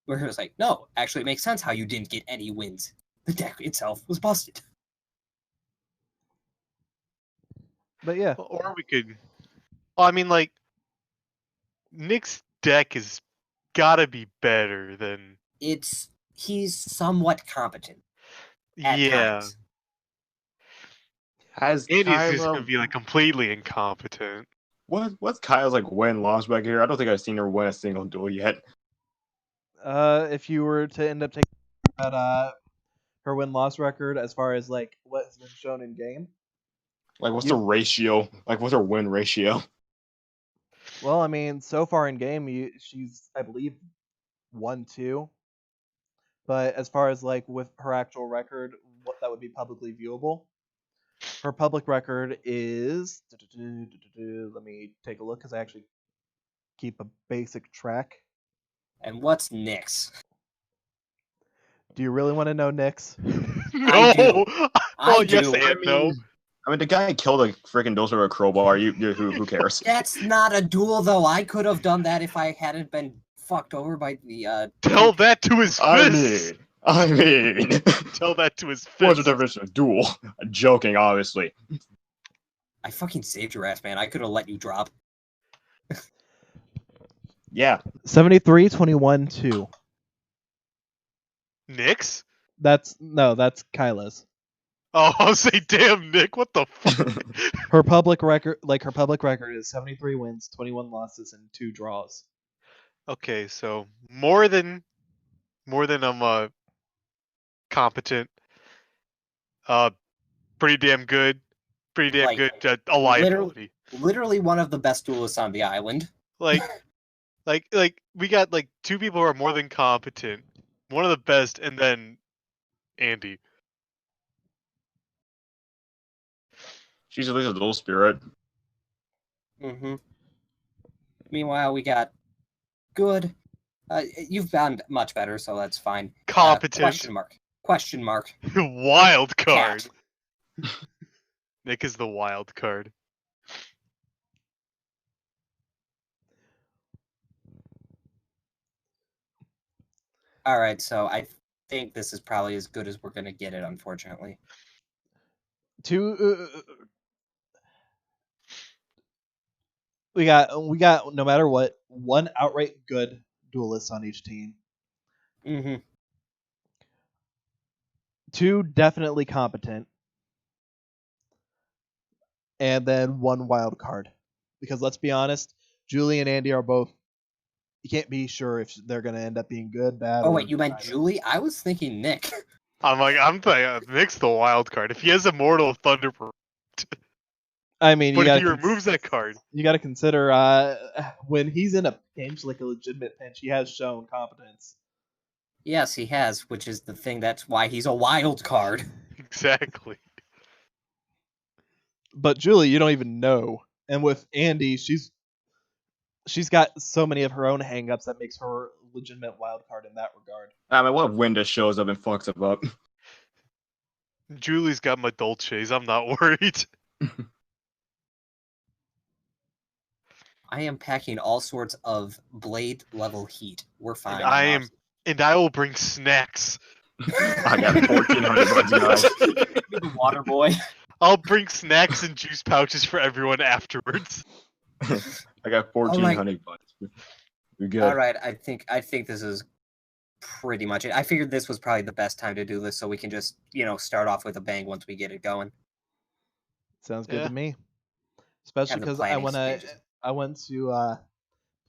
[SPEAKER 2] where it was like, no, actually it makes sense how you didn't get any wins. The deck itself was busted.
[SPEAKER 1] But yeah,
[SPEAKER 4] Or we could. I mean, like, Nick's deck has gotta be better than.
[SPEAKER 2] He's somewhat competent at
[SPEAKER 4] Yeah.
[SPEAKER 2] times.
[SPEAKER 3] Has
[SPEAKER 4] Andy's just
[SPEAKER 3] Kyla,
[SPEAKER 4] gonna be like completely incompetent.
[SPEAKER 3] what's Kyle's like win-loss back here? I don't think I've seen her win a single duel yet.
[SPEAKER 1] if you were to end up taking at her win-loss record as far as like what has been shown in game.
[SPEAKER 3] Like, what's the ratio? Like, what's her win ratio?
[SPEAKER 1] Well, I mean, so far in game, she's I believe 1-2. But as far as like with her actual record, what that would be publicly viewable. Her public record is. Let me take a look because I actually keep a basic track.
[SPEAKER 2] And what's Nick's?
[SPEAKER 1] Do you really want to know Nick's?
[SPEAKER 4] No.
[SPEAKER 2] do.
[SPEAKER 4] Well, yes
[SPEAKER 2] do.
[SPEAKER 4] and no.
[SPEAKER 3] I mean, the guy killed a freaking dulcimer with a crowbar. Who cares?
[SPEAKER 2] That's not a duel, though. I could have done that if I hadn't been fucked over by the.
[SPEAKER 4] Tell that to his fist.
[SPEAKER 3] I mean,
[SPEAKER 4] Tell that to his fist.
[SPEAKER 3] what's the difference in a duel? Joking, obviously.
[SPEAKER 2] I fucking saved your ass, man. I could have let you drop.
[SPEAKER 3] Yeah.
[SPEAKER 1] 73-21-2.
[SPEAKER 4] Nick's?
[SPEAKER 1] That's Kyla's.
[SPEAKER 4] Oh, I'll say, damn, Nick, what the fuck?
[SPEAKER 1] Her public record is 73 wins, 21 losses, and 2 draws.
[SPEAKER 4] Okay, so more than I'm competent. Pretty damn good. Pretty damn good. A liability.
[SPEAKER 2] Literally one of the best duelists on the island.
[SPEAKER 4] Like we got like 2 people who are more than competent. One of the best, and then Andy.
[SPEAKER 3] She's at least a dual spirit.
[SPEAKER 2] Mm-hmm. Meanwhile, we got good. You've done much better, so that's fine.
[SPEAKER 4] Competent.
[SPEAKER 2] Question mark.
[SPEAKER 4] Wild card.
[SPEAKER 2] Cat.
[SPEAKER 4] Nick is the wild card.
[SPEAKER 2] All right, so I think this is probably as good as we're gonna get it, unfortunately.
[SPEAKER 1] We got no matter what, 1 outright good duelist on each team.
[SPEAKER 2] Mm-hmm.
[SPEAKER 1] 2 definitely competent. And then 1 wild card. Because let's be honest, Julie and Andy are both. You can't be sure if they're going to end up being good, bad.
[SPEAKER 2] Oh wait, you meant Julie? I was thinking Nick.
[SPEAKER 4] I'm thinking Nick's the wild card. If he has Immortal Thunder,
[SPEAKER 1] I mean,
[SPEAKER 4] but if he removes that card,
[SPEAKER 1] you got to consider when he's in a pinch, like a legitimate pinch, he has shown competence.
[SPEAKER 2] Yes, he has, which is the thing. That's why he's a wild card.
[SPEAKER 4] Exactly.
[SPEAKER 1] But Julie, you don't even know. And with Andy, she's she's got so many of her own hangups that makes her a legitimate wild card in that regard.
[SPEAKER 3] I mean, what if Winda shows up and fucks him up?
[SPEAKER 4] Julie's got my Dolces. I'm not worried.
[SPEAKER 2] I am packing all sorts of blade level heat. We're fine.
[SPEAKER 4] And I will bring snacks.
[SPEAKER 3] I got 1,400 bucks, guys.
[SPEAKER 2] The water boy.
[SPEAKER 4] I'll bring snacks and juice pouches for everyone afterwards.
[SPEAKER 3] I got 1,400 bucks. We're good.
[SPEAKER 2] All right, I think this is pretty much it. I figured this was probably the best time to do this, so we can just start off with a bang once we get it going.
[SPEAKER 1] Sounds good
[SPEAKER 4] Yeah.
[SPEAKER 1] to me. Especially
[SPEAKER 2] Have the
[SPEAKER 1] because
[SPEAKER 2] planning stages.
[SPEAKER 1] I want to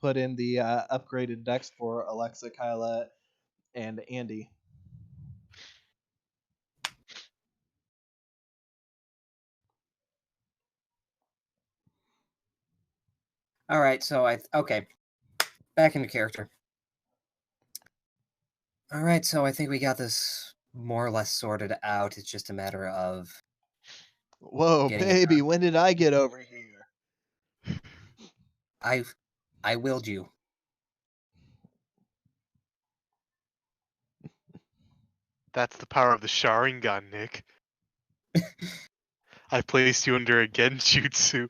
[SPEAKER 1] put in the upgraded decks for Alexa, Kyla, and Andy.
[SPEAKER 2] All right, so okay, back into character. All right, so I think we got this more or less sorted out. It's just a matter of
[SPEAKER 1] Whoa,
[SPEAKER 2] Getting it
[SPEAKER 1] baby, when did I get over here?
[SPEAKER 2] I willed you.
[SPEAKER 4] That's the power of the Sharingan, Nick. I placed you under a Genjutsu.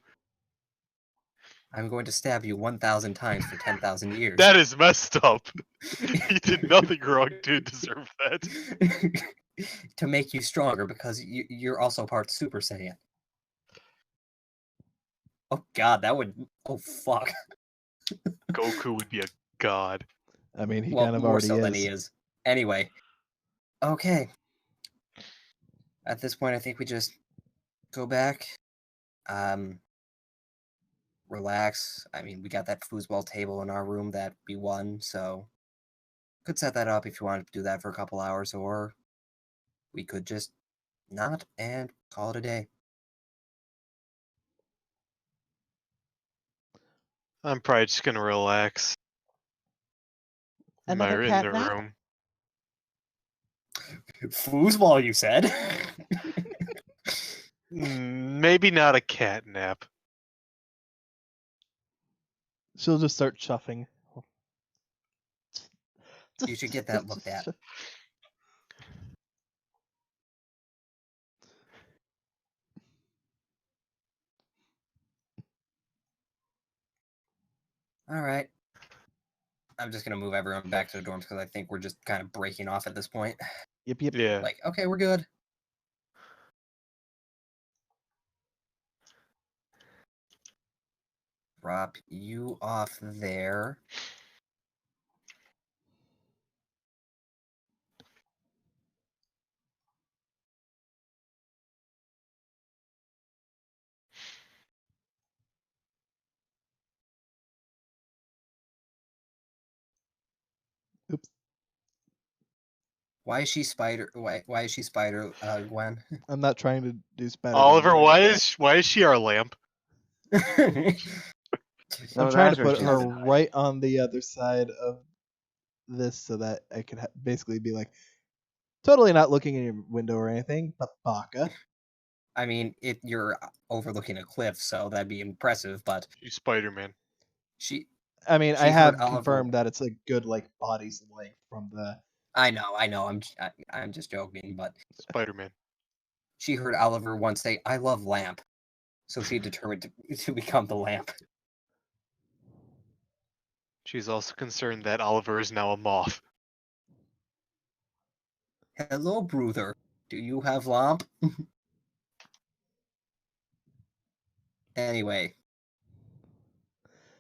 [SPEAKER 2] I'm going to stab you 1,000 times for 10,000 years.
[SPEAKER 4] That is messed up. You did nothing wrong to deserve that.
[SPEAKER 2] To make you stronger, because you're also part Super Saiyan. Oh god, that would... Oh fuck.
[SPEAKER 4] Goku would be a god.
[SPEAKER 1] I mean, he
[SPEAKER 2] Well,
[SPEAKER 1] kind of
[SPEAKER 2] more
[SPEAKER 1] already
[SPEAKER 2] so
[SPEAKER 1] is.
[SPEAKER 2] than he is. Anyway. Okay. At this point, I think we just go back. Relax. I mean, we got that foosball table in our room that we won, so could set that up if you wanted to do that for a couple hours, or we could just not and call it a day.
[SPEAKER 4] I'm probably just gonna relax.
[SPEAKER 1] Another
[SPEAKER 4] in
[SPEAKER 1] cat
[SPEAKER 4] the
[SPEAKER 1] nap?
[SPEAKER 4] room.
[SPEAKER 2] Foosball, you said?
[SPEAKER 4] Maybe not a cat nap.
[SPEAKER 1] She'll just start chuffing.
[SPEAKER 2] You should get that looked at. All right. I'm just going to move everyone back to the dorms because I think we're just kind of breaking off at this point.
[SPEAKER 1] Yep, yep.
[SPEAKER 4] Yeah.
[SPEAKER 2] Like, okay, we're good. Drop you off there.
[SPEAKER 1] Oops.
[SPEAKER 2] Why is she spider? Why is she spider, Gwen?
[SPEAKER 1] I'm not trying to do better.
[SPEAKER 4] Oliver, why is she our lamp?
[SPEAKER 1] I'm
[SPEAKER 3] No,
[SPEAKER 1] trying to
[SPEAKER 3] that's where
[SPEAKER 1] put
[SPEAKER 3] she
[SPEAKER 1] her
[SPEAKER 3] has it.
[SPEAKER 1] right on the other side of this so that I could basically be like, totally not looking in your window or anything, but baka.
[SPEAKER 2] I mean, you're overlooking a cliff, so that'd be impressive. But
[SPEAKER 4] She's Spider-Man.
[SPEAKER 2] she,
[SPEAKER 1] I mean, I
[SPEAKER 2] She
[SPEAKER 1] have
[SPEAKER 2] heard Oliver-
[SPEAKER 1] confirmed that it's a good like body's length from the.
[SPEAKER 2] I know. I'm just joking. But
[SPEAKER 4] Spider-Man.
[SPEAKER 2] she heard Oliver once say, "I love lamp," so she determined to become the lamp.
[SPEAKER 4] She's also concerned that Oliver is now a moth.
[SPEAKER 2] Hello, brother. Do you have lamp? Anyway,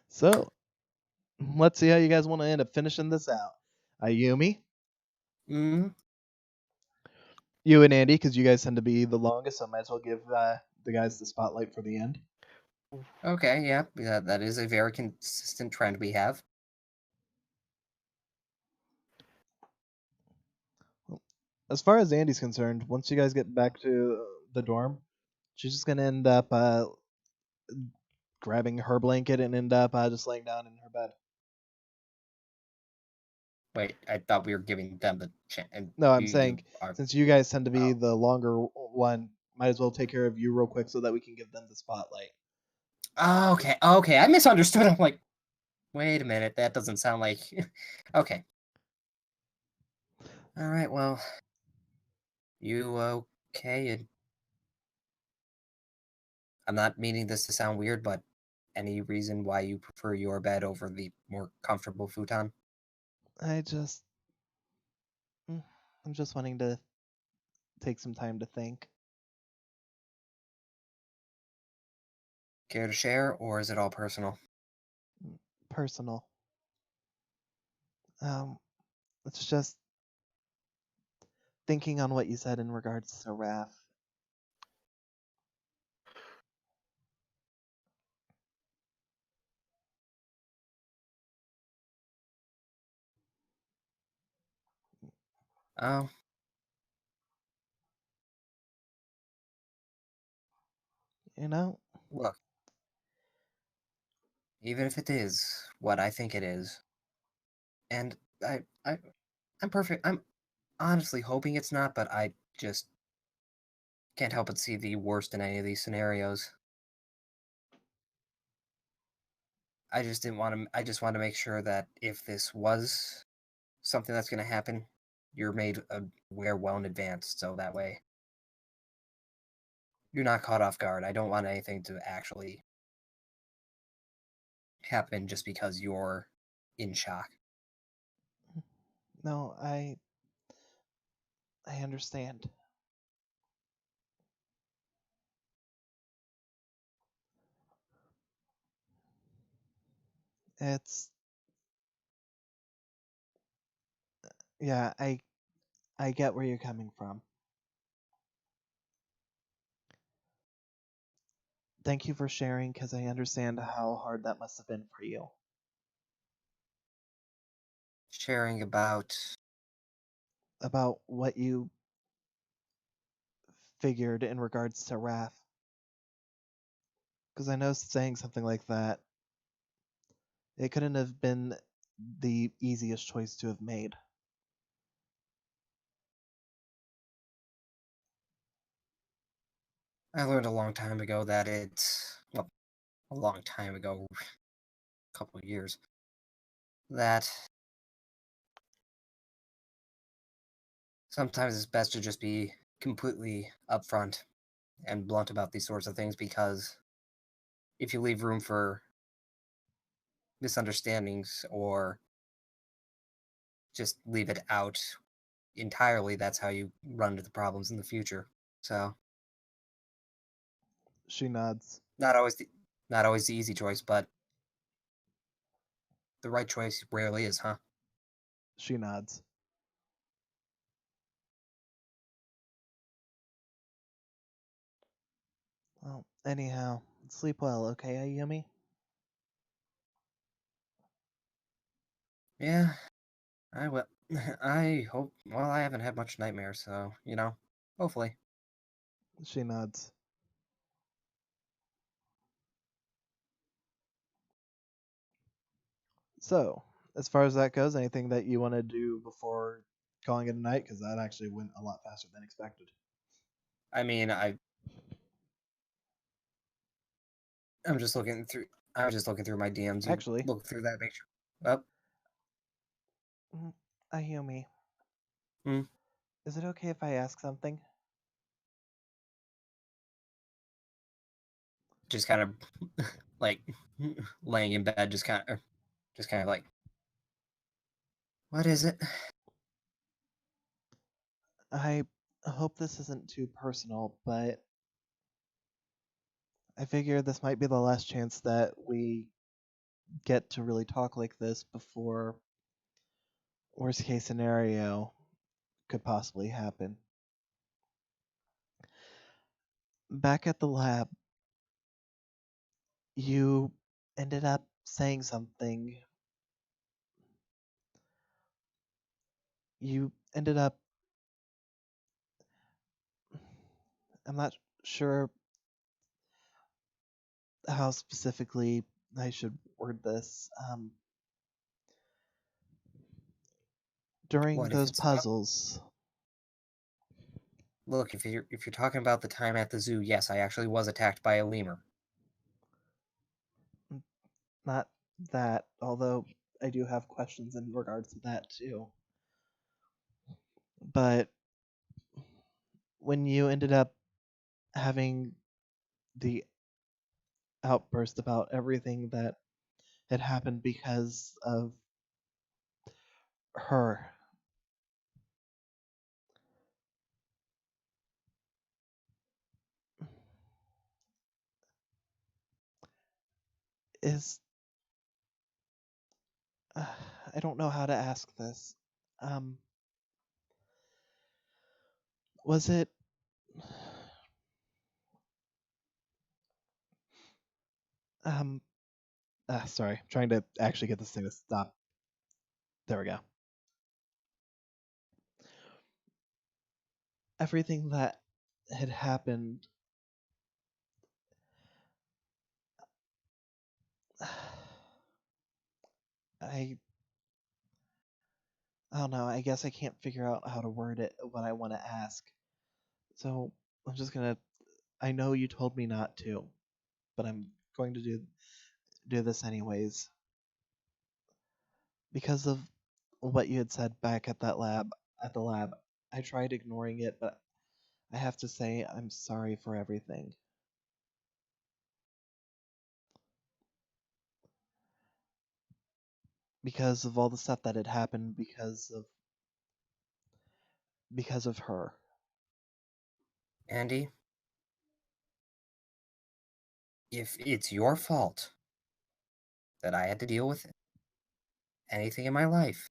[SPEAKER 1] So, let's see how you guys want to end up finishing this out. Ayumi, you and Andy, because you guys tend to be the longest, so I might as well give the guys the spotlight for the end.
[SPEAKER 2] okay, yeah, that is a very consistent trend we have.
[SPEAKER 1] As far as Andy's concerned, once you guys get back to the dorm, she's just gonna end up grabbing her blanket and end up just laying down in her bed.
[SPEAKER 2] Wait, I thought we were giving them the chance.
[SPEAKER 1] No, I'm saying since you guys tend to be the longer one, might as well take care of you real quick so that we can give them the spotlight.
[SPEAKER 2] Oh, okay, I misunderstood. I'm like, Wait a minute, that doesn't sound like... Okay. Alright, well... You okay? And I'm not meaning this to sound weird, but any reason why you prefer your bed over the more comfortable futon?
[SPEAKER 1] I'm just wanting to take some time to think.
[SPEAKER 2] Care to share, or is it all personal?
[SPEAKER 1] Personal. It's just thinking on what you said in regards to Raph.
[SPEAKER 2] Oh,
[SPEAKER 1] You know,
[SPEAKER 2] look. Even if it is what I think it is, and I'm perfect. I'm honestly hoping it's not, but I just can't help but see the worst in any of these scenarios. I just didn't want to. I just want to make sure that if this was something that's going to happen, you're made aware well in advance, so that way you're not caught off guard. I don't want anything to actually happen just because you're in shock.
[SPEAKER 1] no, I understand. It's yeah, I get where you're coming from. Thank you for sharing because I understand how hard that must have been for you.
[SPEAKER 2] Sharing about
[SPEAKER 1] About what you figured in regards to Raph. Because I know saying something like that, it couldn't have been the easiest choice to have made.
[SPEAKER 2] I learned a long time ago that it's well, a long time ago, a couple of years, that sometimes it's best to just be completely upfront and blunt about these sorts of things, because if you leave room for misunderstandings or just leave it out entirely, that's how you run into the problems in the future. So
[SPEAKER 1] She nods.
[SPEAKER 2] not always the easy choice, but the right choice rarely is, huh?
[SPEAKER 1] She nods. Well, anyhow, sleep well, okay, Ayumi?
[SPEAKER 2] Yeah, I will. I hope. Well, I haven't had much nightmares, so hopefully.
[SPEAKER 1] She nods. So, as far as that goes, anything that you want to do before calling it a night? Because that actually went a lot faster than expected.
[SPEAKER 2] I mean, I'm just looking through. I was just looking through my DMs. You
[SPEAKER 1] Actually,
[SPEAKER 2] look through that, make sure. Oh,
[SPEAKER 1] Ayumi,
[SPEAKER 2] Hmm?
[SPEAKER 1] is it okay if I ask something?
[SPEAKER 2] Just kind of like laying in bed, just kind of like, what is it?
[SPEAKER 1] I hope this isn't too personal, but I figure this might be the last chance that we get to really talk like this before worst case scenario could possibly happen. Back at the lab, you ended up saying something. You ended up. I'm not sure how specifically I should word this. During
[SPEAKER 2] What if
[SPEAKER 1] those
[SPEAKER 2] it's about?
[SPEAKER 1] puzzles,
[SPEAKER 2] Look, if you're talking about the time at the zoo, yes, I actually was attacked by a lemur.
[SPEAKER 1] not that, although I do have questions in regards to that too. But when you ended up having the outburst about everything that had happened because of her, is I don't know how to ask this. Um, was it um sorry, I'm trying to actually get this thing to stop. There we go. Everything that had happened, I I don't know. I guess I can't figure out how to word it, what I want to ask. So I'm just gonna. I know you told me not to, but I'm going to do this anyways because of what you had said back at that lab. At the lab, I tried ignoring it, but I have to say I'm sorry for everything. Because of all the stuff that had happened because of her.
[SPEAKER 2] Andy, if it's your fault that I had to deal with anything in my life,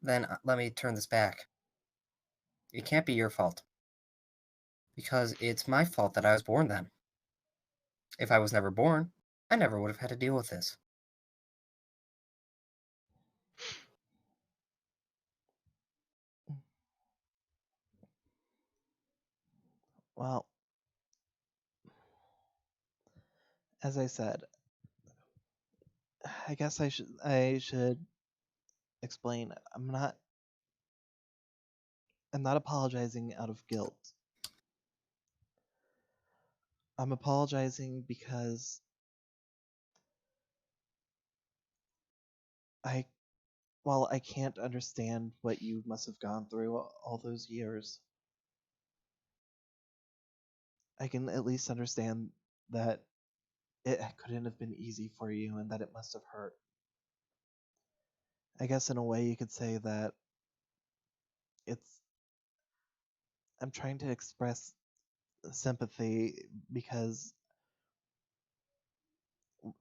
[SPEAKER 2] then let me turn this back. It can't be your fault. Because it's my fault that I was born then. If I was never born, I never would have had to deal with this.
[SPEAKER 1] Well, as I said, I guess I should explain. I'm not apologizing out of guilt. I'm apologizing because I while I can't understand what you must have gone through all those years, I can at least understand that it couldn't have been easy for you and that it must have hurt. I guess in a way you could say that it's I'm trying to express sympathy because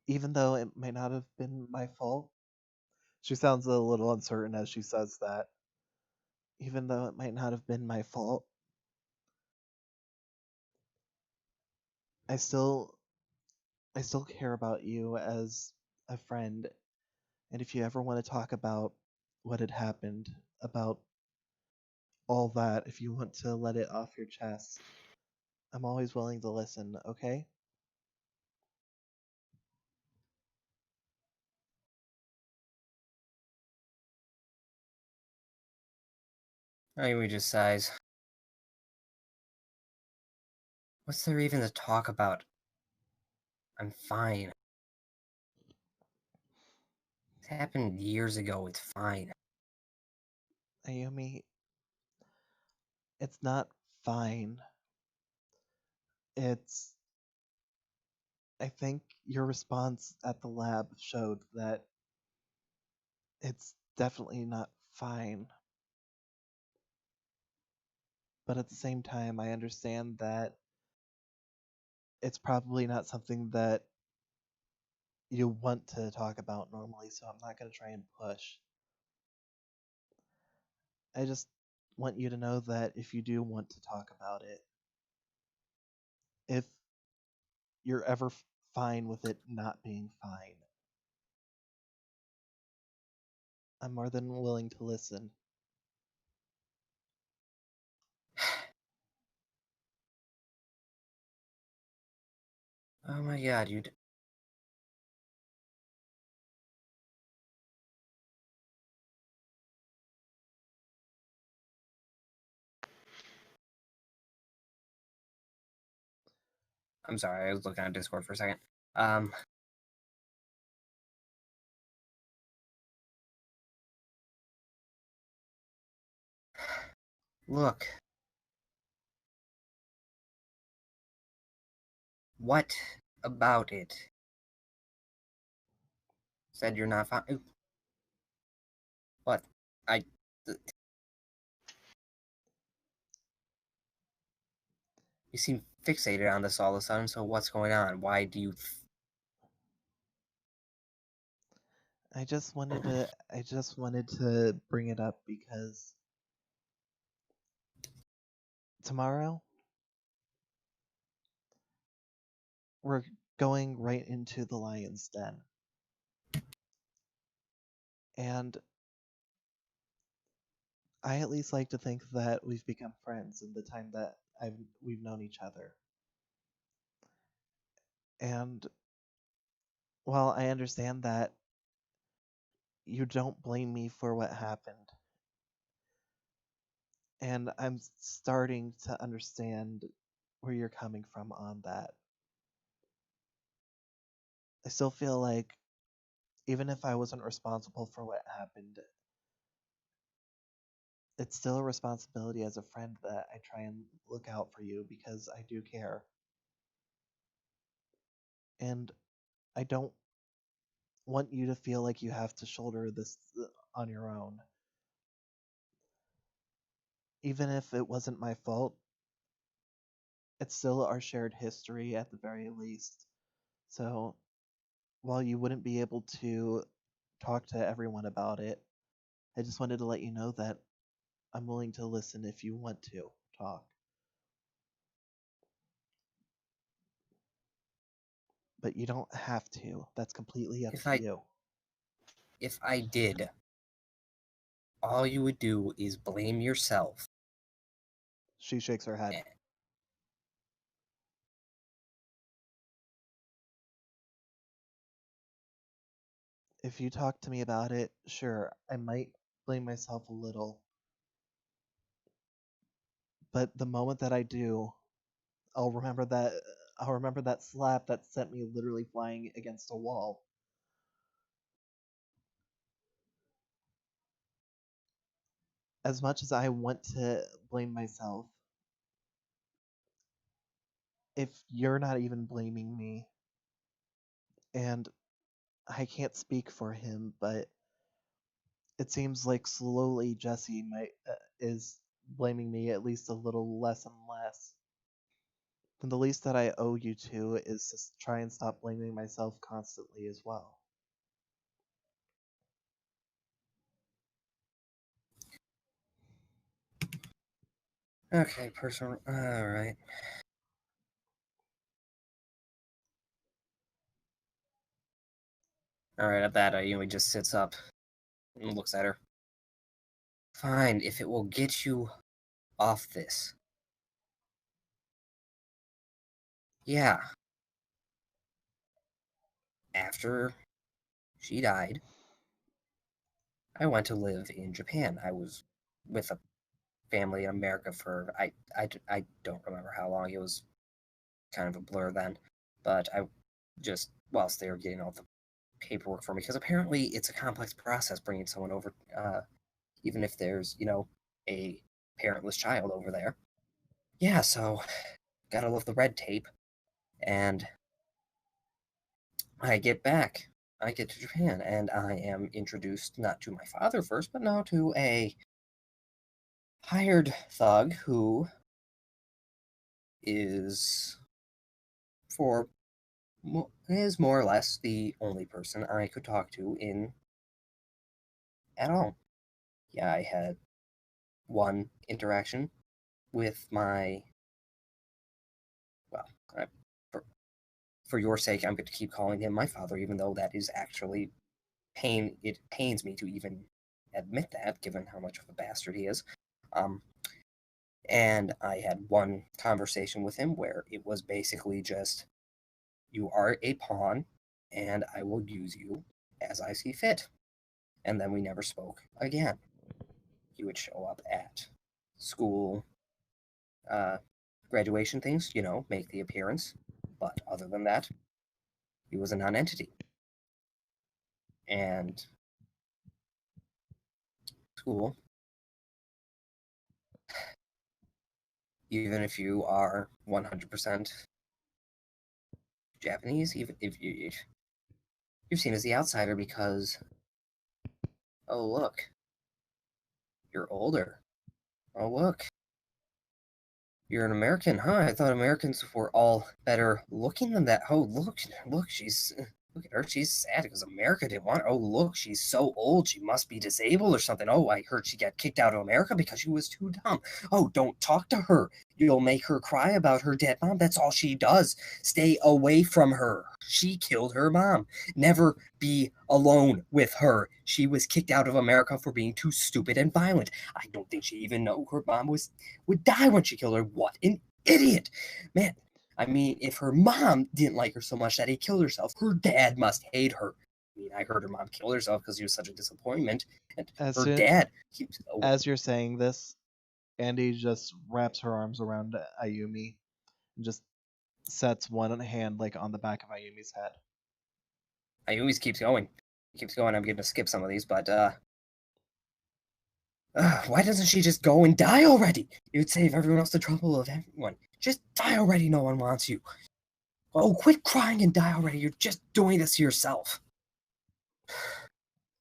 [SPEAKER 1] even though it might not have been my fault, she sounds a little uncertain as she says that. Even though it might not have been my fault, I still I still care about you as a friend. And if you ever want to talk about what had happened, about all that, if you want to let it off your chest, I'm always willing to listen, okay?
[SPEAKER 2] Amy just sighs. What's there even to talk about? I'm fine. It happened years ago. It's fine.
[SPEAKER 1] Ayumi, it's not fine. It's. I think your response at the lab showed that it's definitely not fine. But at the same time, I understand that it's probably not something that you want to talk about normally, so I'm not going to try and push. I just want you to know that if you do want to talk about it, if you're ever fine with it not being fine, I'm more than willing to listen.
[SPEAKER 2] Oh my god, you. I'm sorry, I was looking at Discord for a second. Look. What about it? Said you're not fine. What? I. You seem fixated on this all of a sudden, so what's going on? Why do you.
[SPEAKER 1] I just wanted to bring it up because tomorrow we're going right into the lion's den. And I at least like to think that we've become friends in the time that we've known each other. And while I understand that you don't blame me for what happened, and I'm starting to understand where you're coming from on that, I still feel like even if I wasn't responsible for what happened, it's still a responsibility as a friend that I try and look out for you because I do care. And I don't want you to feel like you have to shoulder this on your own. Even if it wasn't my fault, it's still our shared history at the very least. So, while you wouldn't be able to talk to everyone about it, I just wanted to let you know that I'm willing to listen if you want to talk. But you don't have to. That's completely up to you.
[SPEAKER 2] If I did, all you would do is blame yourself.
[SPEAKER 1] She shakes her head. If you talk to me about it, sure, I might blame myself a little. But the moment that I do, I'll remember that slap that sent me literally flying against a wall. As much as I want to blame myself, if you're not even blaming me, and I can't speak for him, but it seems like slowly Jesse is blaming me at least a little less and less. And the least that I owe you to is to try and stop blaming myself constantly as well.
[SPEAKER 2] Okay, person. Alright. Alright, at that, he just sits up and looks at her. Fine, if it will get you off this. Yeah. After she died, I went to live in Japan. I was with a family in America for I don't remember how long. It was kind of a blur then, but I just whilst they were getting all the paperwork for me, because apparently it's a complex process bringing someone over, even if there's a parentless child over there. Yeah, so gotta love the red tape, and I get back. I get to Japan, and I am introduced not to my father first, but now to a hired thug who is is more or less the only person I could talk to in at all. Yeah, I had one interaction with my well, for your sake, I'm going to keep calling him my father, even though that is actually pain. It pains me to even admit that, given how much of a bastard he is. And I had one conversation with him where it was basically just, you are a pawn, and I will use you as I see fit. And then we never spoke again. He would show up at school, graduation things, make the appearance. But other than that, he was a non-entity. And school, even if you are 100% Japanese, even if you're seen as the outsider because, oh look, you're older. Oh look, you're an American, huh? I thought Americans were all better looking than that. Oh look, look at her. She's sad because America didn't want her. Oh look, she's so old. She must be disabled or something. Oh, I heard she got kicked out of America because she was too dumb. Oh, don't talk to her. You'll make her cry about her dead mom. That's all she does. Stay away from her. She killed her mom. Never be alone with her. She was kicked out of America for being too stupid and violent. I don't think she even knew her mom would die when she killed her. What an idiot. Man, I mean, if her mom didn't like her so much that he killed herself, her dad must hate her. I mean, I heard her mom kill herself because he was such a disappointment. And
[SPEAKER 1] As
[SPEAKER 2] her dad keeps...
[SPEAKER 1] As you're saying this, Andy just wraps her arms around Ayumi and just sets one hand like on the back of Ayumi's head.
[SPEAKER 2] Ayumi's keeps going. He keeps going. I'm going to skip some of these, but why doesn't she just go and die already? You'd save everyone else the trouble of everyone. Just die already. No one wants you. Oh, quit crying and die already. You're just doing this to yourself.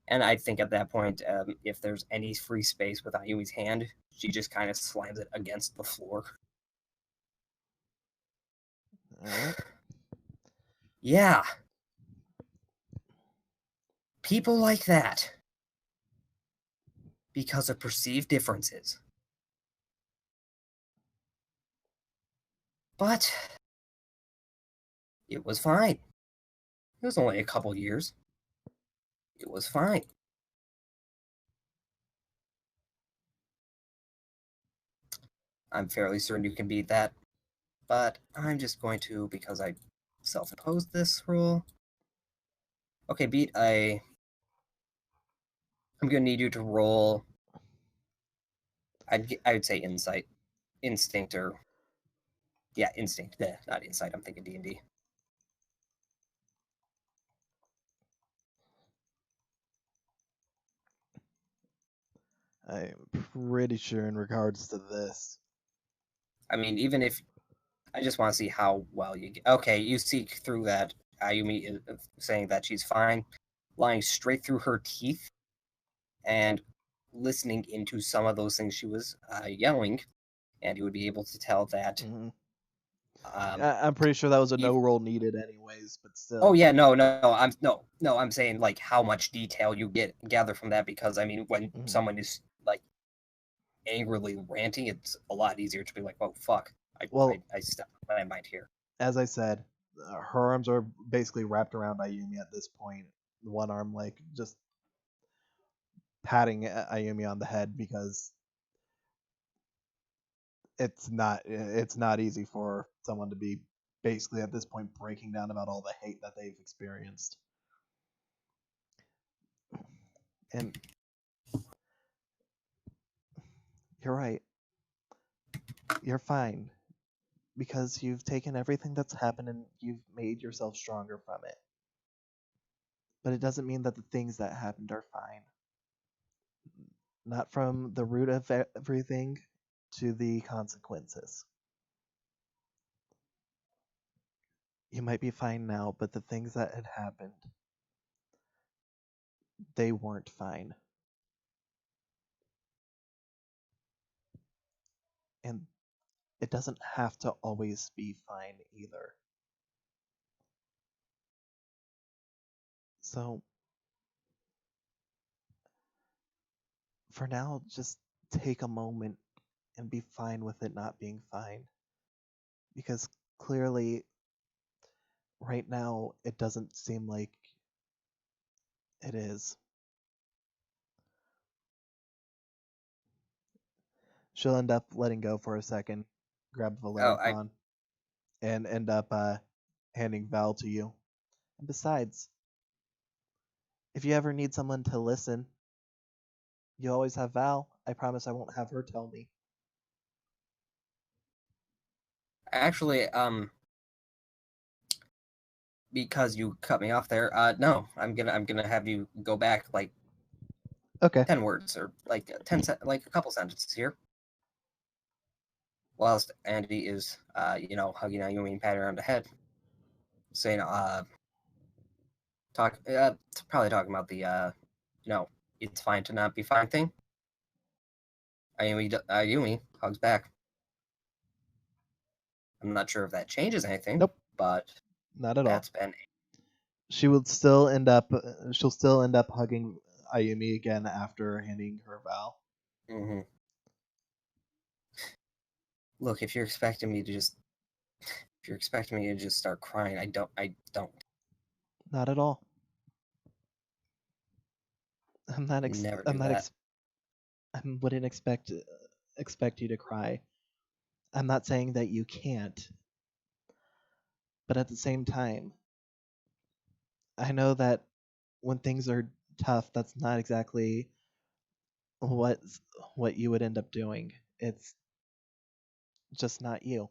[SPEAKER 2] And I think at that point, if there's any free space with Ayumi's hand, she just kind of slams it against the floor.
[SPEAKER 1] Alright.
[SPEAKER 2] Yeah. People like that. Because of perceived differences. But it was fine. It was only a couple years. It was fine. I'm fairly certain you can beat that. But I'm just going to, because I self-imposed this rule. Okay, beat I'm going to need you to roll... I would say insight. Instinct or... Yeah, instinct. Not insight. I'm thinking D&D.
[SPEAKER 1] I'm pretty sure in regards to this.
[SPEAKER 2] I mean, even if... I just want to see how well you get... Okay, you see through that. Ayumi is saying that she's fine. Lying straight through her teeth. And listening into some of those things she was yelling. And you would be able to tell that...
[SPEAKER 1] Mm-hmm. I'm pretty sure that was a no roll needed anyways, but still.
[SPEAKER 2] Oh yeah, no, I'm saying like how much detail you gather from that, because I mean when someone is like angrily ranting, it's a lot easier to be like, oh fuck, I stepped my mind here.
[SPEAKER 1] As I said, her arms are basically wrapped around Ayumi at this point. One arm like just patting Ayumi on the head because it's not easy for someone to be basically at this point breaking down about all the hate that they've experienced. And you're right. You're fine. Because you've taken everything that's happened and you've made yourself stronger from it. But it doesn't mean that the things that happened are fine. Not from the root of everything to the consequences. You might be fine now, but the things that had happened, they weren't fine. And it doesn't have to always be fine either. So, for now, just take a moment and be fine with it not being fine. Because clearly, right now, it doesn't seem like it is. She'll end up letting go for a second, grab Valerian, and end up handing Val to you. And besides, if you ever need someone to listen, you always have Val. I promise I won't have her tell me.
[SPEAKER 2] Actually, because you cut me off there, no, I'm gonna have you go back like 10 words or like like a couple sentences here. whilst Andy is, hugging Ayumi and patting her on the head, saying, probably talking about the, it's fine to not be fine thing. Ayumi hugs back. I'm not sure if that changes anything.
[SPEAKER 1] Nope.
[SPEAKER 2] But
[SPEAKER 1] not at all.
[SPEAKER 2] that's been
[SPEAKER 1] She'll still end up hugging Ayumi again after handing her vow.
[SPEAKER 2] Mm-hmm. Look, if you're expecting me to just start crying, I don't.
[SPEAKER 1] Not at all. I'm not.
[SPEAKER 2] Never
[SPEAKER 1] I'm
[SPEAKER 2] do
[SPEAKER 1] not.
[SPEAKER 2] that.
[SPEAKER 1] I wouldn't expect you to cry. I'm not saying that you can't, but at the same time, I know that when things are tough, that's not exactly what you would end up doing. It's just not you.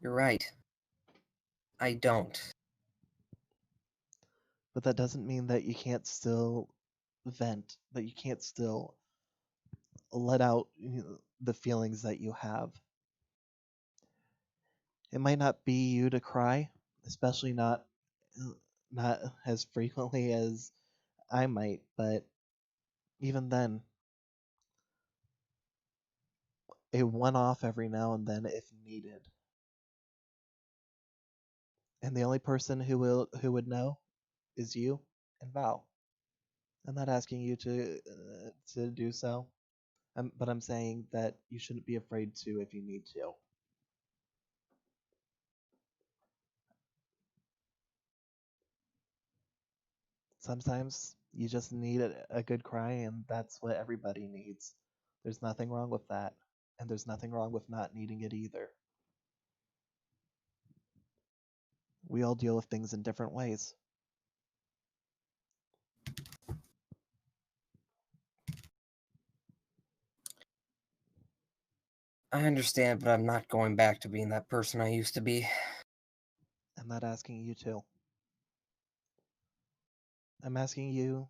[SPEAKER 2] You're right. I don't.
[SPEAKER 1] But that doesn't mean that you can't still vent, that you can't still let out the feelings that you have. It might not be you to cry, especially not as frequently as I might, but even then, a one-off every now and then if needed. And the only person who would know is you and Val. I'm not asking you to do so, but I'm saying that you shouldn't be afraid to if you need to. Sometimes you just need a good cry, and that's what everybody needs. There's nothing wrong with that, and there's nothing wrong with not needing it either. We all deal with things in different ways.
[SPEAKER 2] I understand, but I'm not going back to being that person I used to be.
[SPEAKER 1] I'm not asking you to. I'm asking you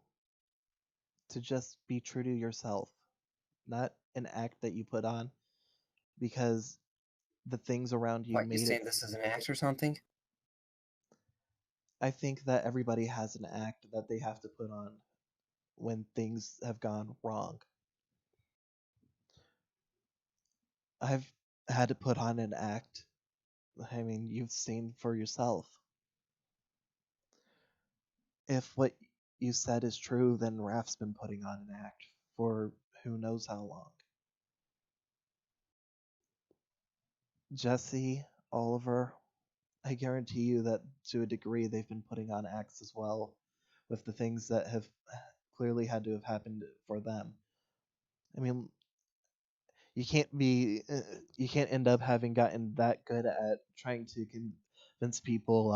[SPEAKER 1] to just be true to yourself, not an act that you put on because the things around you
[SPEAKER 2] What, you
[SPEAKER 1] made
[SPEAKER 2] saying
[SPEAKER 1] it.
[SPEAKER 2] this is an act or something?
[SPEAKER 1] I think that everybody has an act that they have to put on when things have gone wrong. I've had to put on an act. I mean, you've seen for yourself. If what you said is true, then Raph's been putting on an act for who knows how long. Jesse, Oliver, I guarantee you that to a degree they've been putting on acts as well with the things that have clearly had to have happened for them. I mean, you can't end up having gotten that good at trying to convince people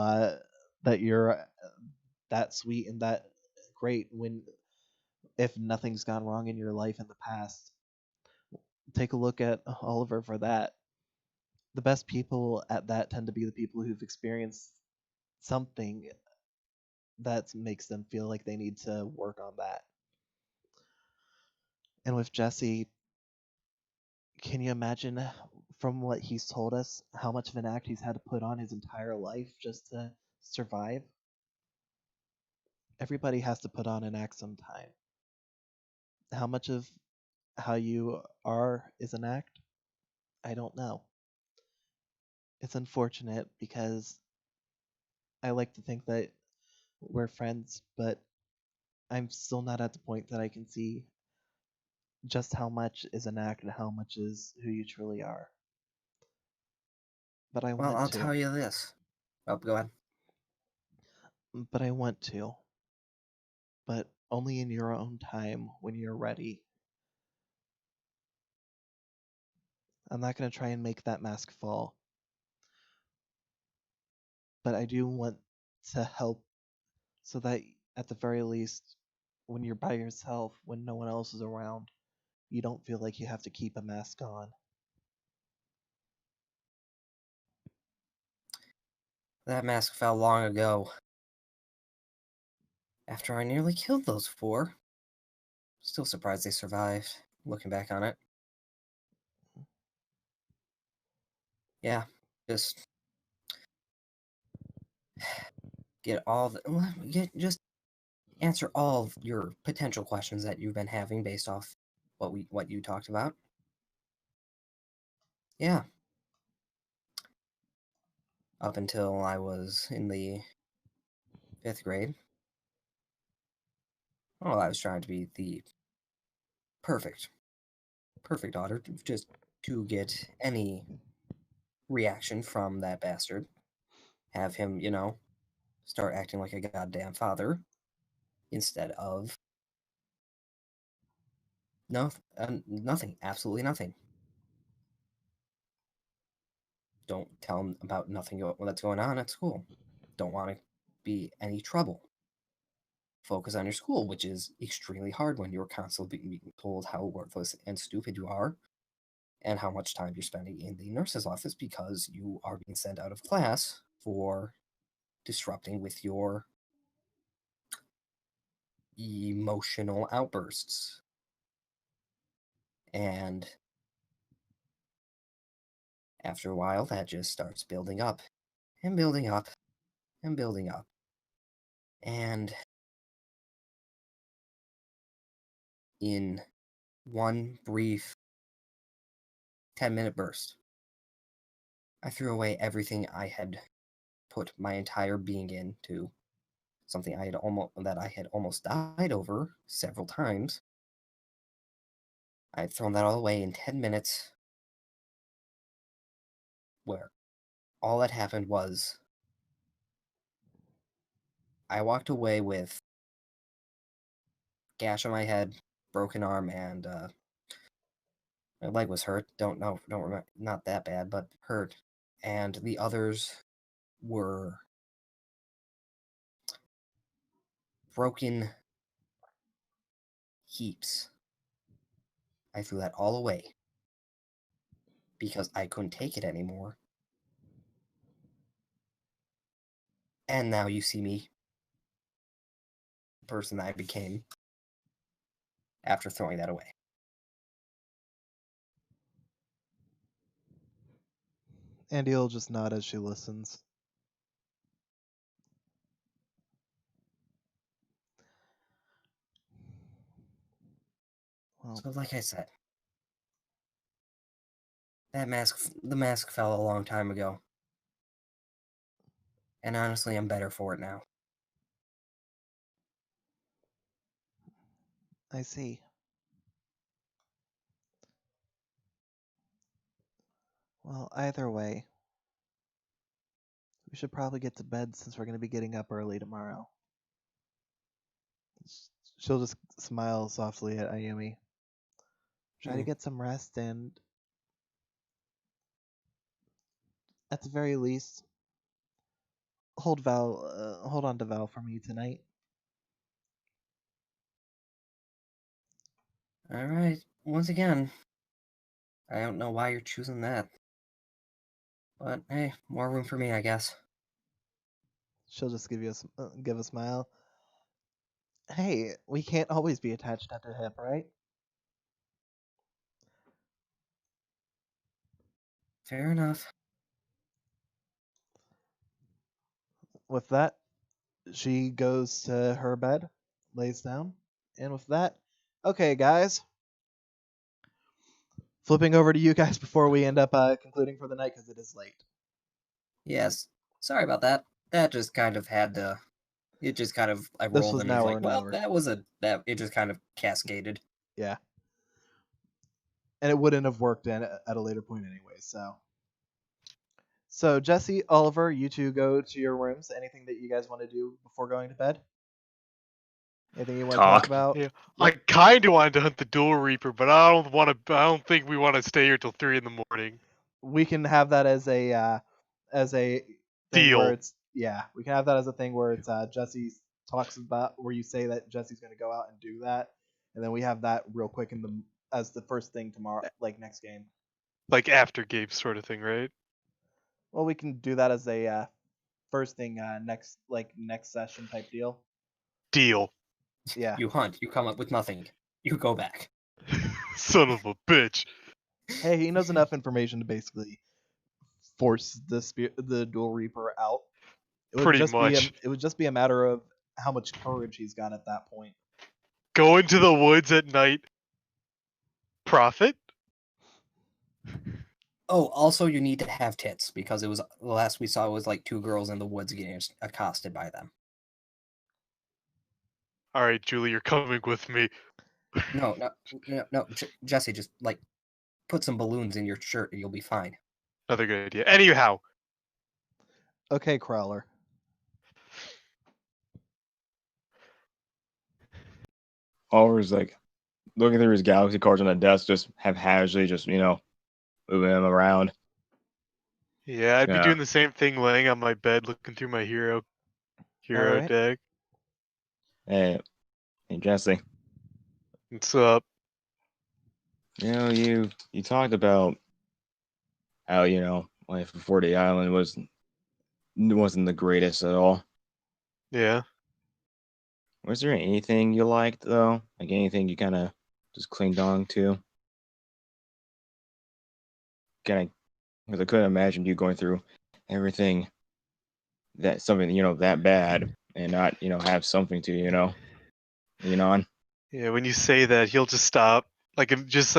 [SPEAKER 1] that you're that sweet and that great when if nothing's gone wrong in your life in the past. Take a look at Oliver for that. The best people at that tend to be the people who've experienced something that makes them feel like they need to work on that. And with Jesse, can you imagine from what he's told us how much of an act he's had to put on his entire life just to survive? Everybody has to put on an act sometime. How much of how you are is an act? I don't know. It's unfortunate because I like to think that we're friends, but I'm still not at the point that I can see just how much is an act and how much is who you truly are. But I
[SPEAKER 2] Well,
[SPEAKER 1] want
[SPEAKER 2] I'll
[SPEAKER 1] to.
[SPEAKER 2] tell you this. Oh, go ahead.
[SPEAKER 1] But I want to. But only in your own time when you're ready. I'm not going to try and make that mask fall. But I do want to help so that at the very least, when you're by yourself, when no one else is around, you don't feel like you have to keep a mask on.
[SPEAKER 2] That mask fell long ago. After I nearly killed those 4. Still surprised they survived, looking back on it. Yeah, just just answer all of your potential questions that you've been having based off what you talked about. Yeah. Up until I was in the 5th grade. Well, I was trying to be the perfect daughter, just to get any reaction from that bastard. Have him, start acting like a goddamn father instead of nothing, absolutely nothing. Don't tell him about nothing that's going on at school. Don't want to be any trouble. Focus on your school, which is extremely hard when you're constantly being told how worthless and stupid you are, and how much time you're spending in the nurse's office because you are being sent out of class for disrupting with your emotional outbursts. And after a while, that just starts building up and building up and building up. And in one brief 10-minute burst, I threw away everything I had put my entire being into, something I had almost died over several times. I had thrown that all away in 10 minutes, where all that happened was I walked away with gash on my head, broken arm, and my leg was hurt. Don't remember, not that bad, but hurt. And the others were broken heaps. I threw that all away because I couldn't take it anymore. And now you see me, the person that I became after throwing that away.
[SPEAKER 1] Andy will just nod as she listens. Well,
[SPEAKER 2] So like I said, the mask fell a long time ago. And honestly, I'm better for it now.
[SPEAKER 1] I see. Well, either way, we should probably get to bed since we're going to be getting up early tomorrow. She'll just smile softly at Ayumi. Try to get some rest and, at the very least, hold on to Val for me tonight.
[SPEAKER 2] All right. Once again, I don't know why you're choosing that. But hey, more room for me, I guess.
[SPEAKER 1] She'll just give a smile. Hey, we can't always be attached at the hip, right?
[SPEAKER 2] Fair enough.
[SPEAKER 1] With that, she goes to her bed, lays down, and with that, okay, guys. Flipping over to you guys before we end up concluding for the night because it is late.
[SPEAKER 2] Yes. Sorry about that. That just kind of had to. It just kind of I
[SPEAKER 1] This
[SPEAKER 2] rolled
[SPEAKER 1] was
[SPEAKER 2] and
[SPEAKER 1] an
[SPEAKER 2] it was
[SPEAKER 1] hour
[SPEAKER 2] like,
[SPEAKER 1] and
[SPEAKER 2] well,
[SPEAKER 1] hour.
[SPEAKER 2] that it just kind of cascaded.
[SPEAKER 1] Yeah. And it wouldn't have worked at a later point anyway, So Jesse, Oliver, you two go to your rooms. Anything that you guys want to do before going to bed? Anything you want to talk about?
[SPEAKER 4] Yeah,
[SPEAKER 1] Yep.
[SPEAKER 4] I kind of wanted to hunt the Duel Reaper, but I don't think we want to stay here till 3 in the morning.
[SPEAKER 1] We can have that as a thing where
[SPEAKER 4] Deal.
[SPEAKER 1] it's we can have that as a thing where it's Jesse talks about where you say that Jesse's going to go out and do that, and then we have that real quick as the first thing tomorrow, like next game.
[SPEAKER 4] Like after game sort of thing, right?
[SPEAKER 1] Well, we can do that as a first thing next session type deal.
[SPEAKER 4] Deal.
[SPEAKER 1] Yeah.
[SPEAKER 2] You hunt. You come up with nothing. You go back.
[SPEAKER 4] Son of a bitch.
[SPEAKER 1] Hey, he knows enough information to basically force the Dual Reaper out. It would
[SPEAKER 4] Pretty
[SPEAKER 1] just
[SPEAKER 4] much.
[SPEAKER 1] it would just be a matter of how much courage he's got at that point.
[SPEAKER 4] Go into the woods at night. Profit?
[SPEAKER 2] Oh, also you need to have tits because it was the last we saw was like 2 girls in the woods getting accosted by them.
[SPEAKER 4] All right, Julie, you're coming with me.
[SPEAKER 2] No, Jesse, just like put some balloons in your shirt and you'll be fine.
[SPEAKER 4] Another good idea. Anyhow,
[SPEAKER 1] Okay, Crowler.
[SPEAKER 3] Oliver's like looking through his galaxy cards on the desk, just haphazardly, just moving them around.
[SPEAKER 4] yeah, I'd be
[SPEAKER 3] Yeah.
[SPEAKER 4] doing the same thing, laying on my bed, looking through my hero
[SPEAKER 1] Alright.
[SPEAKER 4] deck.
[SPEAKER 3] Hey, Jesse.
[SPEAKER 4] What's up?
[SPEAKER 3] You talked about how life before the island wasn't the greatest at all.
[SPEAKER 4] Yeah.
[SPEAKER 3] Was there anything you liked though? Like anything you kind of just clinged on to? Kind of, because I couldn't imagine you going through everything something that bad and not have something to lean on.
[SPEAKER 4] Yeah, when you say that, he'll just stop. Just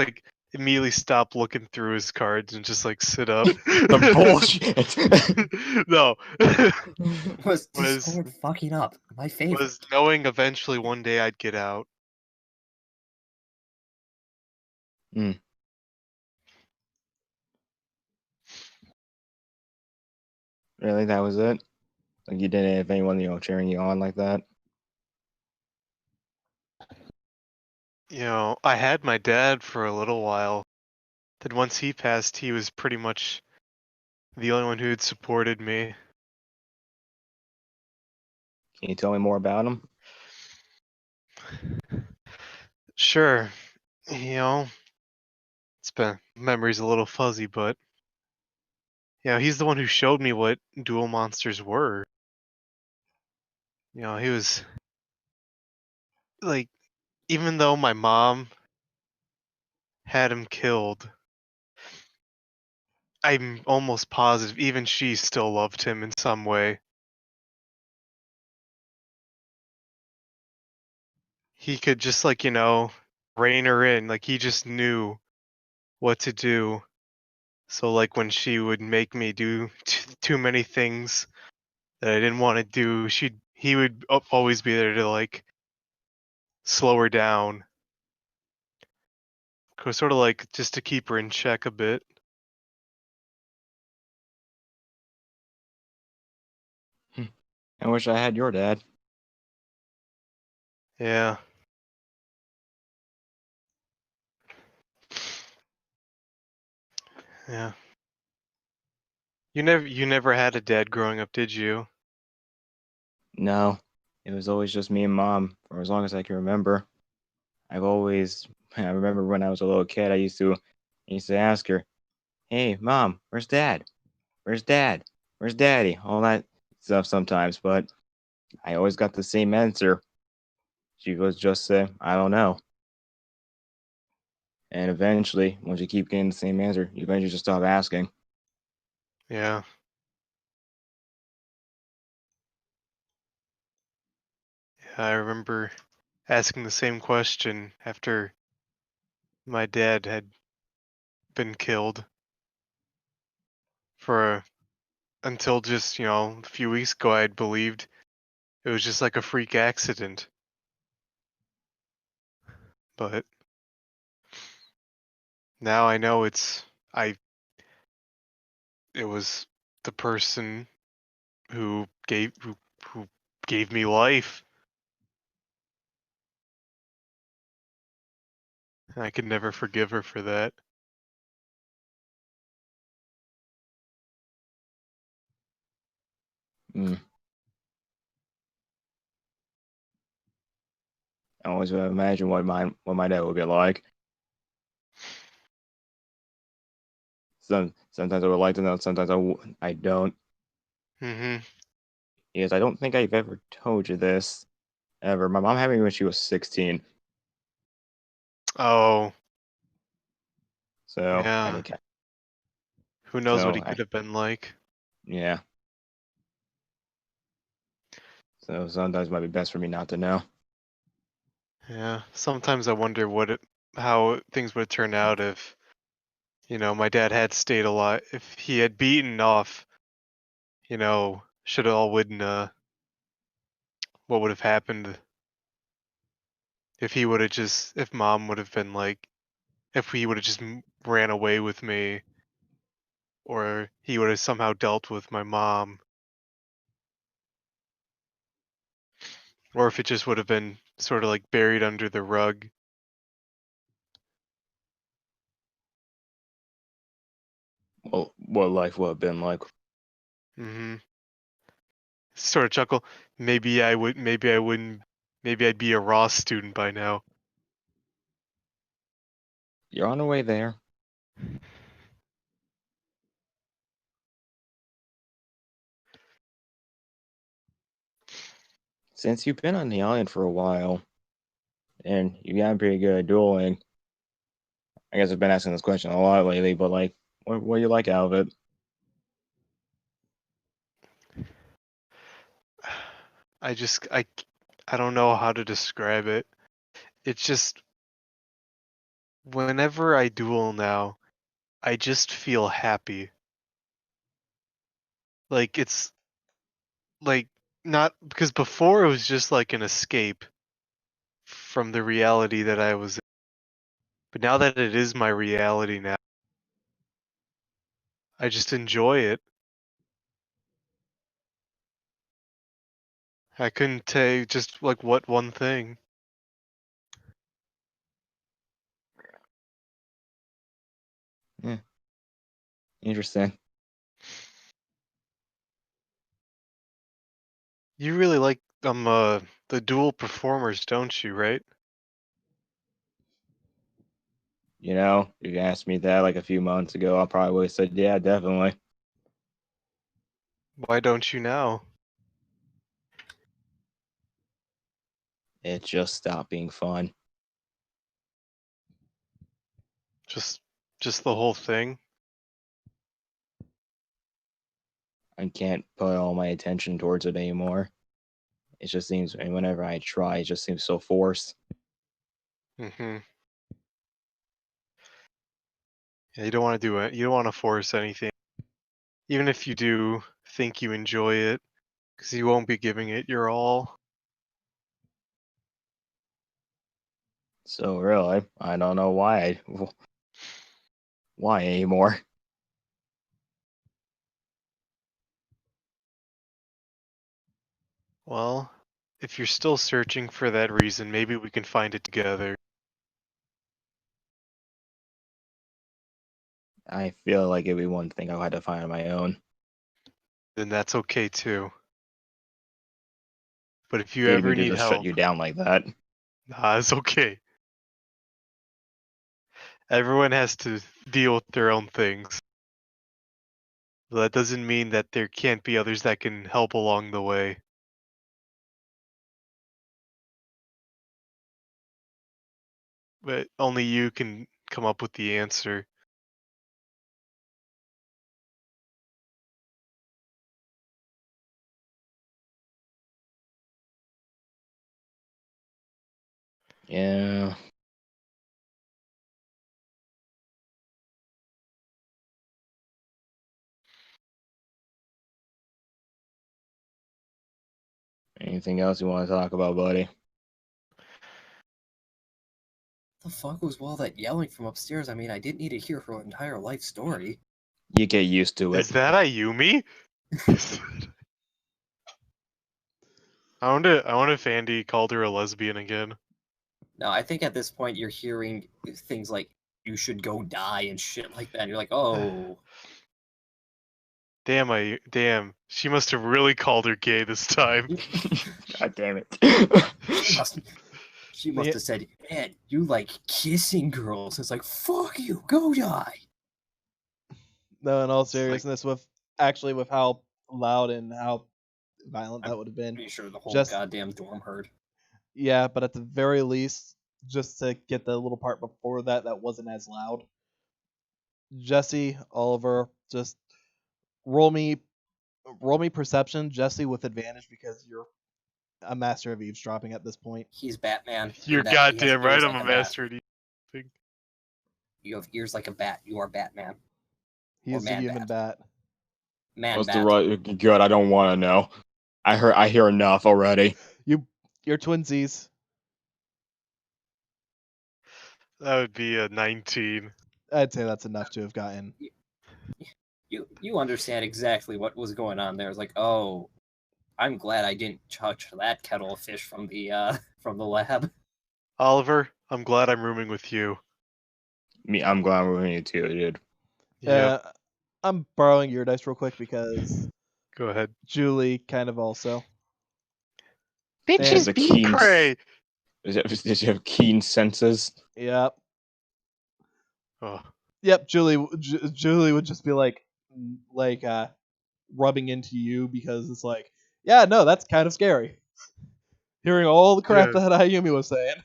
[SPEAKER 4] immediately stop looking through his cards and just sit up.
[SPEAKER 3] The bullshit.
[SPEAKER 2] Was
[SPEAKER 4] Was-
[SPEAKER 2] Discord fucking up? My favorite.
[SPEAKER 4] Was knowing eventually one day I'd get out.
[SPEAKER 3] Really, that was it? Like you didn't have anyone cheering you on like that?
[SPEAKER 4] I had my dad for a little while. Then once he passed, he was pretty much the only one who had supported me.
[SPEAKER 3] Can you tell me more about him?
[SPEAKER 4] Sure, it's been memory's a little fuzzy, but he's the one who showed me what dual monsters were. He was even though my mom had him killed, I'm almost positive even she still loved him in some way. He could just rein her in, he just knew what to do. So when she would make me do too many things that I didn't want to do, he would always be there to slow her down. Sort of just to keep her in check a bit.
[SPEAKER 3] I wish I had your dad.
[SPEAKER 4] Yeah. Yeah. You never had a dad growing up, did you?
[SPEAKER 3] No, it was always just me and mom for as long as I can remember. I remember when I was a little kid, I used to ask her, "Hey, mom, where's dad? Where's dad? Where's daddy?" All that stuff sometimes, but I always got the same answer. She would just say, "I don't know." And eventually, once you keep getting the same answer, you eventually just stop asking.
[SPEAKER 4] Yeah. Yeah, I remember asking the same question after my dad had been killed until just, a few weeks ago I had believed it was just a freak accident. But now I know it was the person who gave me life. I could never forgive her for that.
[SPEAKER 3] Mm. I always imagine what my dad would be like. Sometimes I would like to know, sometimes I don't.
[SPEAKER 4] Mm-hmm.
[SPEAKER 3] Because I don't think I've ever told you this ever. My mom had me when she was 16,
[SPEAKER 4] Oh,
[SPEAKER 3] so I
[SPEAKER 4] yeah.
[SPEAKER 3] think
[SPEAKER 4] Who knows
[SPEAKER 3] So
[SPEAKER 4] what he could have been like?
[SPEAKER 3] Yeah. So sometimes it might be best for me not to know.
[SPEAKER 4] Yeah. Sometimes I wonder how things would have turned out if, my dad had stayed alive. If he had beaten off, should have all win. What would have happened if mom would have been like, if he would have just ran away with me, or he would have somehow dealt with my mom, or if it just would have been sort of like buried under the rug.
[SPEAKER 3] Well, what life would have been like.
[SPEAKER 4] Mm-hmm. Sort of chuckle. Maybe I wouldn't. Maybe I'd be a Ross student by now.
[SPEAKER 3] You're on the way there. Since you've been on the island for a while, and you've gotten pretty good at dueling, I guess I've been asking this question a lot lately, but like, what do you like out of it?
[SPEAKER 4] I don't know how to describe it. It's just whenever I duel now, I just feel happy. Like it's like not because before it was just like an escape from the reality that I was in. But now that it is my reality now, I just enjoy it. I couldn't tell just like what one thing.
[SPEAKER 3] Yeah, interesting.
[SPEAKER 4] You really like the dual performers, don't you, right?
[SPEAKER 3] If you asked me that like a few months ago, I probably would have said, yeah, definitely.
[SPEAKER 4] Why don't you now?
[SPEAKER 3] It just stopped being fun.
[SPEAKER 4] Just the whole thing?
[SPEAKER 3] I can't put all my attention towards it anymore. It just seems, and whenever I try, it just seems so forced.
[SPEAKER 4] Mm-hmm. Yeah, you don't want to do it. You don't want to force anything. Even if you do think you enjoy it, because you won't be giving it your all.
[SPEAKER 3] So really, I don't know why anymore.
[SPEAKER 4] Well, if you're still searching for that reason, maybe we can find it together.
[SPEAKER 3] I feel like it'd be one thing I had to find on my own.
[SPEAKER 4] Then that's okay too. But if you
[SPEAKER 3] Didn't
[SPEAKER 4] ever
[SPEAKER 3] mean to
[SPEAKER 4] need
[SPEAKER 3] just shut
[SPEAKER 4] help,
[SPEAKER 3] you down like that.
[SPEAKER 4] nah, it's okay. Everyone has to deal with their own things. But that doesn't mean that there can't be others that can help along the way. But only you can come up with the answer.
[SPEAKER 3] Yeah. Anything else you want to talk about, buddy?
[SPEAKER 2] The fuck was all that yelling from upstairs? I mean, I didn't need to hear her entire life story.
[SPEAKER 3] You get used to it.
[SPEAKER 4] Is that Ayumi? I wonder if Andy called her a lesbian again.
[SPEAKER 2] No, I think at this point you're hearing things like "you should go die" and shit like that. And you're like, oh,
[SPEAKER 4] Damn, she must have really called her gay this time.
[SPEAKER 3] God damn it.
[SPEAKER 2] she must have said, "Man, you like kissing girls." It's like, fuck you, go die.
[SPEAKER 1] No, in all
[SPEAKER 4] It's like-
[SPEAKER 1] seriousness, with how loud and how violent that would have been.
[SPEAKER 2] Pretty sure the whole
[SPEAKER 1] Just
[SPEAKER 2] goddamn dorm heard.
[SPEAKER 1] yeah, but at the very least, just to get the little part before that wasn't as loud. Jesse, Oliver, Just roll me perception, Jesse, with advantage because you're a master of eavesdropping at this point.
[SPEAKER 2] He's Batman.
[SPEAKER 4] You're
[SPEAKER 2] in that he has
[SPEAKER 4] goddamn right.
[SPEAKER 2] ears
[SPEAKER 4] I'm
[SPEAKER 2] like
[SPEAKER 4] a
[SPEAKER 2] bat.
[SPEAKER 4] master at thing.
[SPEAKER 2] You have ears like a bat. You are Batman.
[SPEAKER 1] He
[SPEAKER 2] Or
[SPEAKER 1] is a human bat.
[SPEAKER 2] Man
[SPEAKER 3] What's
[SPEAKER 2] bat.
[SPEAKER 3] the right? Good. I don't want to know. I hear enough already.
[SPEAKER 1] You're twinsies.
[SPEAKER 4] That would be a 19.
[SPEAKER 1] I'd say that's enough to have gotten.
[SPEAKER 2] You understand exactly what was going on there. It's like, oh, I'm glad I didn't touch that kettle of fish from the lab.
[SPEAKER 4] Oliver, I'm glad I'm rooming with you.
[SPEAKER 3] I'm glad we're with you too, dude.
[SPEAKER 4] Yeah.
[SPEAKER 1] I'm borrowing your dice real quick because
[SPEAKER 4] Go ahead.
[SPEAKER 1] Julie kind of also.
[SPEAKER 3] Has
[SPEAKER 4] Bitches
[SPEAKER 3] a
[SPEAKER 4] be
[SPEAKER 3] keen-
[SPEAKER 4] prey.
[SPEAKER 3] Does she have keen senses?
[SPEAKER 1] Yep.
[SPEAKER 4] Oh.
[SPEAKER 1] Yep. Julie would just be like rubbing into you because it's like, yeah, no, that's kind of scary. Hearing all the crap
[SPEAKER 4] Yeah.
[SPEAKER 1] that Ayumi was saying.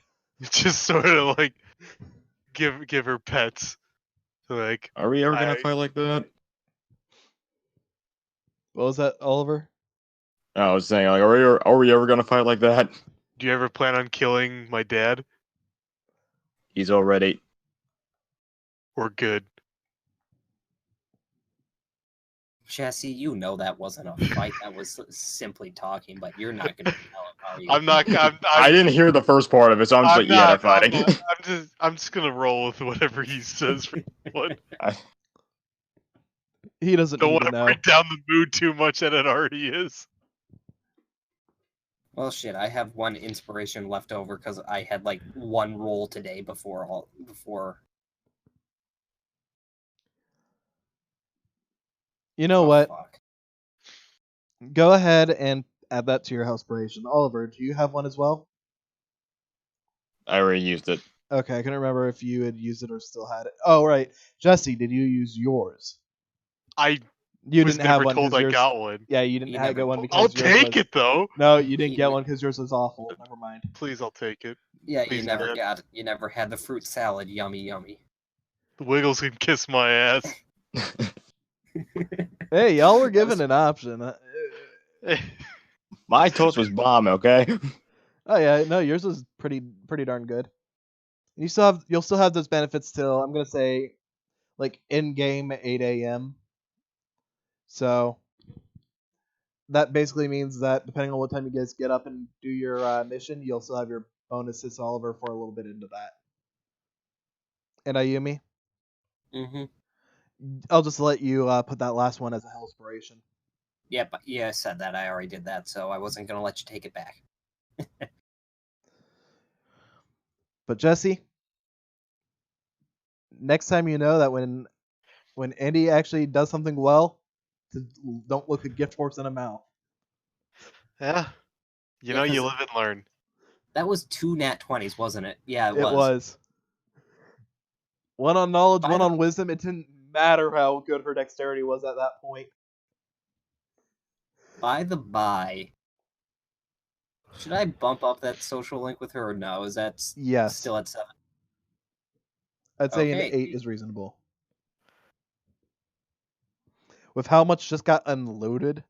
[SPEAKER 4] Just sort of like give her pets. Like,
[SPEAKER 3] Are we ever gonna
[SPEAKER 4] I-
[SPEAKER 3] fight like that?
[SPEAKER 1] What was that, Oliver?
[SPEAKER 3] I was saying, like, are we ever gonna fight like that?
[SPEAKER 4] do you ever plan on killing my dad?
[SPEAKER 3] He's already.
[SPEAKER 2] Oh,
[SPEAKER 4] Or good?
[SPEAKER 2] Jesse, you know that wasn't a fight. That was simply talking, but you're not going to tell it, are you?
[SPEAKER 4] I'm not.
[SPEAKER 3] I didn't hear the first part of it, so I'm just
[SPEAKER 4] I'm
[SPEAKER 3] like, yeah, they're
[SPEAKER 4] not.
[SPEAKER 3] fighting.
[SPEAKER 4] I'm just gonna roll with whatever he says. For what?
[SPEAKER 1] He doesn't
[SPEAKER 4] Don't
[SPEAKER 1] need
[SPEAKER 4] want
[SPEAKER 1] to
[SPEAKER 4] to
[SPEAKER 1] know.
[SPEAKER 4] bring down the mood too much than it already is.
[SPEAKER 2] Well, shit, I have one inspiration left over because I had like one roll today before.
[SPEAKER 1] You know
[SPEAKER 2] Oh,
[SPEAKER 1] what?
[SPEAKER 2] fuck.
[SPEAKER 1] Go ahead and add that to your inspiration. Oliver, do you have one as well?
[SPEAKER 3] I already used it.
[SPEAKER 1] Okay, I couldn't remember if you had used it or still had it. Oh, right. Jesse, did you use yours?
[SPEAKER 4] I
[SPEAKER 1] You
[SPEAKER 4] was
[SPEAKER 1] didn't have
[SPEAKER 4] never
[SPEAKER 1] one
[SPEAKER 4] told
[SPEAKER 1] because
[SPEAKER 4] I
[SPEAKER 1] yours.
[SPEAKER 4] got one.
[SPEAKER 1] Yeah, you didn't
[SPEAKER 2] You
[SPEAKER 1] have
[SPEAKER 2] never
[SPEAKER 1] get one
[SPEAKER 2] told-
[SPEAKER 1] because
[SPEAKER 4] I'll
[SPEAKER 1] yours
[SPEAKER 4] take
[SPEAKER 1] was...
[SPEAKER 4] it though.
[SPEAKER 1] No, you didn't
[SPEAKER 2] He-
[SPEAKER 1] get one because yours was awful. Never mind.
[SPEAKER 4] Please, I'll take it.
[SPEAKER 2] Yeah,
[SPEAKER 4] Please,
[SPEAKER 2] you
[SPEAKER 4] man.
[SPEAKER 2] never had the fruit salad. Yummy, yummy.
[SPEAKER 4] The Wiggles can kiss my ass.
[SPEAKER 1] Hey, y'all were
[SPEAKER 2] That
[SPEAKER 1] given
[SPEAKER 2] was-
[SPEAKER 1] an option.
[SPEAKER 3] My toast was bomb, okay?
[SPEAKER 1] Oh yeah, no, yours was pretty darn good. You'll still have those benefits till I'm gonna say, like in game 8 a.m. So that basically means that depending on what time you guys get up and do your mission, you'll still have your bonuses, Oliver, for a little bit into that. And Ayumi,
[SPEAKER 2] Mm-hmm.
[SPEAKER 1] I'll just let you put that last one as a inspiration.
[SPEAKER 2] Yep, yeah, I said that. I already did that, so I wasn't gonna let you take it back.
[SPEAKER 1] But Jesse, next time you know that when Andy actually does something well, don't look a gift horse in a mouth.
[SPEAKER 4] Yeah. You know, you live and learn.
[SPEAKER 2] That was 2 nat 20s, wasn't it? Yeah,
[SPEAKER 1] It was. One on knowledge,
[SPEAKER 2] By
[SPEAKER 1] one
[SPEAKER 2] the-
[SPEAKER 1] on wisdom. It didn't matter how good her dexterity was at that point.
[SPEAKER 2] By the by, should I bump up that social link with her or no? Is that
[SPEAKER 1] Yes.
[SPEAKER 2] still at 7?
[SPEAKER 1] I'd say
[SPEAKER 2] Okay.
[SPEAKER 1] an 8 is reasonable. With how much just got unloaded.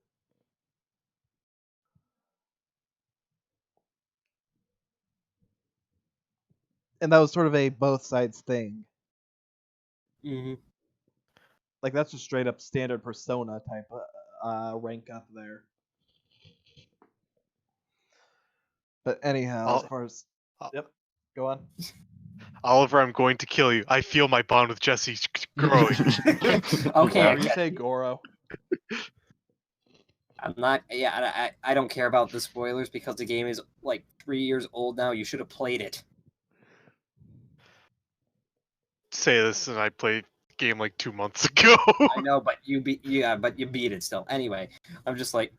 [SPEAKER 1] And that was sort of a both sides thing.
[SPEAKER 2] Mm-hmm.
[SPEAKER 1] Like that's just straight up standard persona type rank up there. But anyhow, as far as yep, go on.
[SPEAKER 4] Oliver, I'm going to kill you. I feel my bond with Jesse growing.
[SPEAKER 2] Okay,
[SPEAKER 1] Or you say Goro.
[SPEAKER 2] I'm not. Yeah, I don't care about the spoilers because the game is like 3 years old now. You should have played it.
[SPEAKER 4] Say this, and I played the game like 2 months ago.
[SPEAKER 2] I know, but you beat it still. Anyway, I'm just like,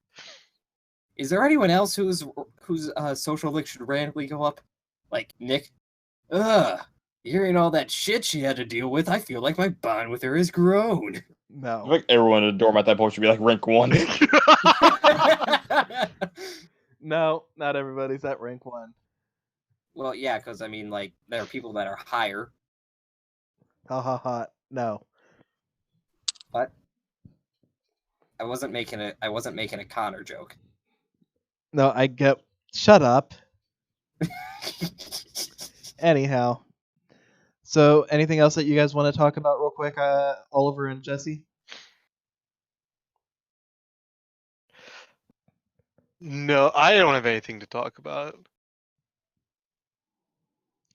[SPEAKER 2] is there anyone else whose social link should randomly go up? Like Nick? Ugh. Hearing all that shit she had to deal with, I feel like my bond with her has grown.
[SPEAKER 3] I
[SPEAKER 1] No.
[SPEAKER 3] think everyone in the dorm at that point should be like rank 1.
[SPEAKER 1] No, not everybody's at rank 1.
[SPEAKER 2] Well, yeah, because I mean, like, there are people that are higher.
[SPEAKER 1] Ha ha ha. No.
[SPEAKER 2] What? I wasn't making a Connor joke.
[SPEAKER 1] No, I get. Shut up. Anyhow, so anything else that you guys want to talk about real quick, Oliver and Jesse?
[SPEAKER 4] No, I don't have anything to talk about.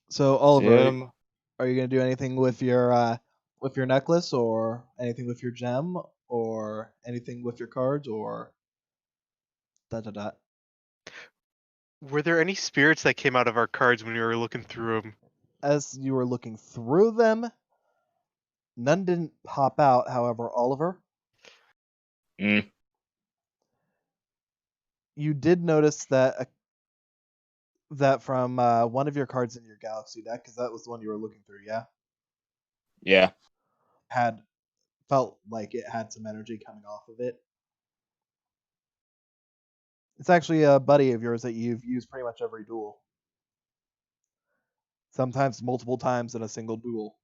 [SPEAKER 1] So Oliver,
[SPEAKER 3] Jim,
[SPEAKER 1] are you gonna do anything with your necklace, or anything with your gem, or anything with your cards, or dot dot dot?
[SPEAKER 4] Were there any spirits that came out of our cards when we were looking through them?
[SPEAKER 1] As you were looking through them, none didn't pop out. However, Oliver,
[SPEAKER 3] Mm.
[SPEAKER 1] you did notice that from one of your cards in your Galaxy deck, because that was the one you were looking through, yeah,
[SPEAKER 3] Yeah.
[SPEAKER 1] had felt like it had some energy coming off of it. It's actually a buddy of yours that you've used pretty much every duel. Sometimes multiple times in a single duel.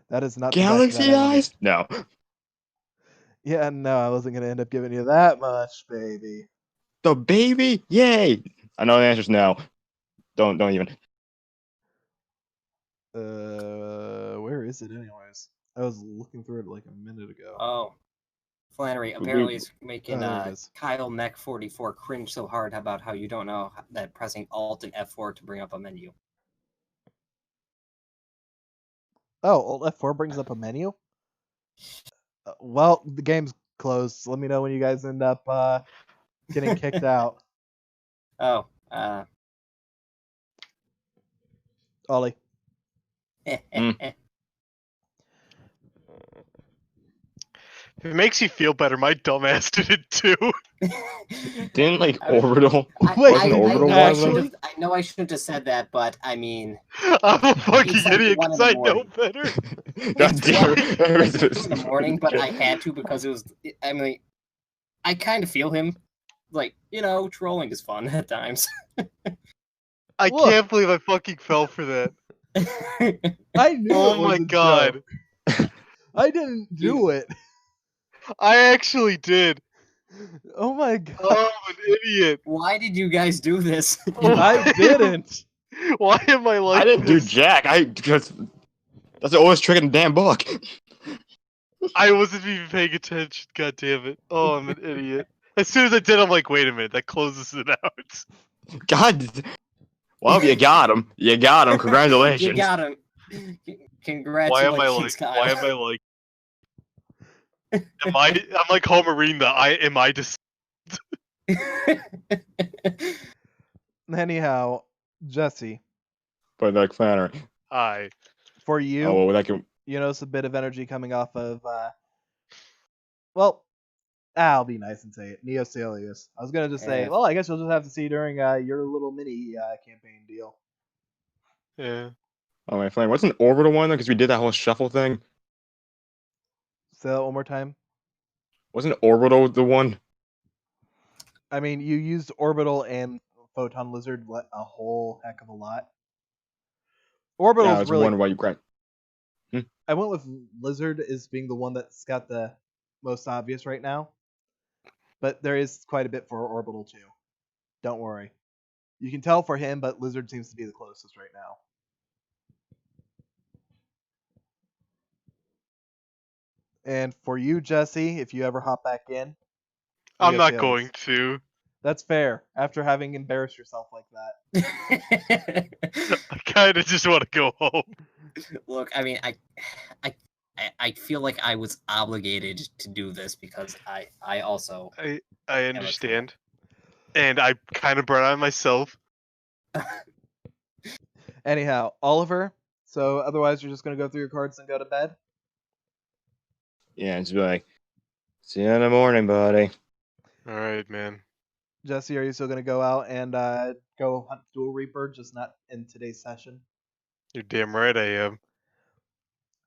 [SPEAKER 1] That is not the deck that
[SPEAKER 3] Galaxy
[SPEAKER 1] I wanted.
[SPEAKER 3] Eyes? No.
[SPEAKER 1] Yeah, no, I wasn't gonna end up giving you that much, baby.
[SPEAKER 3] The baby? Yay! I know the answer's no. Don't even.
[SPEAKER 1] Where is it anyways? I was looking through it like a minute ago.
[SPEAKER 2] Oh, Flannery, apparently it's making
[SPEAKER 1] there it is.
[SPEAKER 2] Kyle Mech 44 cringe so hard about how you don't know that pressing Alt and F4 to bring up a menu.
[SPEAKER 1] Oh, Alt F4 brings up a menu? Well, the game's closed. So let me know when you guys end up getting kicked out.
[SPEAKER 2] Oh,
[SPEAKER 1] Ollie.
[SPEAKER 4] If it makes you feel better, my dumbass did it too.
[SPEAKER 3] Didn't like
[SPEAKER 2] I mean,
[SPEAKER 3] Orbital?
[SPEAKER 1] Wait,
[SPEAKER 3] Wasn't Orbital
[SPEAKER 2] I
[SPEAKER 3] one of them?
[SPEAKER 2] should've- I know I shouldn't have said that, but I mean,
[SPEAKER 4] I'm a fucking
[SPEAKER 2] It's like
[SPEAKER 4] idiot
[SPEAKER 2] 1 in
[SPEAKER 4] because
[SPEAKER 2] the
[SPEAKER 4] I know
[SPEAKER 2] morning.
[SPEAKER 4] better.
[SPEAKER 3] God
[SPEAKER 2] It's
[SPEAKER 3] damn
[SPEAKER 2] it's
[SPEAKER 3] it.
[SPEAKER 2] 2 in the morning, but I had to because it was. I mean, I kind of feel him. Like, trolling is fun at times.
[SPEAKER 4] I
[SPEAKER 1] Look.
[SPEAKER 4] can't believe I fucking fell for that.
[SPEAKER 1] I knew
[SPEAKER 4] Oh
[SPEAKER 1] it was
[SPEAKER 4] my
[SPEAKER 1] a
[SPEAKER 4] god.
[SPEAKER 1] joke. I didn't do it.
[SPEAKER 4] I actually did.
[SPEAKER 1] Oh my god.
[SPEAKER 4] Oh, I'm an idiot.
[SPEAKER 2] Why did you guys do this?
[SPEAKER 1] I didn't.
[SPEAKER 4] Why am I like
[SPEAKER 3] I didn't do
[SPEAKER 4] this?
[SPEAKER 3] jack. That's the oldest trick in the damn book.
[SPEAKER 4] I wasn't even paying attention. God damn it. Oh, I'm an idiot. As soon as I did, I'm like, wait a minute, that closes it out.
[SPEAKER 3] God. Well, you got him. You got him. Congratulations.
[SPEAKER 2] You got him. Congratulations, Kyle.
[SPEAKER 4] Why am I like? I'm like Homerine. Am I just?
[SPEAKER 1] Anyhow, Jesse,
[SPEAKER 3] But like Flannery.
[SPEAKER 4] Hi.
[SPEAKER 1] for you,
[SPEAKER 3] Oh, well, that can.
[SPEAKER 1] you notice a bit of energy coming off of, well, I'll be nice and say it, Neocelius. I was going to just say,
[SPEAKER 2] Yeah.
[SPEAKER 1] well, I guess you'll just have to see during your little mini campaign deal.
[SPEAKER 4] Yeah.
[SPEAKER 3] Oh, my Flannery. What's an orbital one though? Because we did that whole shuffle thing.
[SPEAKER 1] Say that one more time.
[SPEAKER 3] Wasn't orbital the one?
[SPEAKER 1] I mean, you used Orbital and Photon Lizard a whole heck of a lot. Orbital's
[SPEAKER 3] Yeah, I was
[SPEAKER 1] really.
[SPEAKER 3] wondering why you grabbed.
[SPEAKER 1] I went with Lizard as being the one that's got the most obvious right now. But there is quite a bit for Orbital too. Don't worry. You can tell for him, but Lizard seems to be the closest right now. And for you, Jesse, if you ever hop back in,
[SPEAKER 4] I'm not
[SPEAKER 1] Neocelius.
[SPEAKER 4] going to.
[SPEAKER 1] That's fair. After having embarrassed yourself like that.
[SPEAKER 4] I kind of just want to go home.
[SPEAKER 2] Look, I mean, I feel like I was obligated to do this because I also.
[SPEAKER 4] I understand, and I kind of brought on myself.
[SPEAKER 1] Anyhow, Oliver. So otherwise, you're just gonna go through your cards and go to bed.
[SPEAKER 3] Yeah, it's like, see you in the morning, buddy.
[SPEAKER 4] All right, man.
[SPEAKER 1] Jesse, are you still gonna go out and go hunt Duel Reaper, just not in today's session?
[SPEAKER 4] You're damn right I am.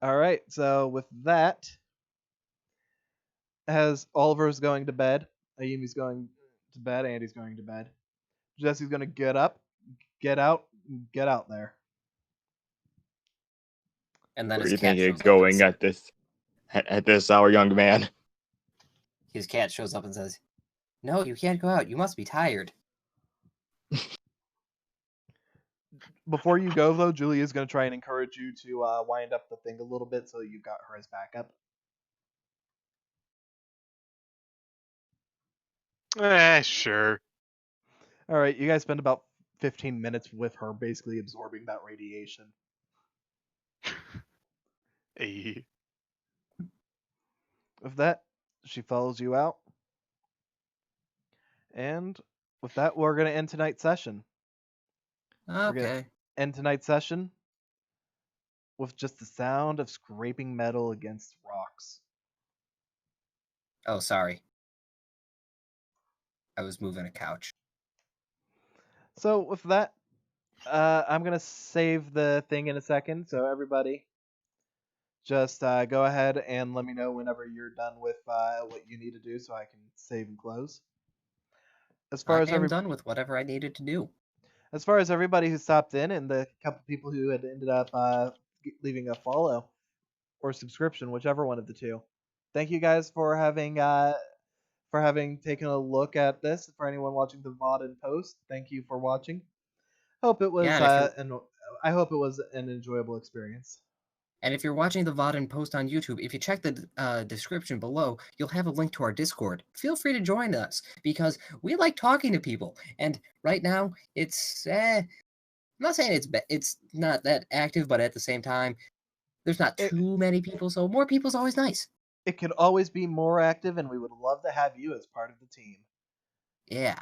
[SPEAKER 1] All right. So with that, as Oliver's going to bed, Ayumi's going to bed, Andy's going to bed. Jesse's gonna get up, get out there.
[SPEAKER 2] And then
[SPEAKER 3] Where do
[SPEAKER 2] his
[SPEAKER 3] you
[SPEAKER 2] cat
[SPEAKER 3] think you're
[SPEAKER 2] shows up
[SPEAKER 3] going
[SPEAKER 2] instead.
[SPEAKER 3] at this hour, young man?
[SPEAKER 2] his cat shows up and says, "No, you can't go out. You must be tired."
[SPEAKER 1] Before you go, though, Julie is going to try and encourage you to wind up the thing a little bit so you've got her as backup.
[SPEAKER 4] Sure.
[SPEAKER 1] All right, you guys spend about 15 minutes with her basically absorbing that radiation.
[SPEAKER 4] Hey.
[SPEAKER 1] With that, she follows you out. And with that, we're going to end tonight's session.
[SPEAKER 2] Okay.
[SPEAKER 1] End tonight's session with just the sound of scraping metal against rocks.
[SPEAKER 2] Oh, sorry. I was moving a couch.
[SPEAKER 1] So with that, I'm going to save the thing in a second. So everybody, just go ahead and let me know whenever you're done with what you need to do so I can save and close. As far
[SPEAKER 2] I
[SPEAKER 1] as
[SPEAKER 2] am done with whatever I needed to do.
[SPEAKER 1] As far as everybody who stopped in and the couple people who had ended up leaving a follow or subscription, whichever one of the two, thank you guys for having taken a look at this. For anyone watching the VOD and post, thank you for watching. Hope it was
[SPEAKER 2] Yeah,
[SPEAKER 1] I hope it was an enjoyable experience.
[SPEAKER 2] And if you're watching the VOD and post on YouTube, if you check the description below, you'll have a link to our Discord. Feel free to join us, because we like talking to people. And right now, it's, I'm not saying it's not that active, but at the same time, there's not too many people, so more people's always nice.
[SPEAKER 1] It could always be more active, and we would love to have you as part of the team.
[SPEAKER 2] Yeah.